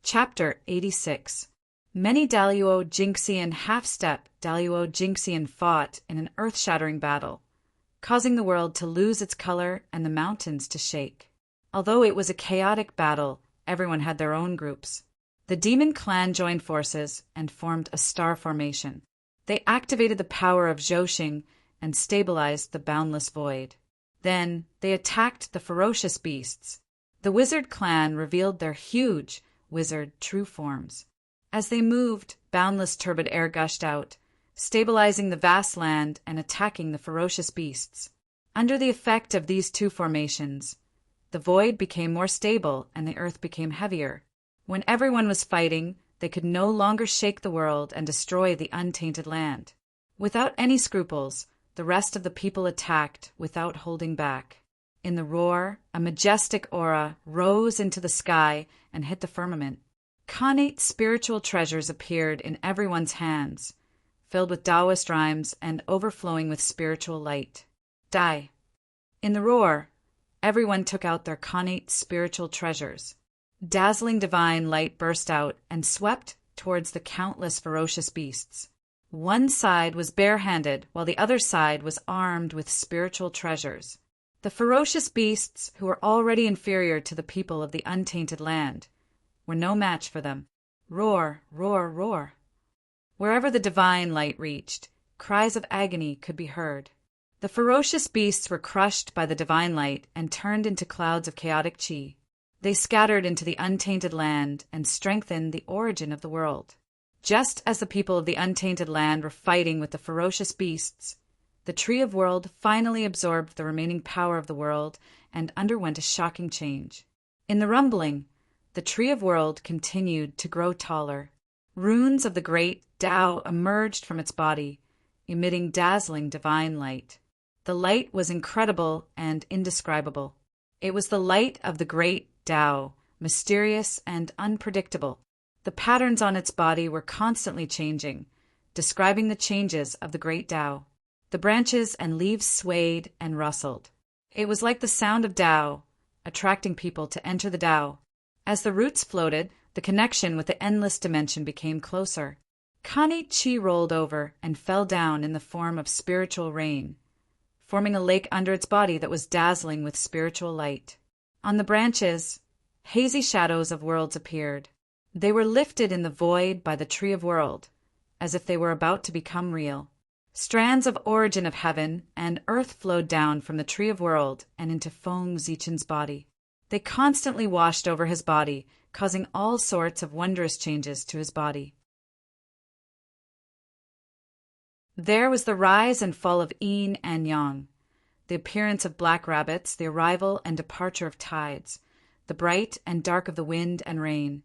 Chapter 86. Many Daluo Jinxian half-step Daluo Jinxian fought in an earth-shattering battle, causing the world to lose its color and the mountains to shake. Although it was a chaotic battle, everyone had their own groups. The demon clan joined forces and formed a star formation. They activated the power of Zhouxing and stabilized the boundless void. Then they attacked the ferocious beasts. The wizard clan revealed their huge wizard true forms. As they moved, boundless turbid air gushed out, stabilizing the vast land and attacking the ferocious beasts. Under the effect of these two formations, the void became more stable and the earth became heavier. When everyone was fighting, they could no longer shake the world and destroy the untainted land. Without any scruples, the rest of the people attacked without holding back. In the roar, a majestic aura rose into the sky and hit the firmament. Connate spiritual treasures appeared in everyone's hands, filled with Taoist rhymes and overflowing with spiritual light. Die. In the roar, everyone took out their connate spiritual treasures. Dazzling divine light burst out and swept towards the countless ferocious beasts. One side was barehanded, while the other side was armed with spiritual treasures. The ferocious beasts, who were already inferior to the people of the untainted land, were no match for them. Roar, roar, roar. Wherever the divine light reached, cries of agony could be heard. The ferocious beasts were crushed by the divine light and turned into clouds of chaotic chi. They scattered into the untainted land and strengthened the origin of the world. Just as the people of the untainted land were fighting with the ferocious beasts, The Tree of World finally absorbed the remaining power of the world and underwent a shocking change. In the rumbling, the Tree of World continued to grow taller. Runes of the great Tao emerged from its body, emitting dazzling divine light. The light was incredible and indescribable. It was the light of the great Tao, mysterious and unpredictable. The patterns on its body were constantly changing, describing the changes of the great Tao. The branches and leaves swayed and rustled. It was like the sound of Tao, attracting people to enter the Tao. As the roots floated, the connection with the endless dimension became closer. Kani Chi rolled over and fell down in the form of spiritual rain, forming a lake under its body that was dazzling with spiritual light. On the branches, hazy shadows of worlds appeared. They were lifted in the void by the Tree of World, as if they were about to become real. Strands of origin of heaven and earth flowed down from the Tree of World and into Feng Zichen's body. They constantly washed over his body, causing all sorts of wondrous changes to his body. There was the rise and fall of yin and yang, the appearance of black rabbits, the arrival and departure of tides, the bright and dark of the wind and rain,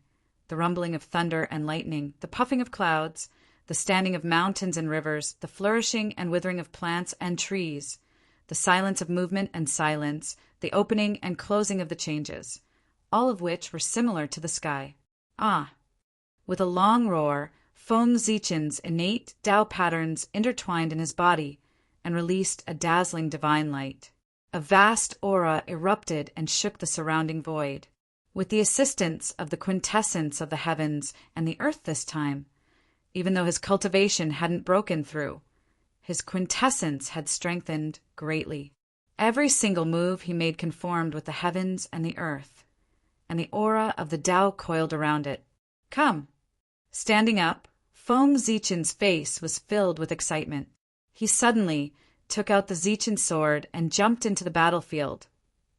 the rumbling of thunder and lightning, the puffing of clouds, the standing of mountains and rivers, the flourishing and withering of plants and trees, the silence of movement and silence, the opening and closing of the changes, all of which were similar to the sky. Ah! With a long roar, Feng Zichen's innate Tao patterns intertwined in his body and released a dazzling divine light. A vast aura erupted and shook the surrounding void. With the assistance of the quintessence of the heavens and the earth this time, even though his cultivation hadn't broken through, his quintessence had strengthened greatly. Every single move he made conformed with the heavens and the earth, and the aura of the Tao coiled around it. Come! Standing up, Feng Zichen's face was filled with excitement. He suddenly took out the Zichen sword and jumped into the battlefield,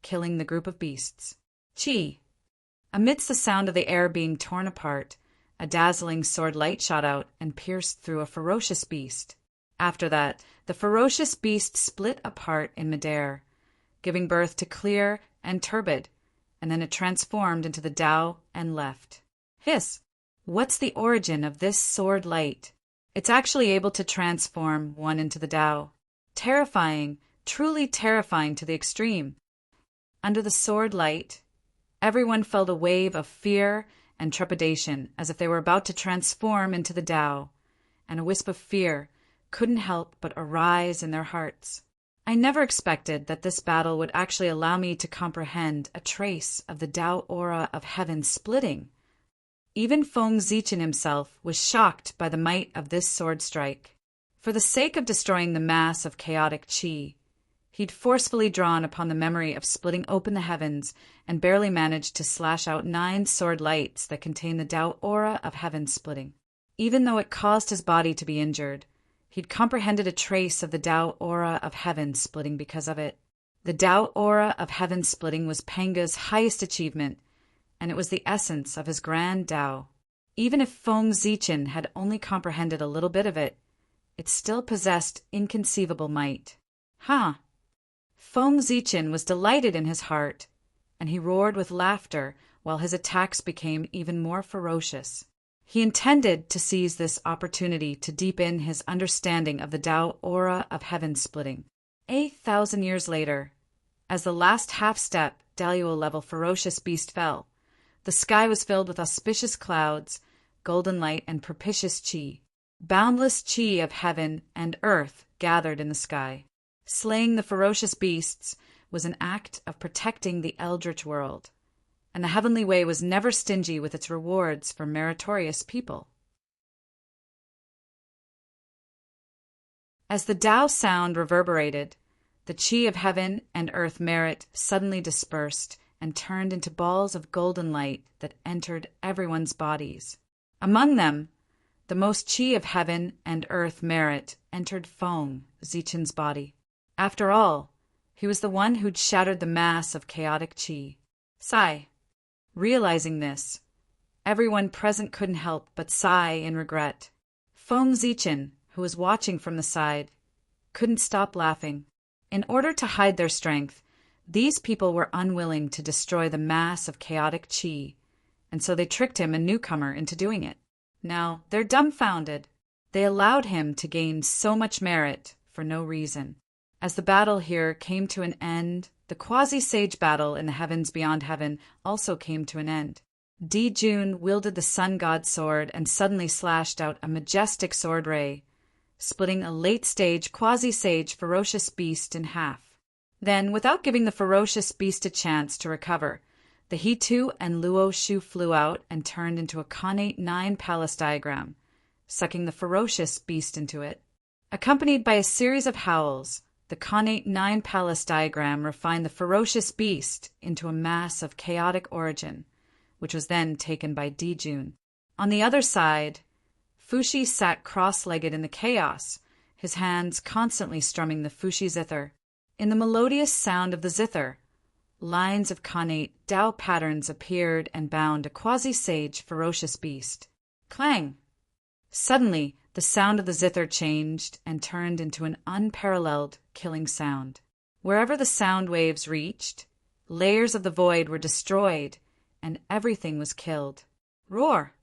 killing the group of beasts. Chi! Amidst the sound of the air being torn apart, a dazzling sword light shot out and pierced through a ferocious beast. After that, the ferocious beast split apart in midair, giving birth to clear and turbid, and then it transformed into the Tao and left. Hiss! What's the origin of this sword light? It's actually able to transform one into the Tao. Terrifying, truly terrifying to the extreme. Under the sword light, everyone felt a wave of fear and trepidation, as if they were about to transform into the Tao, and a wisp of fear couldn't help but arise in their hearts. I never expected that this battle would actually allow me to comprehend a trace of the Tao aura of heaven splitting. Even Feng Zichen himself was shocked by the might of this sword strike. For the sake of destroying the mass of chaotic qi, he'd forcefully drawn upon the memory of splitting open the heavens and barely managed to slash out 9 sword lights that contain the Tao aura of heaven splitting. Even though it caused his body to be injured, he'd comprehended a trace of the Tao aura of heaven splitting because of it. The Tao aura of heaven splitting was Panga's highest achievement, and it was the essence of his grand Tao. Even if Feng Zichen had only comprehended a little bit of it, it still possessed inconceivable might. Feng Zichen was delighted in his heart, and he roared with laughter while his attacks became even more ferocious. He intended to seize this opportunity to deepen his understanding of the Tao aura of heaven splitting. 8,000 years later, as the last half-step Daluo-level ferocious beast fell, the sky was filled with auspicious clouds, golden light, and propitious qi. Boundless qi of heaven and earth gathered in the sky. Slaying the ferocious beasts was an act of protecting the eldritch world, and the heavenly way was never stingy with its rewards for meritorious people. As the Tao sound reverberated, the qi of heaven and earth merit suddenly dispersed and turned into balls of golden light that entered everyone's bodies. Among them, the most qi of heaven and earth merit entered Feng Zichen's body. After all, he was the one who'd shattered the mass of chaotic qi. Sigh. Realizing this, everyone present couldn't help but sigh in regret. Feng Zichen, who was watching from the side, couldn't stop laughing. In order to hide their strength, these people were unwilling to destroy the mass of chaotic chi, and so they tricked him, a newcomer, into doing it. Now they're dumbfounded. They allowed him to gain so much merit for no reason. As the battle here came to an end, the quasi-sage battle in the heavens beyond heaven also came to an end. Di-Jun wielded the sun god's sword and suddenly slashed out a majestic sword ray, splitting a late-stage quasi-sage ferocious beast in half. Then, without giving the ferocious beast a chance to recover, the He-Tu and Luo Shu flew out and turned into a connate 9 palace diagram, sucking the ferocious beast into it. Accompanied by a series of howls, the connate 9 palace diagram refined the ferocious beast into a mass of chaotic origin, which was then taken by Di-Jun. On the other side, Fushi sat cross-legged in the chaos, his hands constantly strumming the Fushi zither. In the melodious sound of the zither, lines of connate Tao patterns appeared and bound a quasi-sage ferocious beast. Clang! Suddenly, the sound of the zither changed and turned into an unparalleled killing sound. Wherever the sound waves reached, layers of the void were destroyed and everything was killed. Roar!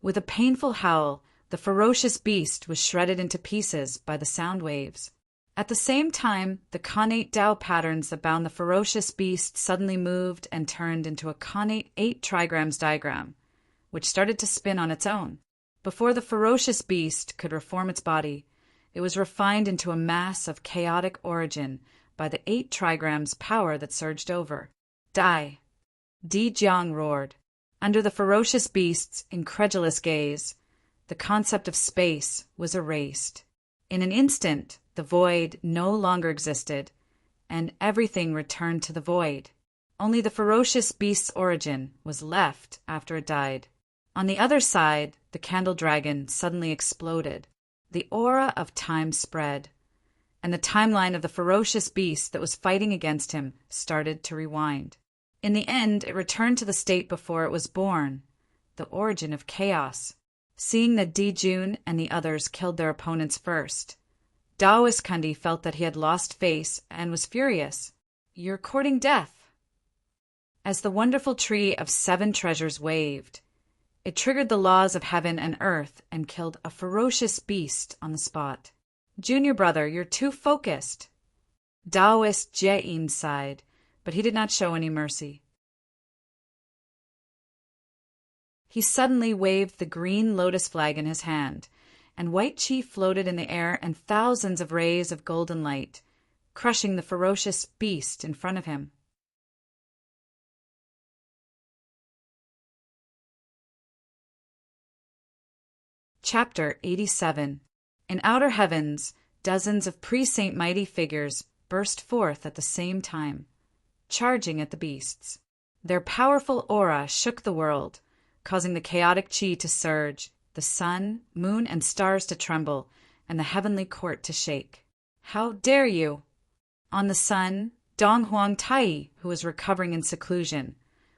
With a painful howl, the ferocious beast was shredded into pieces by the sound waves. At the same time, the connate Tao patterns that bound the ferocious beast suddenly moved and turned into a connate 8 trigrams diagram, which started to spin on its own. Before the ferocious beast could reform its body, it was refined into a mass of chaotic origin by the 8 trigrams power that surged over. Die! Di-Jiang roared. Under the ferocious beast's incredulous gaze, the concept of space was erased. In an instant, the void no longer existed, and everything returned to the void. Only the ferocious beast's origin was left after it died. On the other side, the candle dragon suddenly exploded. The aura of time spread, and the timeline of the ferocious beast that was fighting against him started to rewind. In the end, it returned to the state before it was born, the origin of chaos. Seeing that Di-Jun and the others killed their opponents first, Daoist Kundi felt that he had lost face and was furious. You're courting death. As the wonderful tree of 7 treasures waved, it triggered the laws of heaven and earth and killed a ferocious beast on the spot. Junior brother, you're too focused. Daoist Jie-in sighed, but he did not show any mercy. He suddenly waved the green lotus flag in his hand, and white chi floated in the air and thousands of rays of golden light, crushing the ferocious beast in front of him. Chapter 87. In outer heavens, dozens of pre-saint mighty figures burst forth at the same time, charging at the beasts. Their powerful aura shook the world, causing the chaotic chi to surge, the sun, moon, and stars to tremble, and the heavenly court to shake. How dare you! On the sun, Dong Huang Tai, who was recovering in seclusion,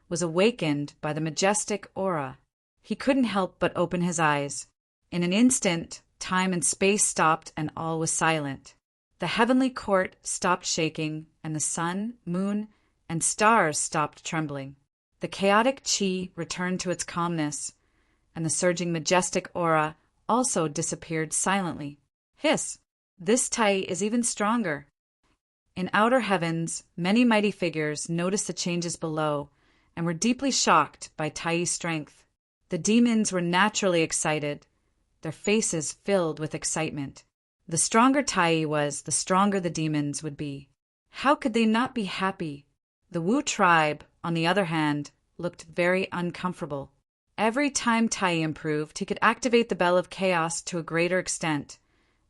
was awakened by the majestic aura. He couldn't help but open his eyes. In an instant, time and space stopped and all was silent. The heavenly court stopped shaking, and the sun, moon, and stars stopped trembling. The chaotic chi returned to its calmness, and the surging majestic aura also disappeared silently. Hiss! This Tai is even stronger. In outer heavens, many mighty figures noticed the changes below and were deeply shocked by Tai's strength. The demons were naturally excited, their faces filled with excitement. The stronger Tai was, the stronger the demons would be. How could they not be happy? The Wu tribe, on the other hand, looked very uncomfortable. Every time Tai improved, he could activate the Bell of Chaos to a greater extent,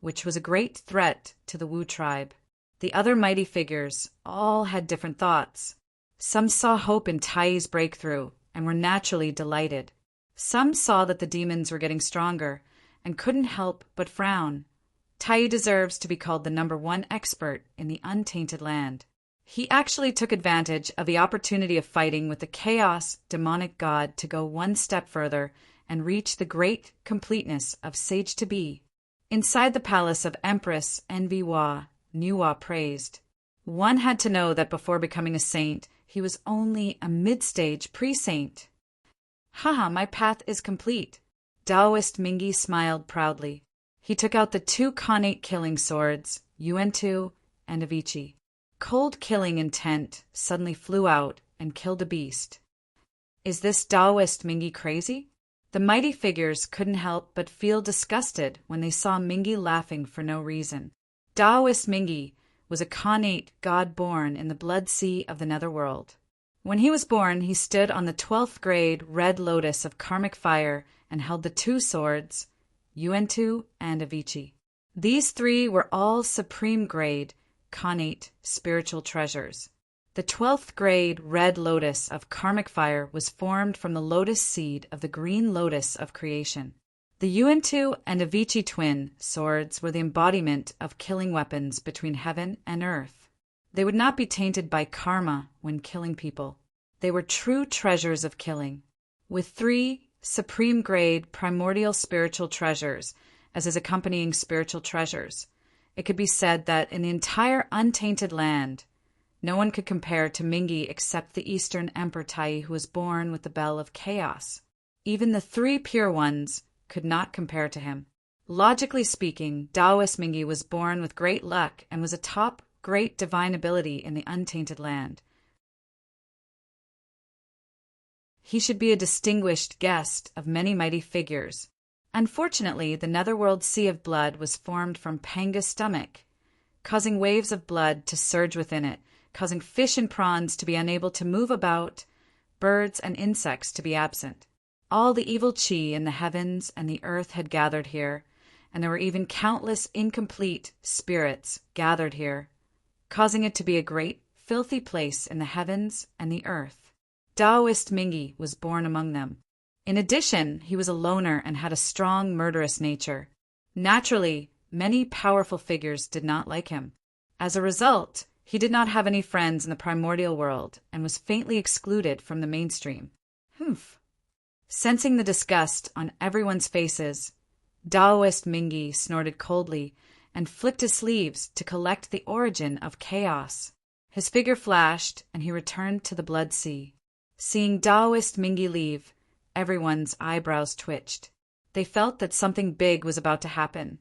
which was a great threat to the Wu tribe. The other mighty figures all had different thoughts. Some saw hope in Tai's breakthrough and were naturally delighted. Some saw that the demons were getting stronger and couldn't help but frown. Tai deserves to be called the #1 expert in the untainted land. He actually took advantage of the opportunity of fighting with the chaos demonic god to go one step further and reach the great completeness of Sage to Be. Inside the palace of Empress Envy-Wa, Nuwa praised. One had to know that before becoming a saint, he was only a mid-stage pre-saint. Haha, my path is complete. Taoist Mingi smiled proudly. He took out the two Khanate killing swords, Yuan-Tu and Avicii. Cold killing intent suddenly flew out and killed a beast. Is this Taoist Mingi crazy? The mighty figures couldn't help but feel disgusted when they saw Mingi laughing for no reason. Taoist Mingi was a Khanate god born in the blood sea of the netherworld. When he was born, he stood on the 12th grade red lotus of karmic fire and held the two swords, Yuan-Tu and Avicii. These three were all supreme grade, Khanate spiritual treasures. The 12th grade red lotus of karmic fire was formed from the lotus seed of the green lotus of creation. The Yuan-Tu and Avicii twin swords were the embodiment of killing weapons between heaven and earth. They would not be tainted by karma when killing people. They were true treasures of killing. With three supreme grade primordial spiritual treasures as his accompanying spiritual treasures, it could be said that in the entire untainted land, no one could compare to Mingi except the Eastern Emperor Tai, who was born with the bell of chaos. Even the three pure ones could not compare to him. Logically speaking, Taoist Mingi was born with great luck and was a top great divine ability in the untainted land. He should be a distinguished guest of many mighty figures. Unfortunately, the netherworld sea of blood was formed from Panga's stomach, causing waves of blood to surge within it, causing fish and prawns to be unable to move about, birds and insects to be absent. All the evil chi in the heavens and the earth had gathered here, and there were even countless incomplete spirits gathered here, causing it to be a great, filthy place in the heavens and the earth. Taoist Mingi was born among them. In addition, he was a loner and had a strong, murderous nature. Naturally, many powerful figures did not like him. As a result, he did not have any friends in the primordial world and was faintly excluded from the mainstream. Humph. Sensing the disgust on everyone's faces, Taoist Mingi snorted coldly and flicked his sleeves to collect the origin of chaos. His figure flashed, and he returned to the blood sea. Seeing Taoist Mingi leave, everyone's eyebrows twitched. They felt that something big was about to happen,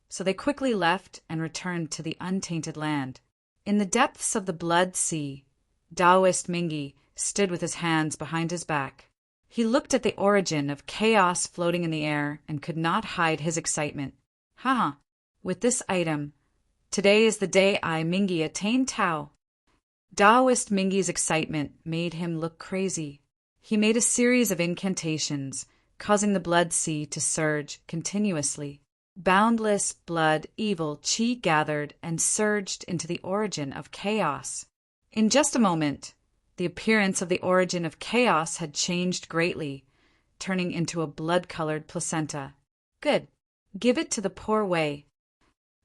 so they quickly left and returned to the untainted land. In the depths of the blood sea, Taoist Mingi stood with his hands behind his back. He looked at the origin of chaos floating in the air and could not hide his excitement. Haha, with this item, today is the day I, Mingi, attain Tao. Taoist Mingi's excitement made him look crazy. He made a series of incantations, causing the blood sea to surge continuously. Boundless blood evil chi gathered and surged into the origin of chaos. In just a moment, the appearance of the origin of chaos had changed greatly, turning into a blood-colored placenta. Good. Give it to the poor way.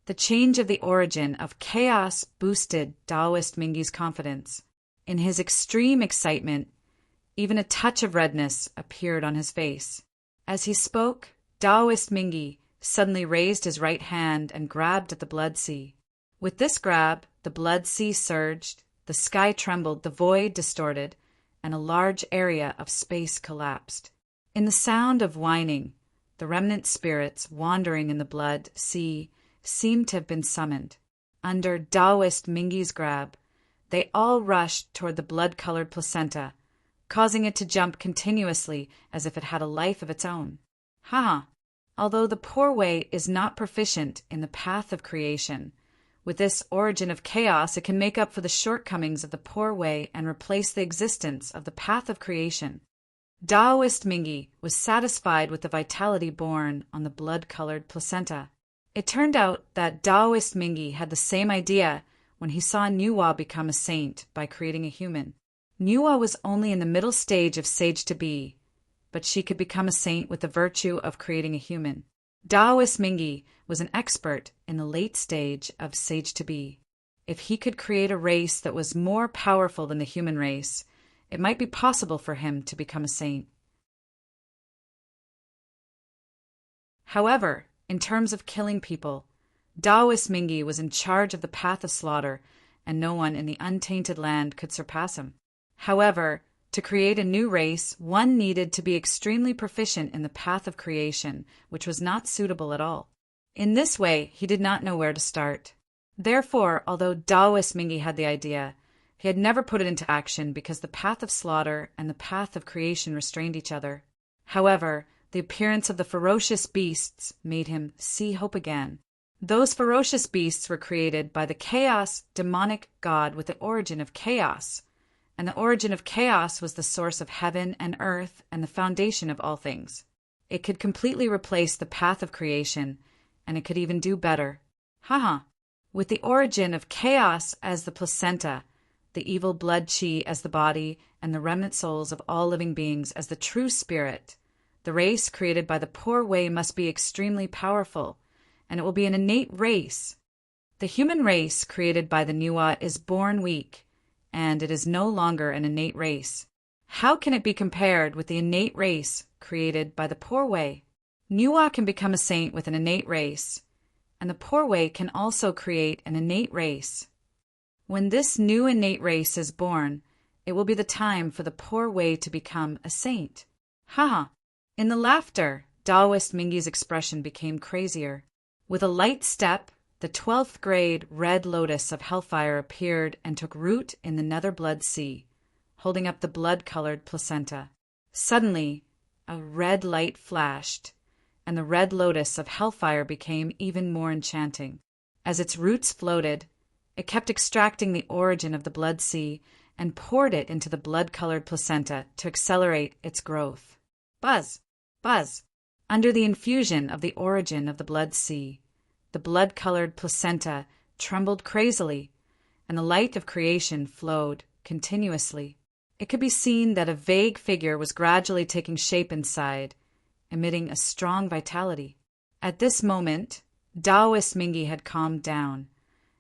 The change of the origin of chaos boosted Taoist Mingi's confidence. In his extreme excitement, even a touch of redness appeared on his face. As he spoke, Taoist Mingi suddenly raised his right hand and grabbed at the blood sea. With this grab, the blood sea surged, the sky trembled, the void distorted, and a large area of space collapsed. In the sound of whining, the remnant spirits wandering in the blood sea seemed to have been summoned. Under Taoist Mingi's grab, they all rushed toward the blood-colored placenta, causing it to jump continuously as if it had a life of its own. Haha! Although the poor way is not proficient in the path of creation, with this origin of chaos it can make up for the shortcomings of the poor way and replace the existence of the path of creation. Taoist Mingi was satisfied with the vitality born on the blood-colored placenta. It turned out that Taoist Mingi had the same idea when he saw Nuwa become a saint by creating a human. Nuwa was only in the middle stage of sage to be, but she could become a saint with the virtue of creating a human. Taoist Mingi was an expert in the late stage of sage to be. If he could create a race that was more powerful than the human race, it might be possible for him to become a saint. However, In terms of killing people, Taoist Mingi was in charge of the path of slaughter, and no one in the untainted land could surpass him. However, to create a new race, one needed to be extremely proficient in the path of creation, which was not suitable at all. In this way, he did not know where to start. Therefore, although Taoist Mingi had the idea, he had never put it into action because the path of slaughter and the path of creation restrained each other. However, the appearance of the ferocious beasts made him see hope again. Those ferocious beasts were created by the chaos demonic god with the origin of chaos, and the origin of chaos was the source of heaven and earth and the foundation of all things. It could completely replace the path of creation, and it could even do better. With the origin of chaos as the placenta, the evil blood chi as the body, and the remnant souls of all living beings as the true spirit, the race created by the poor way must be extremely powerful, and it will be an innate race. The human race created by the Nuwa is born weak, and it is no longer an innate race. How can it be compared with the innate race created by the poor way? Nuwa can become a saint with an innate race, and the poor way can also create an innate race. When this new innate race is born, it will be the time for the poor way to become a saint. In the laughter, Taoist Mingi's expression became crazier. With a light step, the 12th grade red lotus of hellfire appeared and took root in the nether blood sea, holding up the blood-colored placenta. Suddenly, a red light flashed, and the red lotus of hellfire became even more enchanting. As its roots floated, it kept extracting the origin of the blood sea and poured it into the blood-colored placenta to accelerate its growth. Buzz! Buzz! Under the infusion of the origin of the blood sea, the blood-colored placenta trembled crazily, and the light of creation flowed continuously. It could be seen that a vague figure was gradually taking shape inside, emitting a strong vitality. At this moment, Taoist Mingi had calmed down,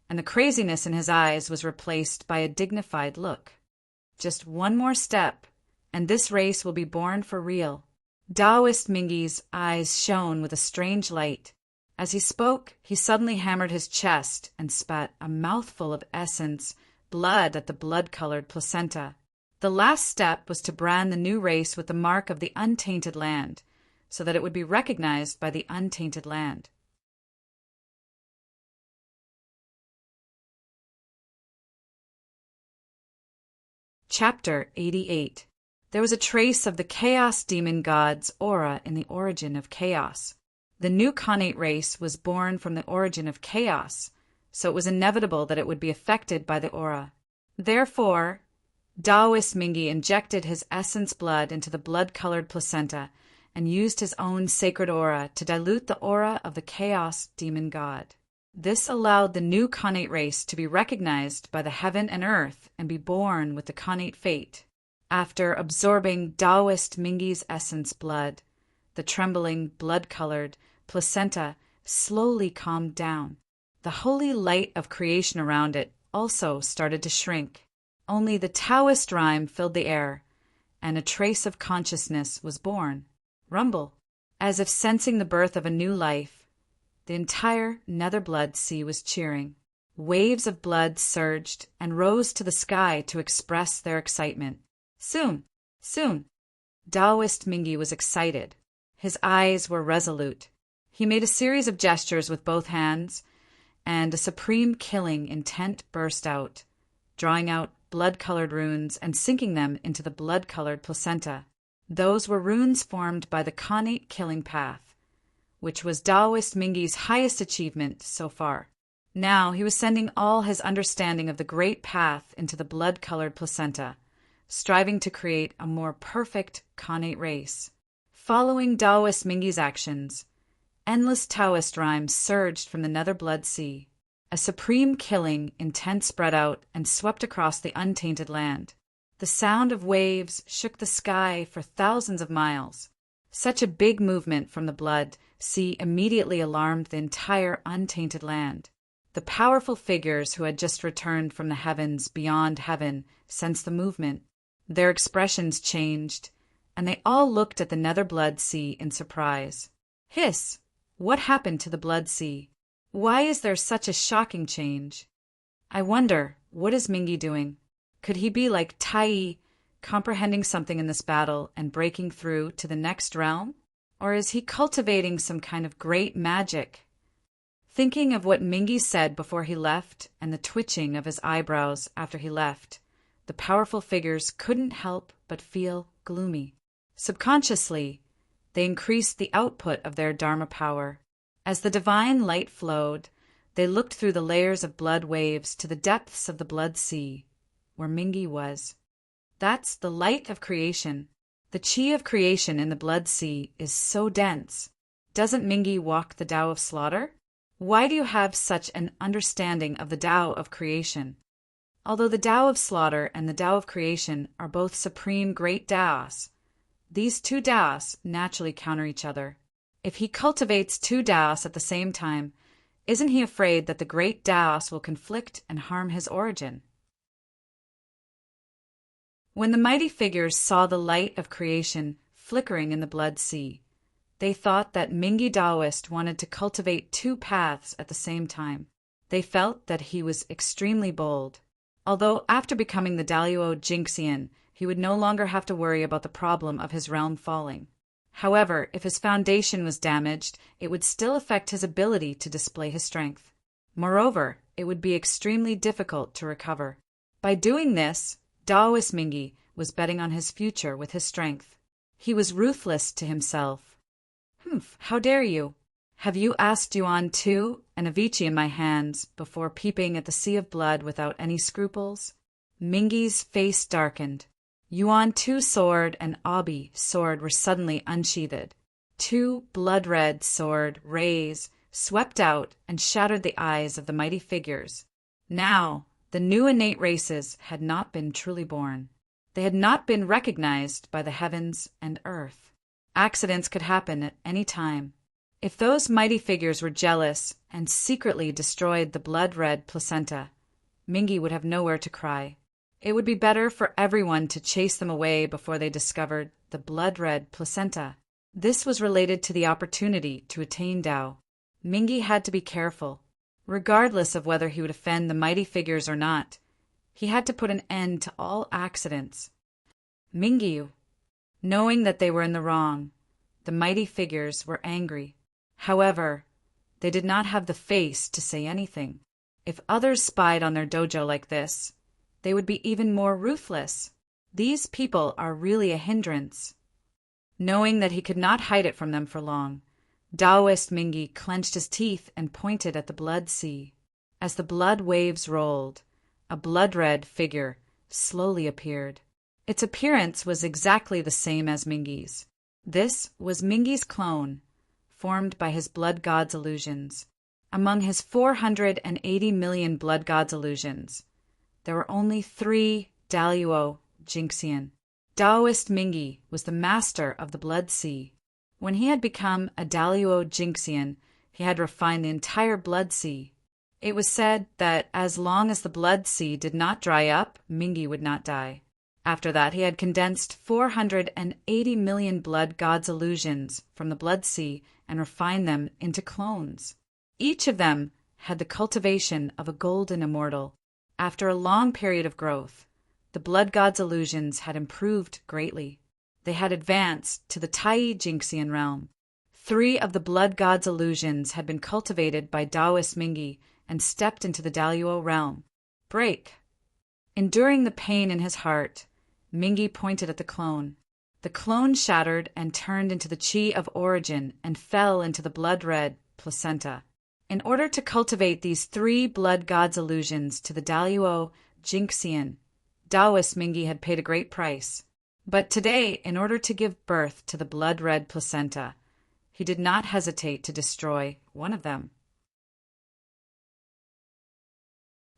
and the craziness in his eyes was replaced by a dignified look. Just one more step, and this race will be born for real. Taoist Mingi's eyes shone with a strange light. As he spoke, he suddenly hammered his chest and spat a mouthful of essence, blood at the blood-colored placenta. The last step was to brand the new race with the mark of the untainted land, so that it would be recognized by the untainted land. Chapter 88. There was a trace of the chaos demon god's aura in the origin of chaos. The new Khanate race was born from the origin of chaos, so it was inevitable that it would be affected by the aura. Therefore, Taoist Mingi injected his essence blood into the blood-colored placenta and used his own sacred aura to dilute the aura of the chaos demon god. This allowed the new Khanate race to be recognized by the heaven and earth and be born with the Khanate fate. After absorbing Taoist Mingi's essence blood, the trembling, blood-colored placenta slowly calmed down. The holy light of creation around it also started to shrink. Only the Taoist rhyme filled the air, and a trace of consciousness was born. Rumble. As if sensing the birth of a new life, the entire nether blood sea was cheering. Waves of blood surged and rose to the sky to express their excitement. Soon, soon. Taoist Mingi was excited. His eyes were resolute. He made a series of gestures with both hands, and a supreme killing intent burst out, drawing out blood-colored runes and sinking them into the blood-colored placenta. Those were runes formed by the Khanate killing path, which was Taoist Mingi's highest achievement so far. Now he was sending all his understanding of the great path into the blood-colored placenta, striving to create a more perfect Khanate race. Following Taoist Mingi's actions, endless Taoist rhymes surged from the nether blood sea. A supreme killing intent spread out and swept across the untainted land. The sound of waves shook the sky for thousands of miles. Such a big movement from the blood sea immediately alarmed the entire untainted land. The powerful figures who had just returned from the heavens beyond heaven sensed the movement. Their expressions changed, and they all looked at the nether blood sea in surprise. Hiss! What happened to the blood sea? Why is there such a shocking change? I wonder, what is Mingi doing? Could he be like Tai, comprehending something in this battle and breaking through to the next realm? Or is he cultivating some kind of great magic? Thinking of what Mingi said before he left and the twitching of his eyebrows after he left, the powerful figures couldn't help but feel gloomy. Subconsciously, they increased the output of their Dharma power. As the divine light flowed, they looked through the layers of blood waves to the depths of the blood sea, where Mingi was. That's the light of creation. The chi of creation in the blood sea is so dense. Doesn't Mingi walk the Tao of slaughter? Why do you have such an understanding of the Tao of creation? Although the Tao of slaughter and the Tao of creation are both supreme great Taos, these two Taos naturally counter each other. If he cultivates two Taos at the same time, isn't he afraid that the great Taos will conflict and harm his origin? When the mighty figures saw the light of creation flickering in the blood sea, they thought that Mingi Taoist wanted to cultivate two paths at the same time. They felt that he was extremely bold. Although after becoming the Daluo Jinxian, he would no longer have to worry about the problem of his realm falling. However, if his foundation was damaged, it would still affect his ability to display his strength. Moreover, it would be extremely difficult to recover. By doing this, Taoist Mingi was betting on his future with his strength. He was ruthless to himself. How dare you? Have you asked Yuan too, and Avicii in my hands, before peeping at the sea of blood without any scruples? Mingi's face darkened. Yuan Tu's sword and Abi sword were suddenly unsheathed. Two blood-red sword rays swept out and shattered the eyes of the mighty figures. Now, the new innate races had not been truly born. They had not been recognized by the heavens and earth. Accidents could happen at any time. If those mighty figures were jealous and secretly destroyed the blood-red placenta, Mingi would have nowhere to cry. It would be better for everyone to chase them away before they discovered the blood-red placenta. This was related to the opportunity to attain Tao. Mingi had to be careful. Regardless of whether he would offend the mighty figures or not, he had to put an end to all accidents. Mingi, knowing that they were in the wrong, the mighty figures were angry. However, they did not have the face to say anything. If others spied on their dojo like this, they would be even more ruthless. These people are really a hindrance. Knowing that he could not hide it from them for long, Taoist Mingi clenched his teeth and pointed at the blood sea. As the blood waves rolled, a blood-red figure slowly appeared. Its appearance was exactly the same as Mingi's. This was Mingi's clone, formed by his blood god's illusions. Among his 480 million blood god's illusions, there were only 3 Daluo Jinxian. Taoist Mingi was the master of the blood sea. When he had become a Daluo Jinxian, he had refined the entire blood sea. It was said that as long as the blood sea did not dry up, Mingi would not die. After that, he had condensed 480 million blood god's illusions from the blood sea and refined them into clones. Each of them had the cultivation of a golden immortal. After a long period of growth, the blood god's illusions had improved greatly. They had advanced to the Tai Jinxian realm. 3 of the blood god's illusions had been cultivated by Taoist Mingi and stepped into the Daluo realm. Break! Enduring the pain in his heart, Mingi pointed at the clone. The clone shattered and turned into the chi of origin and fell into the blood-red placenta. In order to cultivate these 3 blood god's illusions to the Daluo Jinxian, Taoist Mingi had paid a great price. But today, in order to give birth to the blood-red placenta, he did not hesitate to destroy one of them.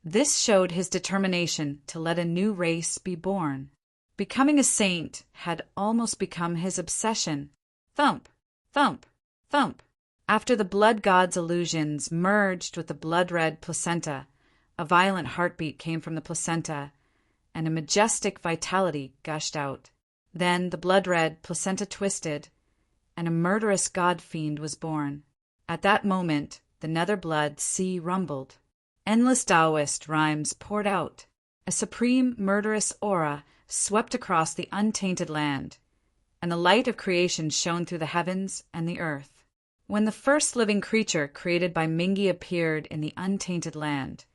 This showed his determination to let a new race be born. Becoming a saint had almost become his obsession. Thump, thump, thump. After the blood god's illusions merged with the blood-red placenta, a violent heartbeat came from the placenta, and a majestic vitality gushed out. Then the blood-red placenta twisted, and a murderous god-fiend was born. At that moment, the nether blood sea rumbled. Endless Taoist rhymes poured out. A supreme murderous aura swept across the untainted land, and the light of creation shone through the heavens and the earth. When the first living creature created by Mingi appeared in the untainted land,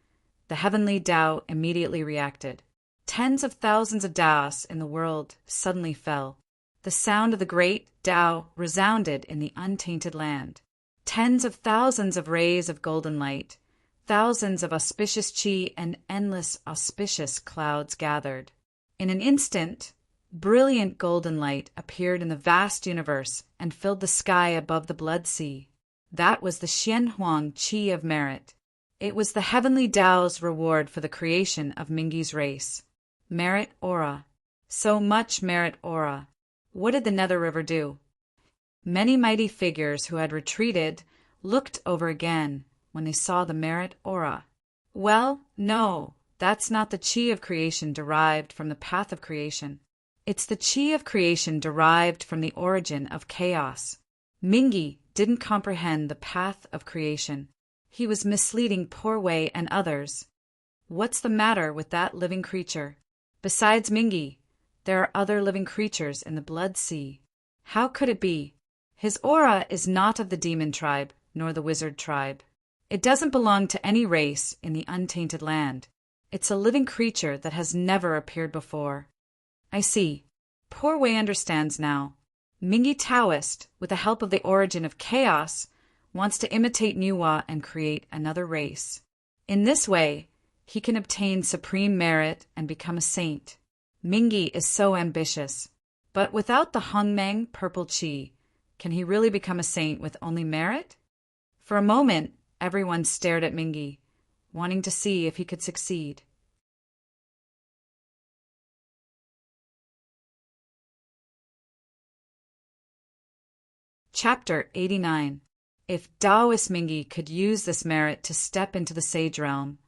the heavenly Tao immediately reacted. Tens of thousands of Taoists in the world suddenly fell. The sound of the great Tao resounded in the untainted land. Tens of thousands of rays of golden light, thousands of auspicious chi and endless auspicious clouds gathered. In an instant, brilliant golden light appeared in the vast universe and filled the sky above the blood sea. That was the Xianhuang Qi of merit. It was the heavenly Tao's reward for the creation of Mingi's race. Merit aura. So much merit aura. What did the Nether River do? Many mighty figures who had retreated looked over again when they saw the merit aura. Well, no, that's not the Qi of creation derived from the path of creation. It's the Qi of creation derived from the origin of chaos. Mingi didn't comprehend the path of creation. He was misleading Poor Wei and others. What's the matter with that living creature? Besides Mingi, there are other living creatures in the blood sea. How could it be? His aura is not of the demon tribe, nor the wizard tribe. It doesn't belong to any race in the untainted land. It's a living creature that has never appeared before. I see. Poor Wei understands now. Mingi Taoist, with the help of the origin of chaos, wants to imitate Nuwa and create another race. In this way, he can obtain supreme merit and become a saint. Mingi is so ambitious. But without the Hongmeng purple chi, can he really become a saint with only merit? For a moment, everyone stared at Mingi, wanting to see if he could succeed. Chapter 89. If Taoist Mingi could use this merit to step into the sage realm,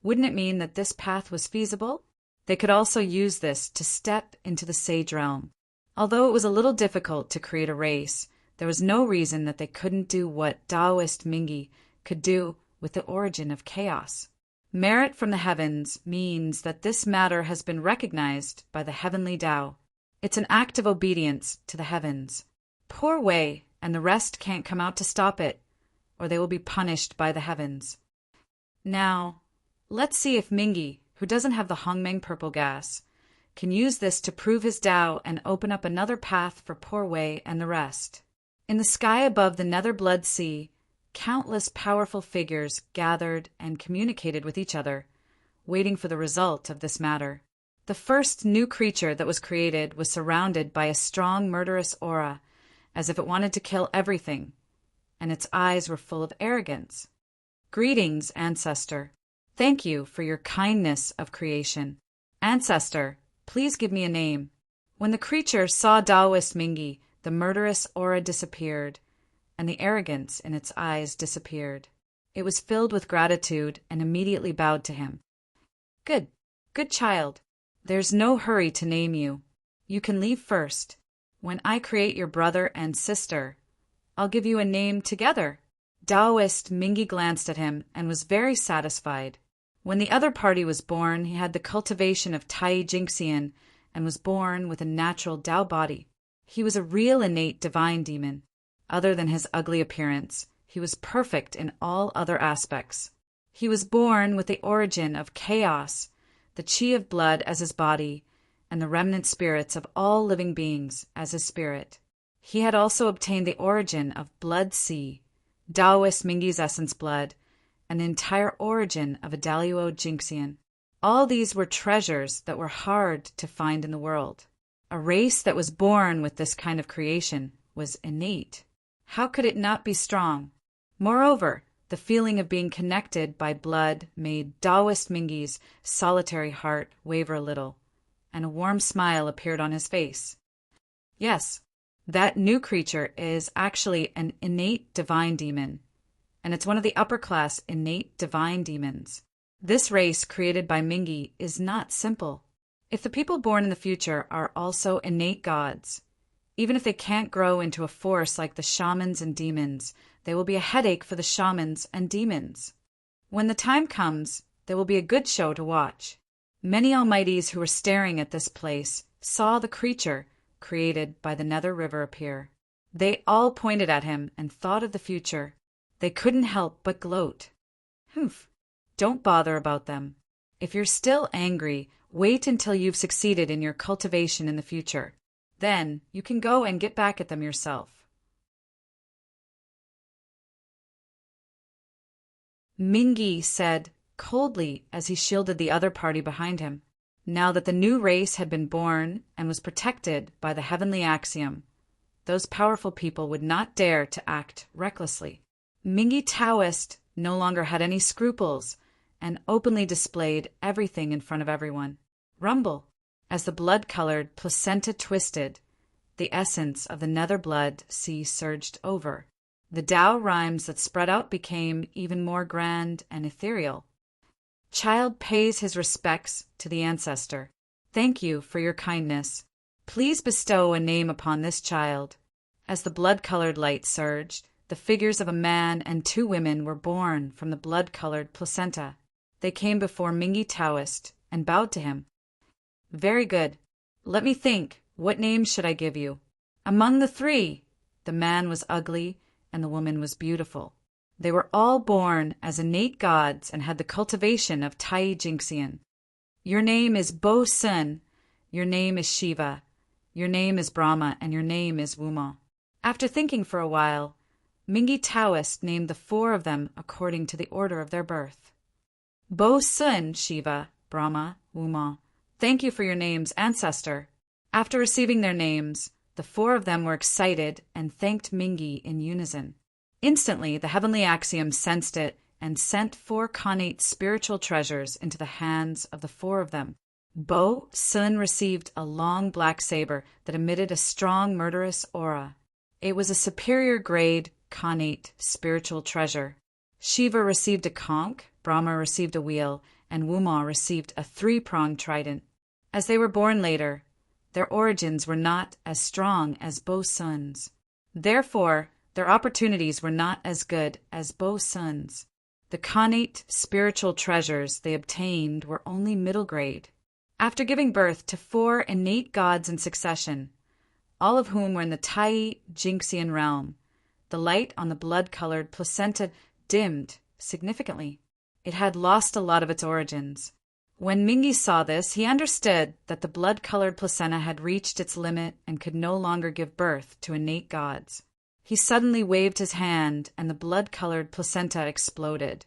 wouldn't it mean that this path was feasible? They could also use this to step into the sage realm. Although it was a little difficult to create a race, there was no reason that they couldn't do what Taoist Mingi could do with the origin of chaos. Merit from the heavens means that this matter has been recognized by the heavenly Tao. It's an act of obedience to the heavens. Poor Wei and the rest can't come out to stop it, or they will be punished by the heavens. Now, let's see if Mingi, who doesn't have the Hongmeng purple gas, can use this to prove his Tao and open up another path for Poor Wei and the rest. In the sky above the nether blood sea, countless powerful figures gathered and communicated with each other, waiting for the result of this matter. The first new creature that was created was surrounded by a strong murderous aura, as if it wanted to kill everything, and its eyes were full of arrogance. Greetings, Ancestor. Thank you for your kindness of creation. Ancestor, please give me a name. When the creature saw Taoist Mingi, the murderous aura disappeared, and the arrogance in its eyes disappeared. It was filled with gratitude and immediately bowed to him. Good child. There's no hurry to name you. You can leave first. When I create your brother and sister, I'll give you a name together. Taoist Mingi glanced at him and was very satisfied. When the other party was born, he had the cultivation of Tai Jingxian and was born with a natural Tao body. He was a real innate divine demon. Other than his ugly appearance, he was perfect in all other aspects. He was born with the origin of chaos, the chi of blood as his body, and the remnant spirits of all living beings as his spirit. He had also obtained the origin of blood sea, Taoist Mingi's essence blood, and the entire origin of a Daluo Jingxian. All these were treasures that were hard to find in the world. A race that was born with this kind of creation was innate. How could it not be strong? Moreover, the feeling of being connected by blood made Taoist Mingi's solitary heart waver a little, and a warm smile appeared on his face. Yes, that new creature is actually an innate divine demon, and it's one of the upper-class innate divine demons. This race created by Mingi is not simple. If the people born in the future are also innate gods, Even if they can't grow into a force like the shamans and demons, they will be a headache for the shamans and demons. When the time comes, there will be a good show to watch. Many almighties who were staring at this place saw the creature created by the Nether River appear. They all pointed at him and thought of the future. They couldn't help but gloat. Humph, don't bother about them. If you're still angry, wait until you've succeeded in your cultivation in the future. Then you can go and get back at them yourself. Mingi said coldly as he shielded the other party behind him. Now that the new race had been born and was protected by the heavenly axiom, those powerful people would not dare to act recklessly. Mingi Taoist no longer had any scruples and openly displayed everything in front of everyone. Rumble! As the blood-colored placenta twisted, the essence of the nether blood sea surged over. The Tao rhymes that spread out became even more grand and ethereal. Child pays his respects to the ancestor. Thank you for your kindness. Please bestow a name upon this child. As the blood-colored light surged, the figures of a man and 2 women were born from the blood-colored placenta. They came before Mingi Taoist and bowed to him. Very good. Let me think. What name should I give you? Among the 3, the man was ugly and the woman was beautiful. They were all born as innate gods and had the cultivation of Tai Jinxian. Your name is Bo Sun, your name is Shiva, your name is Brahma, and your name is Wuma. After thinking for a while, Mingi Taoist named the 4 of them according to the order of their birth. Bo Sun, Shiva, Brahma, Wuma. Thank you for your names, ancestor. After receiving their names, the 4 of them were excited and thanked Mingi in unison. Instantly, the heavenly axiom sensed it and sent 4 connate spiritual treasures into the hands of the 4 of them. Bo Sun received a long black saber that emitted a strong murderous aura. It was a superior grade connate spiritual treasure. Shiva received a conch, Brahma received a wheel, and Wuma received a 3-pronged trident. As they were born later, their origins were not as strong as Bo Sun's. Therefore, their opportunities were not as good as Bo Sun's. The connate spiritual treasures they obtained were only middle grade. After giving birth to 4 innate gods in succession, all of whom were in the Tai Jinxian realm, the light on the blood-colored placenta dimmed significantly. It had lost a lot of its origins. When Mingi saw this, he understood that the blood-colored placenta had reached its limit and could no longer give birth to innate gods. He suddenly waved his hand, and the blood-colored placenta exploded,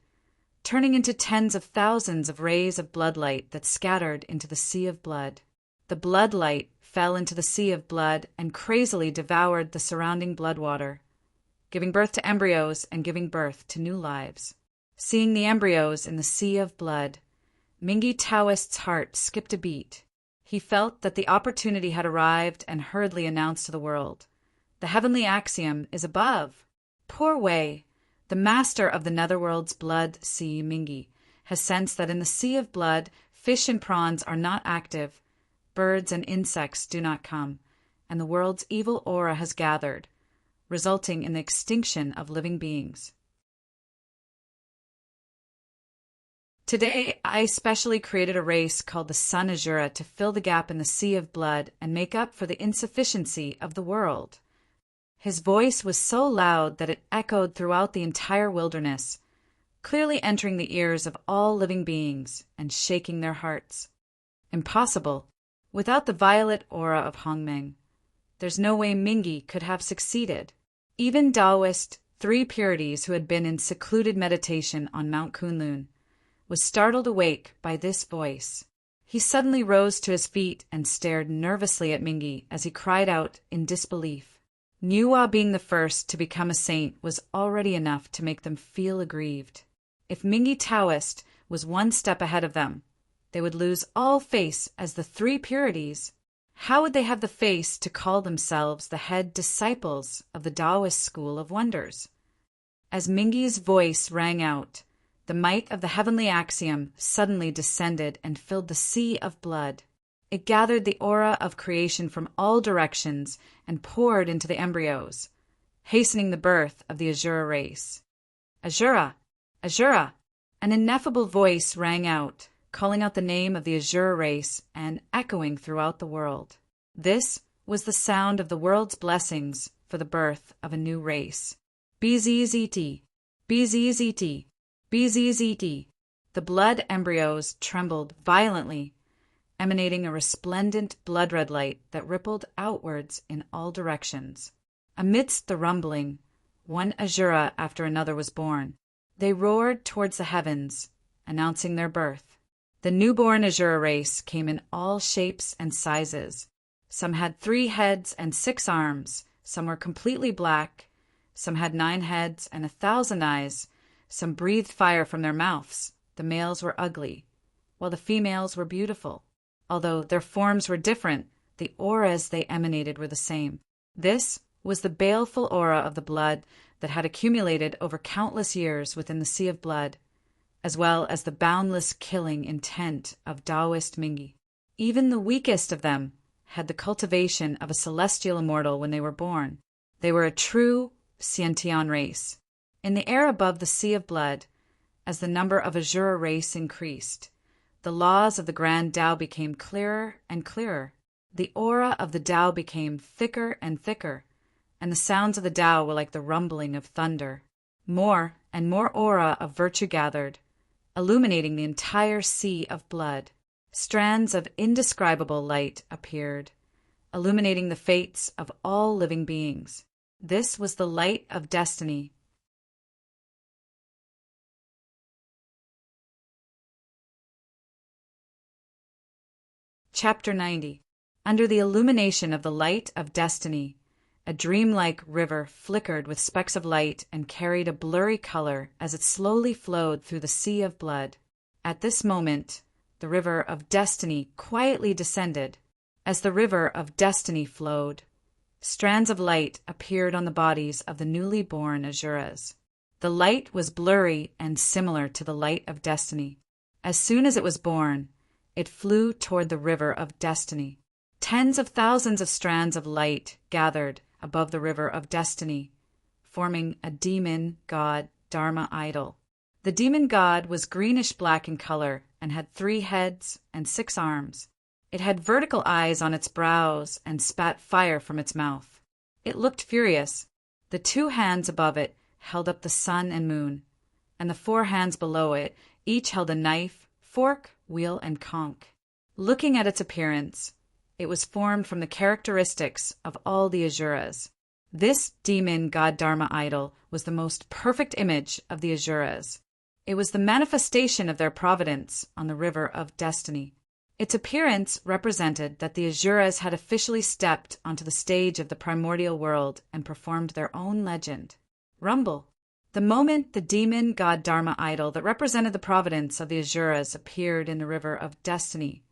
turning into tens of thousands of rays of bloodlight that scattered into the sea of blood. The bloodlight fell into the sea of blood and crazily devoured the surrounding blood water, giving birth to embryos and giving birth to new lives. Seeing the embryos in the sea of blood, Mingi Taoist's heart skipped a beat. He felt that the opportunity had arrived and hurriedly announced to the world, "The heavenly axiom is above." Poor Wei, the master of the netherworld's blood sea Mingi, has sensed that in the sea of blood, fish and prawns are not active, birds and insects do not come, and the world's evil aura has gathered, resulting in the extinction of living beings. Today, I specially created a race called the Sun Azura to fill the gap in the sea of blood and make up for the insufficiency of the world. His voice was so loud that it echoed throughout the entire wilderness, clearly entering the ears of all living beings and shaking their hearts. Impossible. Without the violet aura of Hongmeng, there's no way Mingi could have succeeded. Even Taoist 3 purities who had been in secluded meditation on Mount Kunlun was startled awake by this voice. He suddenly rose to his feet and stared nervously at Mingi as he cried out in disbelief. Niwa being the first to become a saint was already enough to make them feel aggrieved. If Mingi Taoist was 1 step ahead of them, they would lose all face as the 3 purities. How would they have the face to call themselves the head disciples of the Taoist school of wonders? As Mingi's voice rang out, the might of the heavenly axiom suddenly descended and filled the sea of blood. It gathered the aura of creation from all directions and poured into the embryos, hastening the birth of the Asura race. Asura! Asura! An ineffable voice rang out, calling out the name of the Asura race and echoing throughout the world. This was the sound of the world's blessings for the birth of a new race. BZZT, BZZT, BZZT. The blood embryos trembled violently, emanating a resplendent blood-red light that rippled outwards in all directions. Amidst the rumbling, one Asura after another was born. They roared towards the heavens, announcing their birth. The newborn Asura race came in all shapes and sizes. Some had 3 heads and 6 arms, some were completely black, some had 9 heads and 1,000 eyes, some breathed fire from their mouths. The males were ugly, while the females were beautiful. Although their forms were different, the auras they emanated were the same. This was the baleful aura of the blood that had accumulated over countless years within the sea of blood, as well as the boundless killing intent of Taoist Mingi. Even the weakest of them had the cultivation of a celestial immortal when they were born. They were a true Xiantian race. In the air above the sea of blood, as the number of Asura race increased, the laws of the grand Tao became clearer and clearer. The aura of the Tao became thicker and thicker, and the sounds of the Tao were like the rumbling of thunder. More and more aura of virtue gathered, illuminating the entire sea of blood. Strands of indescribable light appeared, illuminating the fates of all living beings. This was the light of destiny. Chapter 90. Under the illumination of the light of destiny, a dreamlike river flickered with specks of light and carried a blurry color as it slowly flowed through the sea of blood. At this moment, the river of destiny quietly descended. As the river of destiny flowed, strands of light appeared on the bodies of the newly born Asuras. The light was blurry and similar to the light of destiny. As soon as it was born, it flew toward the river of destiny. Tens of thousands of strands of light gathered above the river of destiny, forming a demon god Dharma idol. The demon god was greenish-black in color and had 3 heads and 6 arms. It had vertical eyes on its brows and spat fire from its mouth. It looked furious. The 2 hands above it held up the sun and moon, and the 4 hands below it each held a knife, fork, wheel, and conch. Looking at its appearance, it was formed from the characteristics of all the Asuras. This demon god Dharma idol was the most perfect image of the Asuras. It was the manifestation of their providence on the river of destiny. Its appearance represented that the Asuras had officially stepped onto the stage of the primordial world and performed their own legend. Rumble. The moment the demon god Dharma idol that represented the providence of the Asuras appeared in the river of destiny,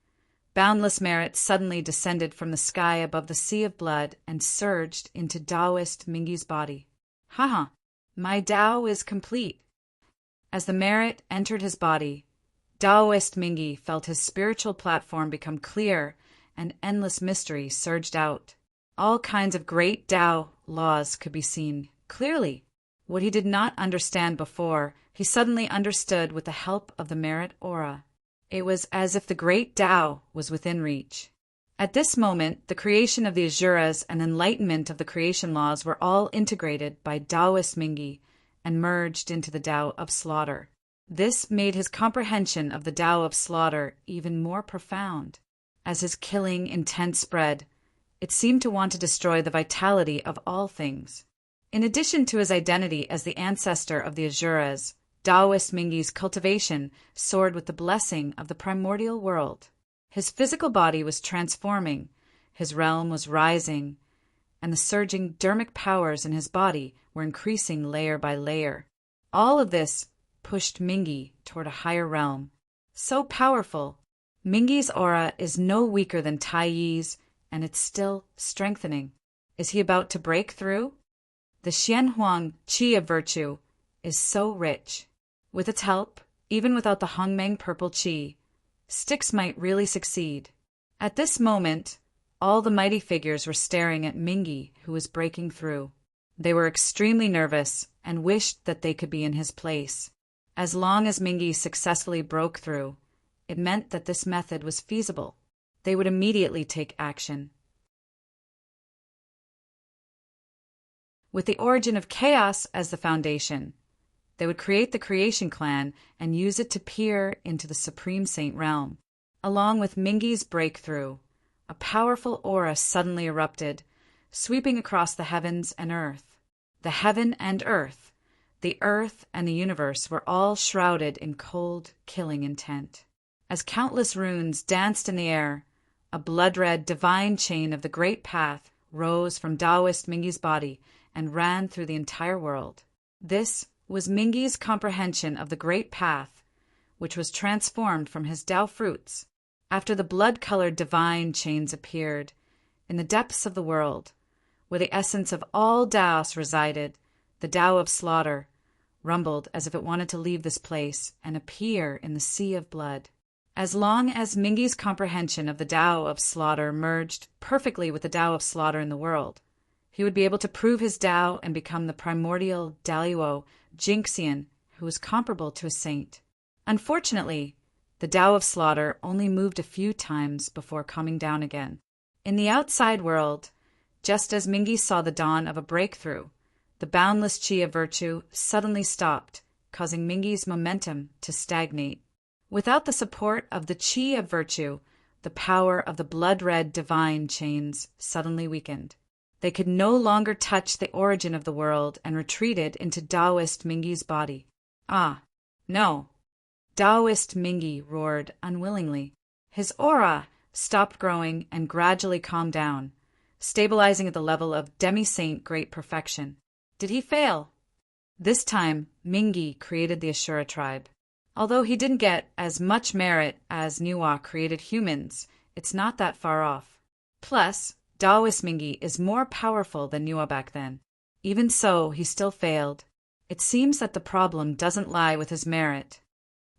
boundless merit suddenly descended from the sky above the sea of blood and surged into Taoist Mingi's body. Haha, my Tao is complete. As the merit entered his body, Taoist Mingi felt his spiritual platform become clear and endless mystery surged out. All kinds of great Tao laws could be seen clearly. What he did not understand before, he suddenly understood with the help of the merit aura. It was as if the great Tao was within reach. At this moment, the creation of the Asuras and enlightenment of the creation laws were all integrated by Taoist Mingi and merged into the Tao of slaughter. This made his comprehension of the Tao of slaughter even more profound. As his killing intent spread, it seemed to want to destroy the vitality of all things. In addition to his identity as the ancestor of the Asuras, Taoist Mingi's cultivation soared with the blessing of the primordial world. His physical body was transforming, his realm was rising, and the surging dermic powers in his body were increasing layer by layer. All of this pushed Mingi toward a higher realm. So powerful, Mingi's aura is no weaker than Tai Yi's, and it's still strengthening. Is he about to break through? The Xianhuang Qi of virtue is so rich. With its help, even without the Hongmeng purple Qi, Styx might really succeed. At this moment, all the mighty figures were staring at Mingi, who was breaking through. They were extremely nervous and wished that they could be in his place. As long as Mingi successfully broke through, it meant that this method was feasible. They would immediately take action. With the origin of chaos as the foundation, they would create the creation clan and use it to peer into the Supreme Saint realm. Along with Mingi's breakthrough, a powerful aura suddenly erupted, sweeping across the heavens and earth. The heaven and earth, the earth and the universe were all shrouded in cold, killing intent. As countless runes danced in the air, a blood-red divine chain of the Great Path rose from Taoist Mingi's body and ran through the entire world. This was Mingi's comprehension of the Great Path, which was transformed from his Tao fruits. After the blood-colored divine chains appeared, in the depths of the world, where the essence of all Taos resided, the Tao of slaughter rumbled as if it wanted to leave this place and appear in the sea of blood. As long as Mingi's comprehension of the Tao of slaughter merged perfectly with the Tao of slaughter in the world, he would be able to prove his Tao and become the primordial Daluo Jinxian who was comparable to a saint. Unfortunately, the Tao of slaughter only moved a few times before coming down again. In the outside world, just as Mingi saw the dawn of a breakthrough, the boundless chi of virtue suddenly stopped, causing Mingi's momentum to stagnate. Without the support of the chi of virtue, the power of the blood-red divine chains suddenly weakened. They could no longer touch the origin of the world and retreated into Taoist Mingi's body. Ah, no. Taoist Mingi roared unwillingly. His aura stopped growing and gradually calmed down, stabilizing at the level of demi-saint great perfection. Did he fail? This time, Mingi created the Ashura tribe. Although he didn't get as much merit as Nuwa created humans, it's not that far off. Plus, Taoist Mingi is more powerful than Nuwa back then. Even so, he still failed. It seems that the problem doesn't lie with his merit.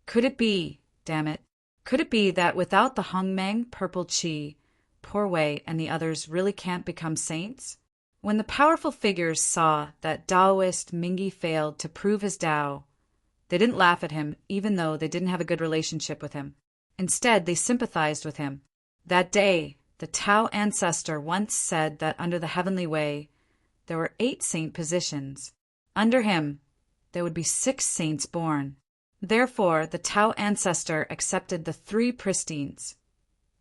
Could it be, damn it, could it be that without the Hongmeng, Purple Chi, Poor Wei, and the others really can't become saints? When the powerful figures saw that Taoist Mingi failed to prove his Tao, they didn't laugh at him even though they didn't have a good relationship with him. Instead, they sympathized with him. That day, the Tao ancestor once said that under the heavenly way, there were 8 saint positions. Under him, there would be 6 saints born. Therefore, the Tao ancestor accepted the 3 pristines,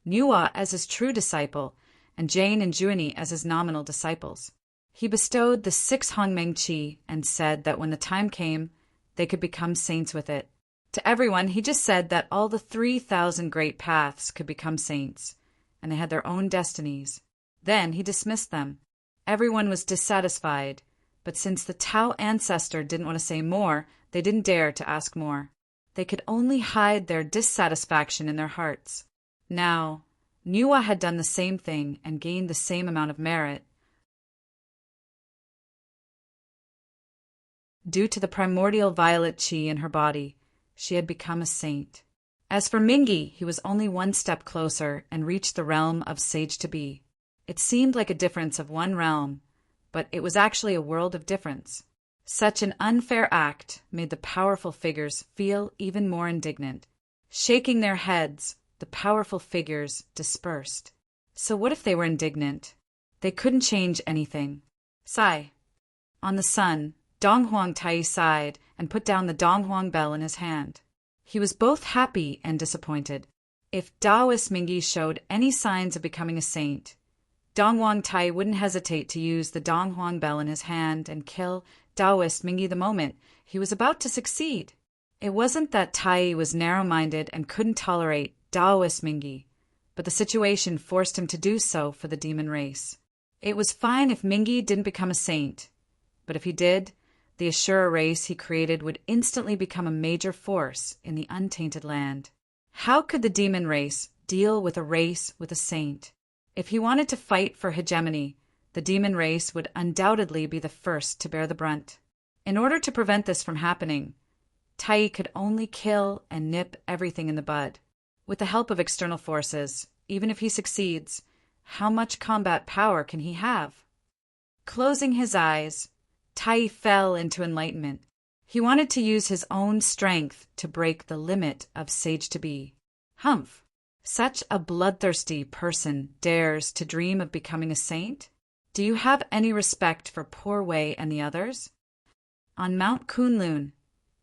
Nuwa as his true disciple, and Jane and Juini as his nominal disciples. He bestowed the 6 Hongmeng Chi and said that when the time came, they could become saints with it. To everyone, he just said that all the 3,000 great paths could become saints, and they had their own destinies. Then he dismissed them. Everyone was dissatisfied, but since the Tao ancestor didn't want to say more, they didn't dare to ask more. They could only hide their dissatisfaction in their hearts. Now, Nuwa had done the same thing and gained the same amount of merit. Due to the primordial violet chi in her body, she had become a saint. As for Mingi, he was only one step closer and reached the realm of sage-to-be. It seemed like a difference of one realm, but it was actually a world of difference. Such an unfair act made the powerful figures feel even more indignant. Shaking their heads, the powerful figures dispersed. So what if they were indignant? They couldn't change anything. Sigh. On the sun, Donghuang Tai sighed and put down the Donghuang bell in his hand. He was both happy and disappointed. If Taoist Mingi showed any signs of becoming a saint, Donghuang Tai wouldn't hesitate to use the Donghuang bell in his hand and kill Taoist Mingi the moment he was about to succeed. It wasn't that Tai was narrow-minded and couldn't tolerate Taoist Mingi, but the situation forced him to do so for the demon race. It was fine if Mingi didn't become a saint, but if he did, the Ashura race he created would instantly become a major force in the untainted land. How could the demon race deal with a race with a saint? If he wanted to fight for hegemony, the demon race would undoubtedly be the first to bear the brunt. In order to prevent this from happening, Tai could only kill and nip everything in the bud. With the help of external forces, even if he succeeds, how much combat power can he have? Closing his eyes, Tai fell into enlightenment. He wanted to use his own strength to break the limit of sage-to-be. Humph! Such a bloodthirsty person dares to dream of becoming a saint? Do you have any respect for poor Wei and the others? On Mount Kunlun,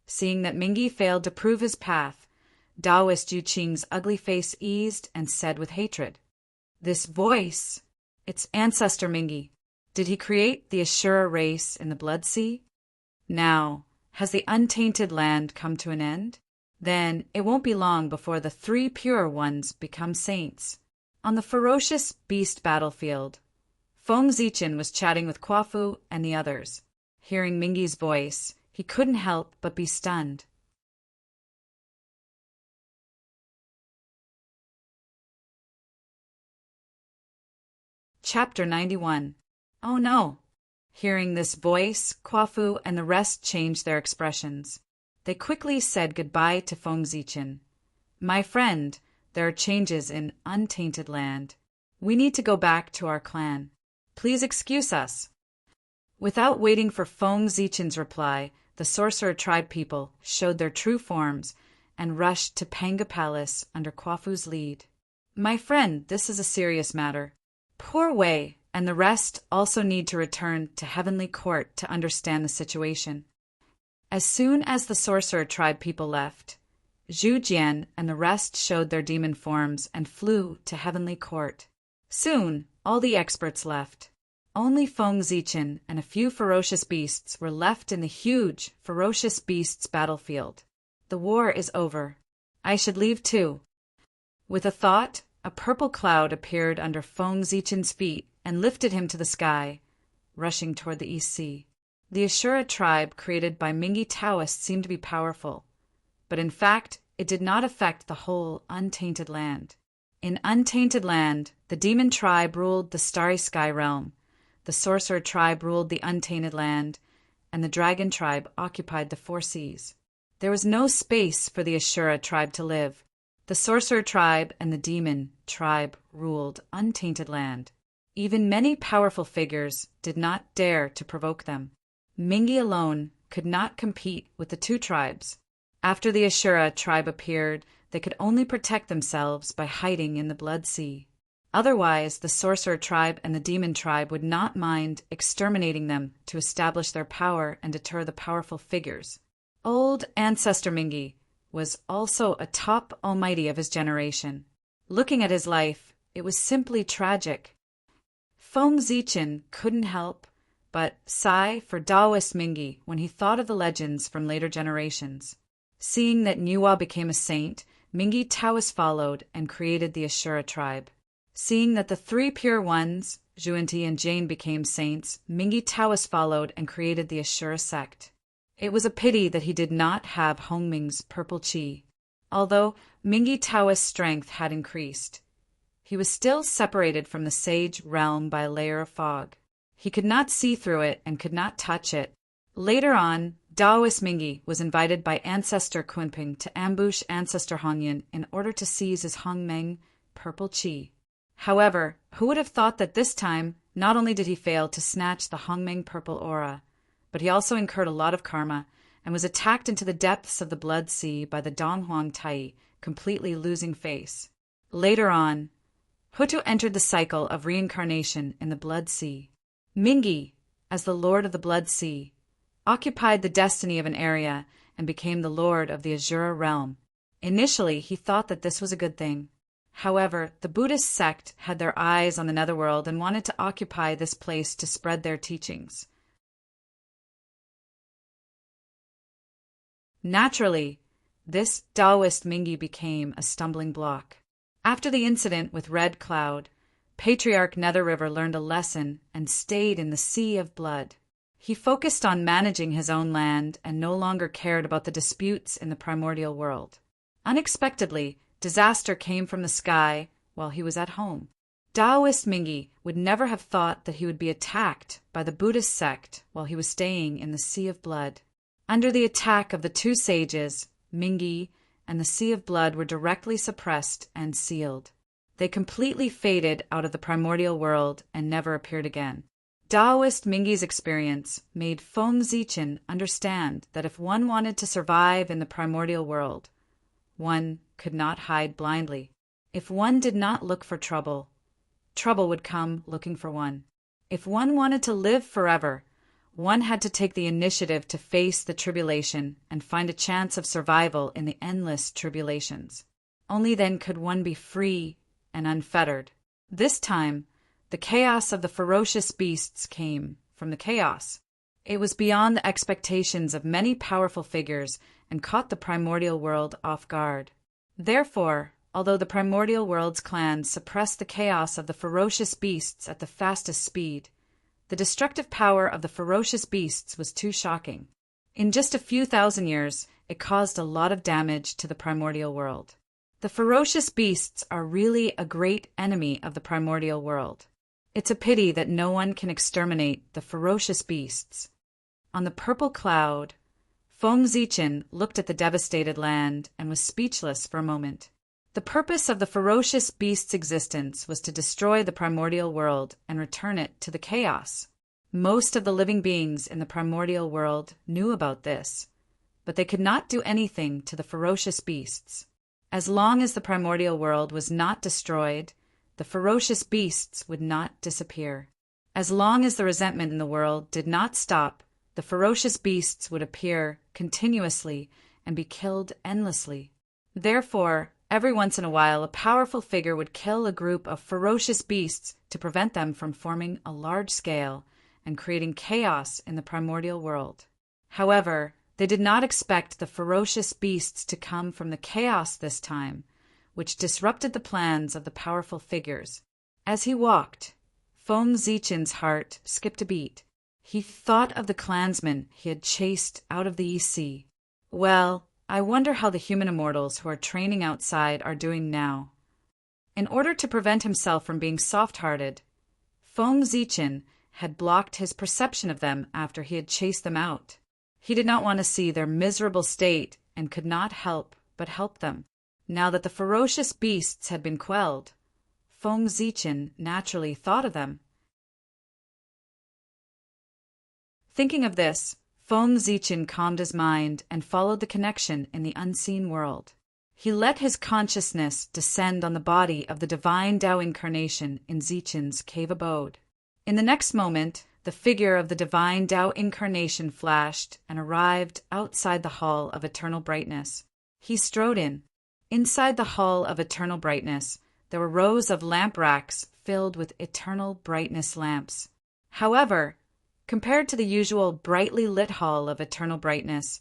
seeing that Mingi failed to prove his path, Taoist Yu Qing's ugly face eased and said with hatred, "This voice, it's ancestor Mingi. Did he create the Ashura race in the Blood Sea? Now, has the untainted land come to an end? Then it won't be long before the 3 pure ones become saints." On the ferocious beast battlefield, Feng Zichen was chatting with Kuo-fu and the others. Hearing Mingi's voice, he couldn't help but be stunned. Chapter 91. Oh no! Hearing this voice, Kuo-fu and the rest changed their expressions. They quickly said goodbye to Feng Zichen. "My friend, there are changes in untainted land. We need to go back to our clan. Please excuse us." Without waiting for Feng Zichen's reply, the sorcerer tribe people showed their true forms and rushed to Panga Palace under Kuo-fu's lead. "My friend, this is a serious matter. Poor Wei and the rest also need to return to Heavenly Court to understand the situation." As soon as the sorcerer tribe people left, Zhu Jian and the rest showed their demon forms and flew to Heavenly Court. Soon, all the experts left. Only Feng Zichen and a few ferocious beasts were left in the huge, ferocious beasts battlefield. The war is over. I should leave too. With a thought, a purple cloud appeared under Feng Zichen's feet and lifted him to the sky, rushing toward the East Sea. The Ashura tribe created by Mingi Taoists seemed to be powerful, but in fact, it did not affect the whole untainted land. In untainted land, the demon tribe ruled the starry sky realm, the sorcerer tribe ruled the untainted land, and the dragon tribe occupied the 4 seas. There was no space for the Ashura tribe to live. The sorcerer tribe and the demon tribe ruled untainted land. Even many powerful figures did not dare to provoke them. Mingi alone could not compete with the 2 tribes. After the Ashura tribe appeared, they could only protect themselves by hiding in the Blood Sea. Otherwise, the sorcerer tribe and the demon tribe would not mind exterminating them to establish their power and deter the powerful figures. Old Ancestor Mingi was also a top almighty of his generation. Looking at his life, it was simply tragic. Feng Zichen couldn't help but sigh for Taoist Mingi when he thought of the legends from later generations. Seeing that Niwa became a saint, Mingi Taoists followed and created the Ashura tribe. Seeing that the 3 pure ones, Zhuanti and Jane, became saints, Mingi Taoists followed and created the Ashura sect. It was a pity that he did not have Hongming's purple qi. Although Mingi Taoist's strength had increased, he was still separated from the sage realm by a layer of fog. He could not see through it and could not touch it. Later on, Taoist Mingi was invited by Ancestor Kunping to ambush Ancestor Hongyan in order to seize his Hongmeng purple qi. However, who would have thought that this time, not only did he fail to snatch the Hongmeng purple aura, but he also incurred a lot of karma and was attacked into the depths of the Blood Sea by the Donghuang Tai, completely losing face. Later on, Hutu entered the cycle of reincarnation in the Blood Sea. Mingi, as the Lord of the Blood Sea, occupied the destiny of an area and became the Lord of the Ashura realm. Initially, he thought that this was a good thing. However, the Buddhist sect had their eyes on the netherworld and wanted to occupy this place to spread their teachings. Naturally, this Taoist Mingi became a stumbling block. After the incident with Red Cloud, Patriarch Nether River learned a lesson and stayed in the Sea of Blood. He focused on managing his own land and no longer cared about the disputes in the primordial world. Unexpectedly, disaster came from the sky while he was at home. Taoist Mingi would never have thought that he would be attacked by the Buddhist sect while he was staying in the Sea of Blood. Under the attack of the 2 sages, Mingi and the Sea of Blood were directly suppressed and sealed. They completely faded out of the primordial world and never appeared again. Taoist Mingy's experience made Feng Zichen understand that if one wanted to survive in the primordial world, one could not hide blindly. If one did not look for trouble, trouble would come looking for one. If one wanted to live forever, one had to take the initiative to face the tribulation and find a chance of survival in the endless tribulations. Only then could one be free and unfettered. This time, the chaos of the ferocious beasts came from the chaos. It was beyond the expectations of many powerful figures and caught the primordial world off guard. Therefore, although the primordial world's clans suppressed the chaos of the ferocious beasts at the fastest speed, the destructive power of the ferocious beasts was too shocking. In just a few thousand years, it caused a lot of damage to the primordial world. The ferocious beasts are really a great enemy of the primordial world. It's a pity that no one can exterminate the ferocious beasts. On the purple cloud, Feng Zichen looked at the devastated land and was speechless for a moment. The purpose of the ferocious beast's existence was to destroy the primordial world and return it to the chaos. Most of the living beings in the primordial world knew about this, but they could not do anything to the ferocious beasts. As long as the primordial world was not destroyed, the ferocious beasts would not disappear. As long as the resentment in the world did not stop, the ferocious beasts would appear continuously and be killed endlessly. Therefore, every once in a while, a powerful figure would kill a group of ferocious beasts to prevent them from forming a large scale and creating chaos in the primordial world. However, they did not expect the ferocious beasts to come from the chaos this time, which disrupted the plans of the powerful figures. As he walked, Feng Zichen's heart skipped a beat. He thought of the clansmen he had chased out of the East Sea. Well, I wonder how the human immortals who are training outside are doing now. In order to prevent himself from being soft-hearted, Feng Zichen had blocked his perception of them after he had chased them out. He did not want to see their miserable state and could not help but help them. Now that the ferocious beasts had been quelled, Feng Zichen naturally thought of them. Thinking of this, Feng Zichen calmed his mind and followed the connection in the unseen world. He let his consciousness descend on the body of the divine Tao incarnation in Zichen's cave abode. In the next moment, the figure of the divine Tao incarnation flashed and arrived outside the hall of eternal brightness. He strode in. Inside the hall of eternal brightness, there were rows of lamp racks filled with eternal brightness lamps. However, compared to the usual brightly lit hall of eternal brightness,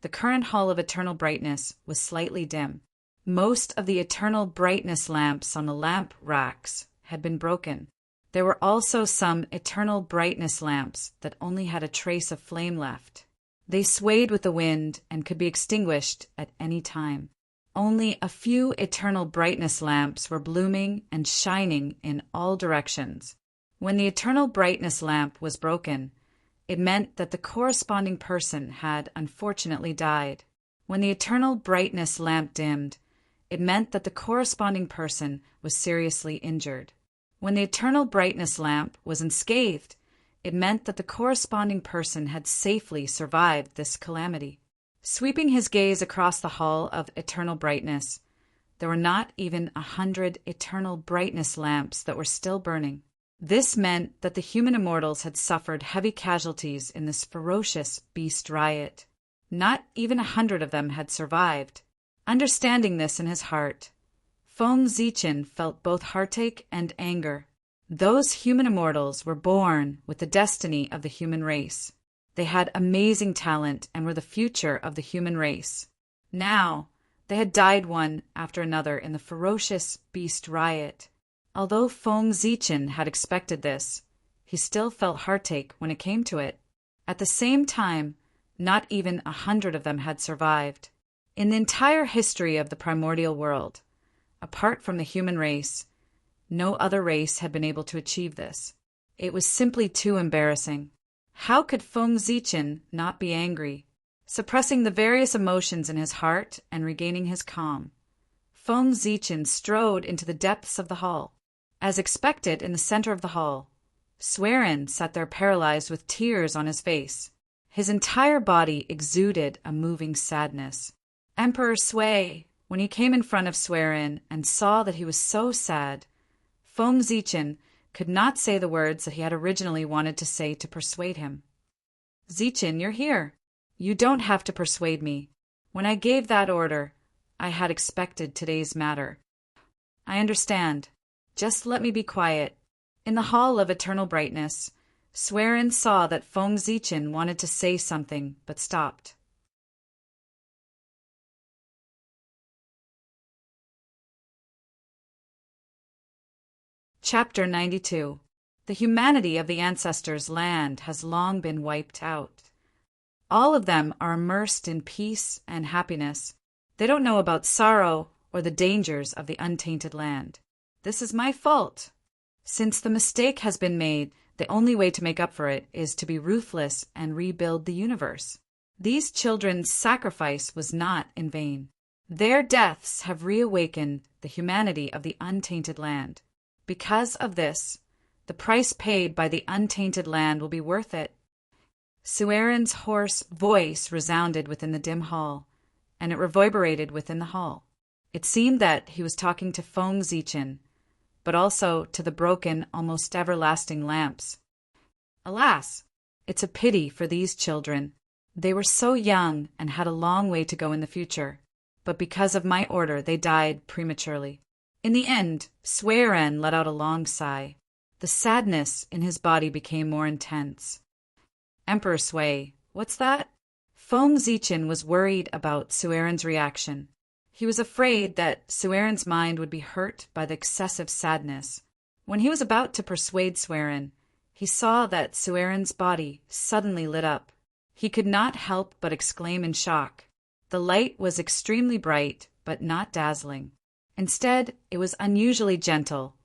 the current hall of eternal brightness was slightly dim. Most of the eternal brightness lamps on the lamp racks had been broken. There were also some eternal brightness lamps that only had a trace of flame left. They swayed with the wind and could be extinguished at any time. Only a few eternal brightness lamps were blooming and shining in all directions. When the eternal brightness lamp was broken, it meant that the corresponding person had unfortunately died. When the eternal brightness lamp dimmed, it meant that the corresponding person was seriously injured. When the eternal brightness lamp was unscathed, it meant that the corresponding person had safely survived this calamity. Sweeping his gaze across the hall of eternal brightness, there were not even 100 eternal brightness lamps that were still burning. This meant that the human immortals had suffered heavy casualties in this ferocious beast riot. Not even 100 of them had survived. Understanding this in his heart, Feng Zichen felt both heartache and anger. Those human immortals were born with the destiny of the human race. They had amazing talent and were the future of the human race. Now, they had died one after another in the ferocious beast riot. Although Feng Zichen had expected this, he still felt heartache when it came to it. At the same time, not even 100 of them had survived. In the entire history of the primordial world, apart from the human race, no other race had been able to achieve this. It was simply too embarrassing. How could Feng Zichen not be angry? Suppressing the various emotions in his heart and regaining his calm, Feng Zichen strode into the depths of the hall. As expected, in the center of the hall, Swearin sat there paralyzed with tears on his face. His entire body exuded a moving sadness. Emperor Sui, when he came in front of Swearin and saw that he was so sad, Feng Zichen could not say the words that he had originally wanted to say to persuade him. Zichen, you're here. You don't have to persuade me. When I gave that order, I had expected today's matter. I understand. Just let me be quiet. In the Hall of Eternal Brightness, Swearin saw that Feng Zichen wanted to say something, but stopped. Chapter 92. The humanity of the ancestors' land has long been wiped out. All of them are immersed in peace and happiness. They don't know about sorrow or the dangers of the untainted land. This is my fault. Since the mistake has been made, the only way to make up for it is to be ruthless and rebuild the universe. These children's sacrifice was not in vain. Their deaths have reawakened the humanity of the untainted land. Because of this, the price paid by the untainted land will be worth it. Swearin's hoarse voice resounded within the dim hall, and it reverberated within the hall. It seemed that he was talking to Feng Zichen, but also to the broken, almost everlasting lamps. Alas, it's a pity for these children. They were so young and had a long way to go in the future, but because of my order they died prematurely. In the end, Swearin let out a long sigh. The sadness in his body became more intense. Emperor Sui, what's that? Feng Zichen was worried about Swearin's reaction. He was afraid that Swearin's mind would be hurt by the excessive sadness. When he was about to persuade Swearin, he saw that Swearin's body suddenly lit up. He could not help but exclaim in shock. The light was extremely bright, but not dazzling. Instead, it was unusually gentle,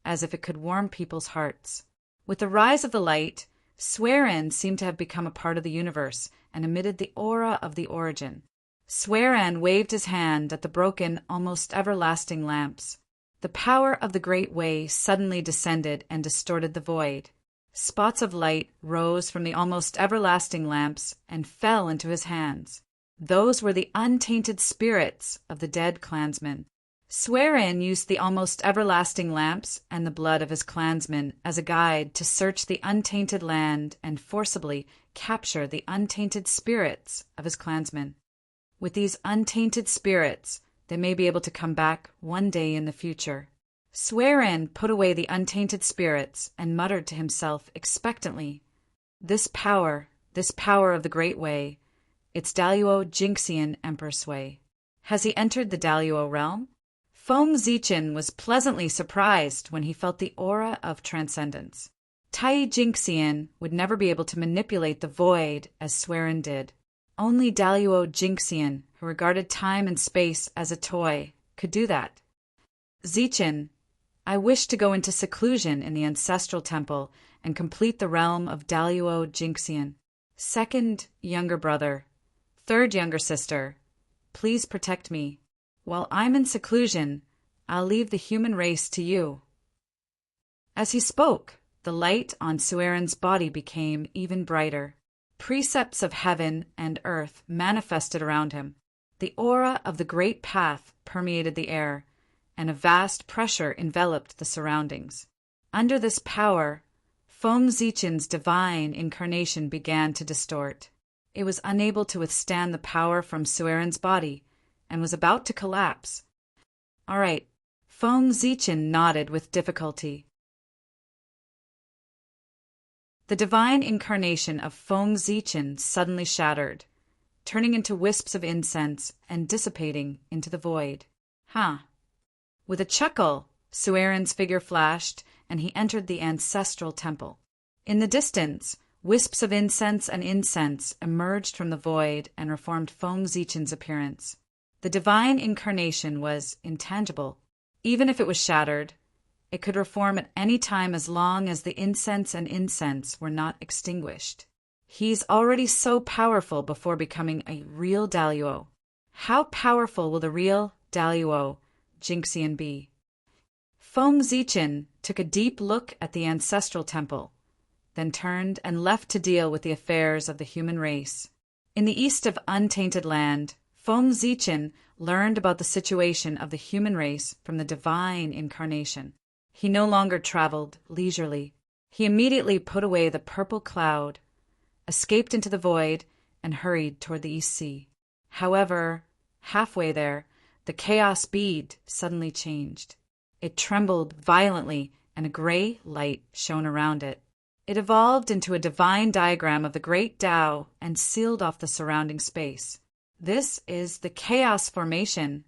as if it could warm people's hearts. With the rise of the light, Swearin seemed to have become a part of the universe and emitted the aura of the origin. Swearin waved his hand at the broken, almost everlasting lamps. The power of the Great Way suddenly descended and distorted the void. Spots of light rose from the almost everlasting lamps and fell into his hands. Those were the untainted spirits of the dead clansmen. Swearin used the almost everlasting lamps and the blood of his clansmen as a guide to search the untainted land and forcibly capture the untainted spirits of his clansmen. With these untainted spirits, they may be able to come back one day in the future. Swearin put away the untainted spirits and muttered to himself expectantly, This power of the Great Way, it's Daluo Jinxian Emperor Sui. Has he entered the Daluo realm? Feng Zichen was pleasantly surprised when he felt the aura of transcendence. Tai Jinxian would never be able to manipulate the void as Swearin did. Only Daluo Jinxian, who regarded time and space as a toy, could do that. Zichen, I wish to go into seclusion in the ancestral temple and complete the realm of Daluo Jinxian. Second younger brother, third younger sister, please protect me. While I'm in seclusion, I'll leave the human race to you. As he spoke, the light on Swearin's body became even brighter. Precepts of heaven and earth manifested around him. The aura of the great path permeated the air, and a vast pressure enveloped the surroundings. Under this power, Feng Zichen's divine incarnation began to distort. It was unable to withstand the power from Swearin's body, and was about to collapse. All right, Feng Zichen nodded with difficulty. The divine incarnation of Feng Zichen suddenly shattered, turning into wisps of incense and dissipating into the void. With a chuckle, Swearin's figure flashed, and he entered the ancestral temple. In the distance, wisps of incense emerged from the void and reformed Feng Zichen's appearance. The divine incarnation was intangible. Even if it was shattered, it could reform at any time as long as the incense were not extinguished. He's already so powerful before becoming a real Daluo. How powerful will the real Daluo Jinxian be? Feng Zichen took a deep look at the ancestral temple, then turned and left to deal with the affairs of the human race. In the east of Untainted Land, Feng Zichen learned about the situation of the human race from the divine incarnation. He no longer traveled leisurely. He immediately put away the purple cloud, escaped into the void, and hurried toward the East Sea. However, halfway there, the chaos bead suddenly changed. It trembled violently, and a gray light shone around it. It evolved into a divine diagram of the great Tao and sealed off the surrounding space. This is the chaos formation.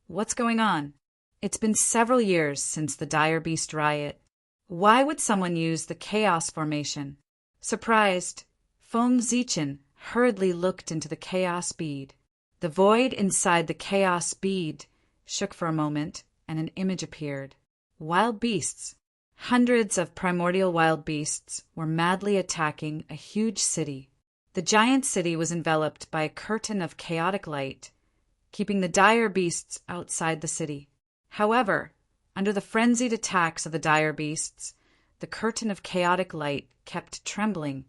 What's going on? It's been several years since the Dire Beast riot. Why would someone use the chaos formation? Surprised, Feng Zichen hurriedly looked into the chaos bead. The void inside the chaos bead shook for a moment, and an image appeared. Wild beasts. Hundreds of primordial wild beasts were madly attacking a huge city. The giant city was enveloped by a curtain of chaotic light, keeping the dire beasts outside the city. However, under the frenzied attacks of the dire beasts, the curtain of chaotic light kept trembling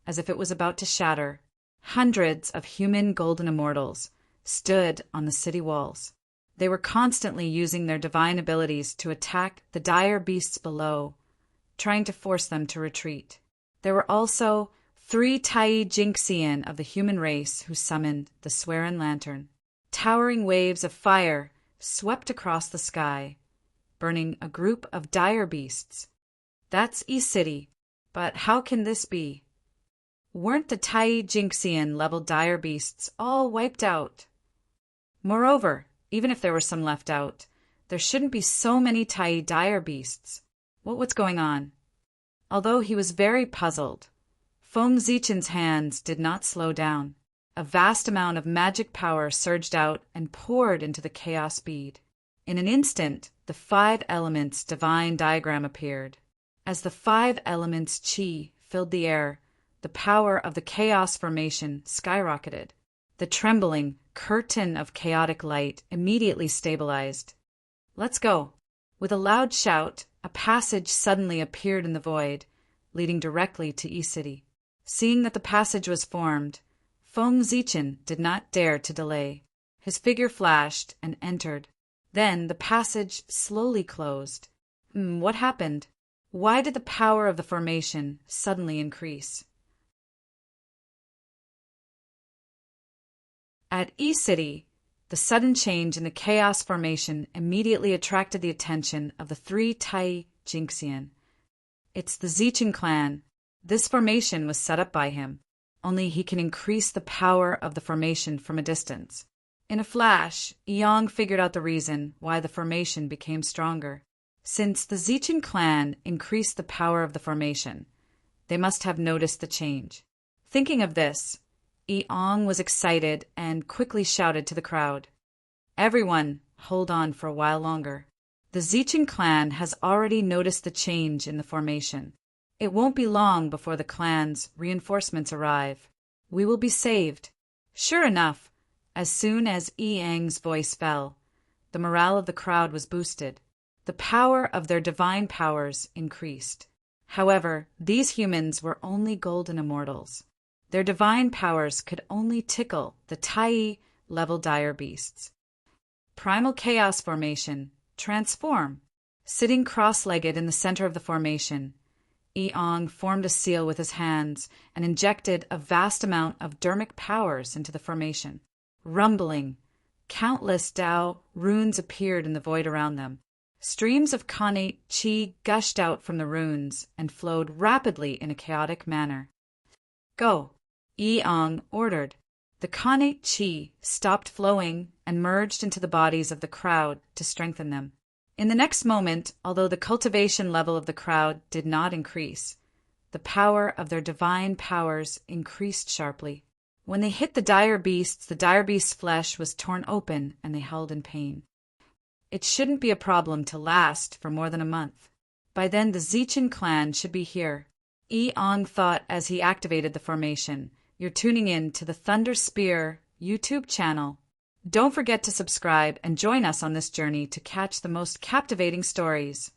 as if it was about to shatter. Hundreds of human golden immortals stood on the city walls. They were constantly using their divine abilities to attack the dire beasts below, trying to force them to retreat. There were also 3 Tai Jinxian of the human race who summoned the Swearin Lantern. Towering waves of fire swept across the sky, burning a group of dire beasts. That's E-City, but how can this be? Weren't the Tai Jinxian level dire beasts all wiped out? Moreover, even if there were some left out, there shouldn't be so many Tai dire beasts. What's going on? Although he was very puzzled, Feng Zichen's hands did not slow down. A vast amount of magic power surged out and poured into the chaos bead. In an instant, the 5 elements divine diagram appeared. As the 5 elements chi filled the air, the power of the chaos formation skyrocketed. The trembling curtain of chaotic light immediately stabilized. Let's go. With a loud shout, a passage suddenly appeared in the void, leading directly to E-City. Seeing that the passage was formed, Feng Zichen did not dare to delay. His figure flashed and entered. Then the passage slowly closed. What happened? Why did the power of the formation suddenly increase? At E-City, the sudden change in the chaos formation immediately attracted the attention of the 3 Tai Jinxian. It's the Zichen clan. This formation was set up by him. Only he can increase the power of the formation from a distance. In a flash, Yang figured out the reason why the formation became stronger. Since the Zichen clan increased the power of the formation, they must have noticed the change. Thinking of this, Yang was excited and quickly shouted to the crowd, "Everyone, hold on for a while longer. The Zichen clan has already noticed the change in the formation. It won't be long before the clan's reinforcements arrive. We will be saved." Sure enough, as soon as Yang's voice fell, the morale of the crowd was boosted. The power of their divine powers increased. However, these humans were only golden immortals. Their divine powers could only tickle the Tai-level dire beasts. Primal Chaos Formation. Transform. Sitting cross-legged in the center of the formation, Yang formed a seal with his hands and injected a vast amount of dermic powers into the formation. Rumbling, countless Tao runes appeared in the void around them. Streams of connate chi gushed out from the runes and flowed rapidly in a chaotic manner. "Go," Yang ordered. The connate chi stopped flowing and merged into the bodies of the crowd to strengthen them. In the next moment, although the cultivation level of the crowd did not increase, the power of their divine powers increased sharply. When they hit the dire beast's flesh was torn open and they howled in pain. It shouldn't be a problem to last for more than a month. By then the Zichen clan should be here. Yang thought as he activated the formation. You're tuning in to the Thunder Spear YouTube channel. Don't forget to subscribe and join us on this journey to catch the most captivating stories.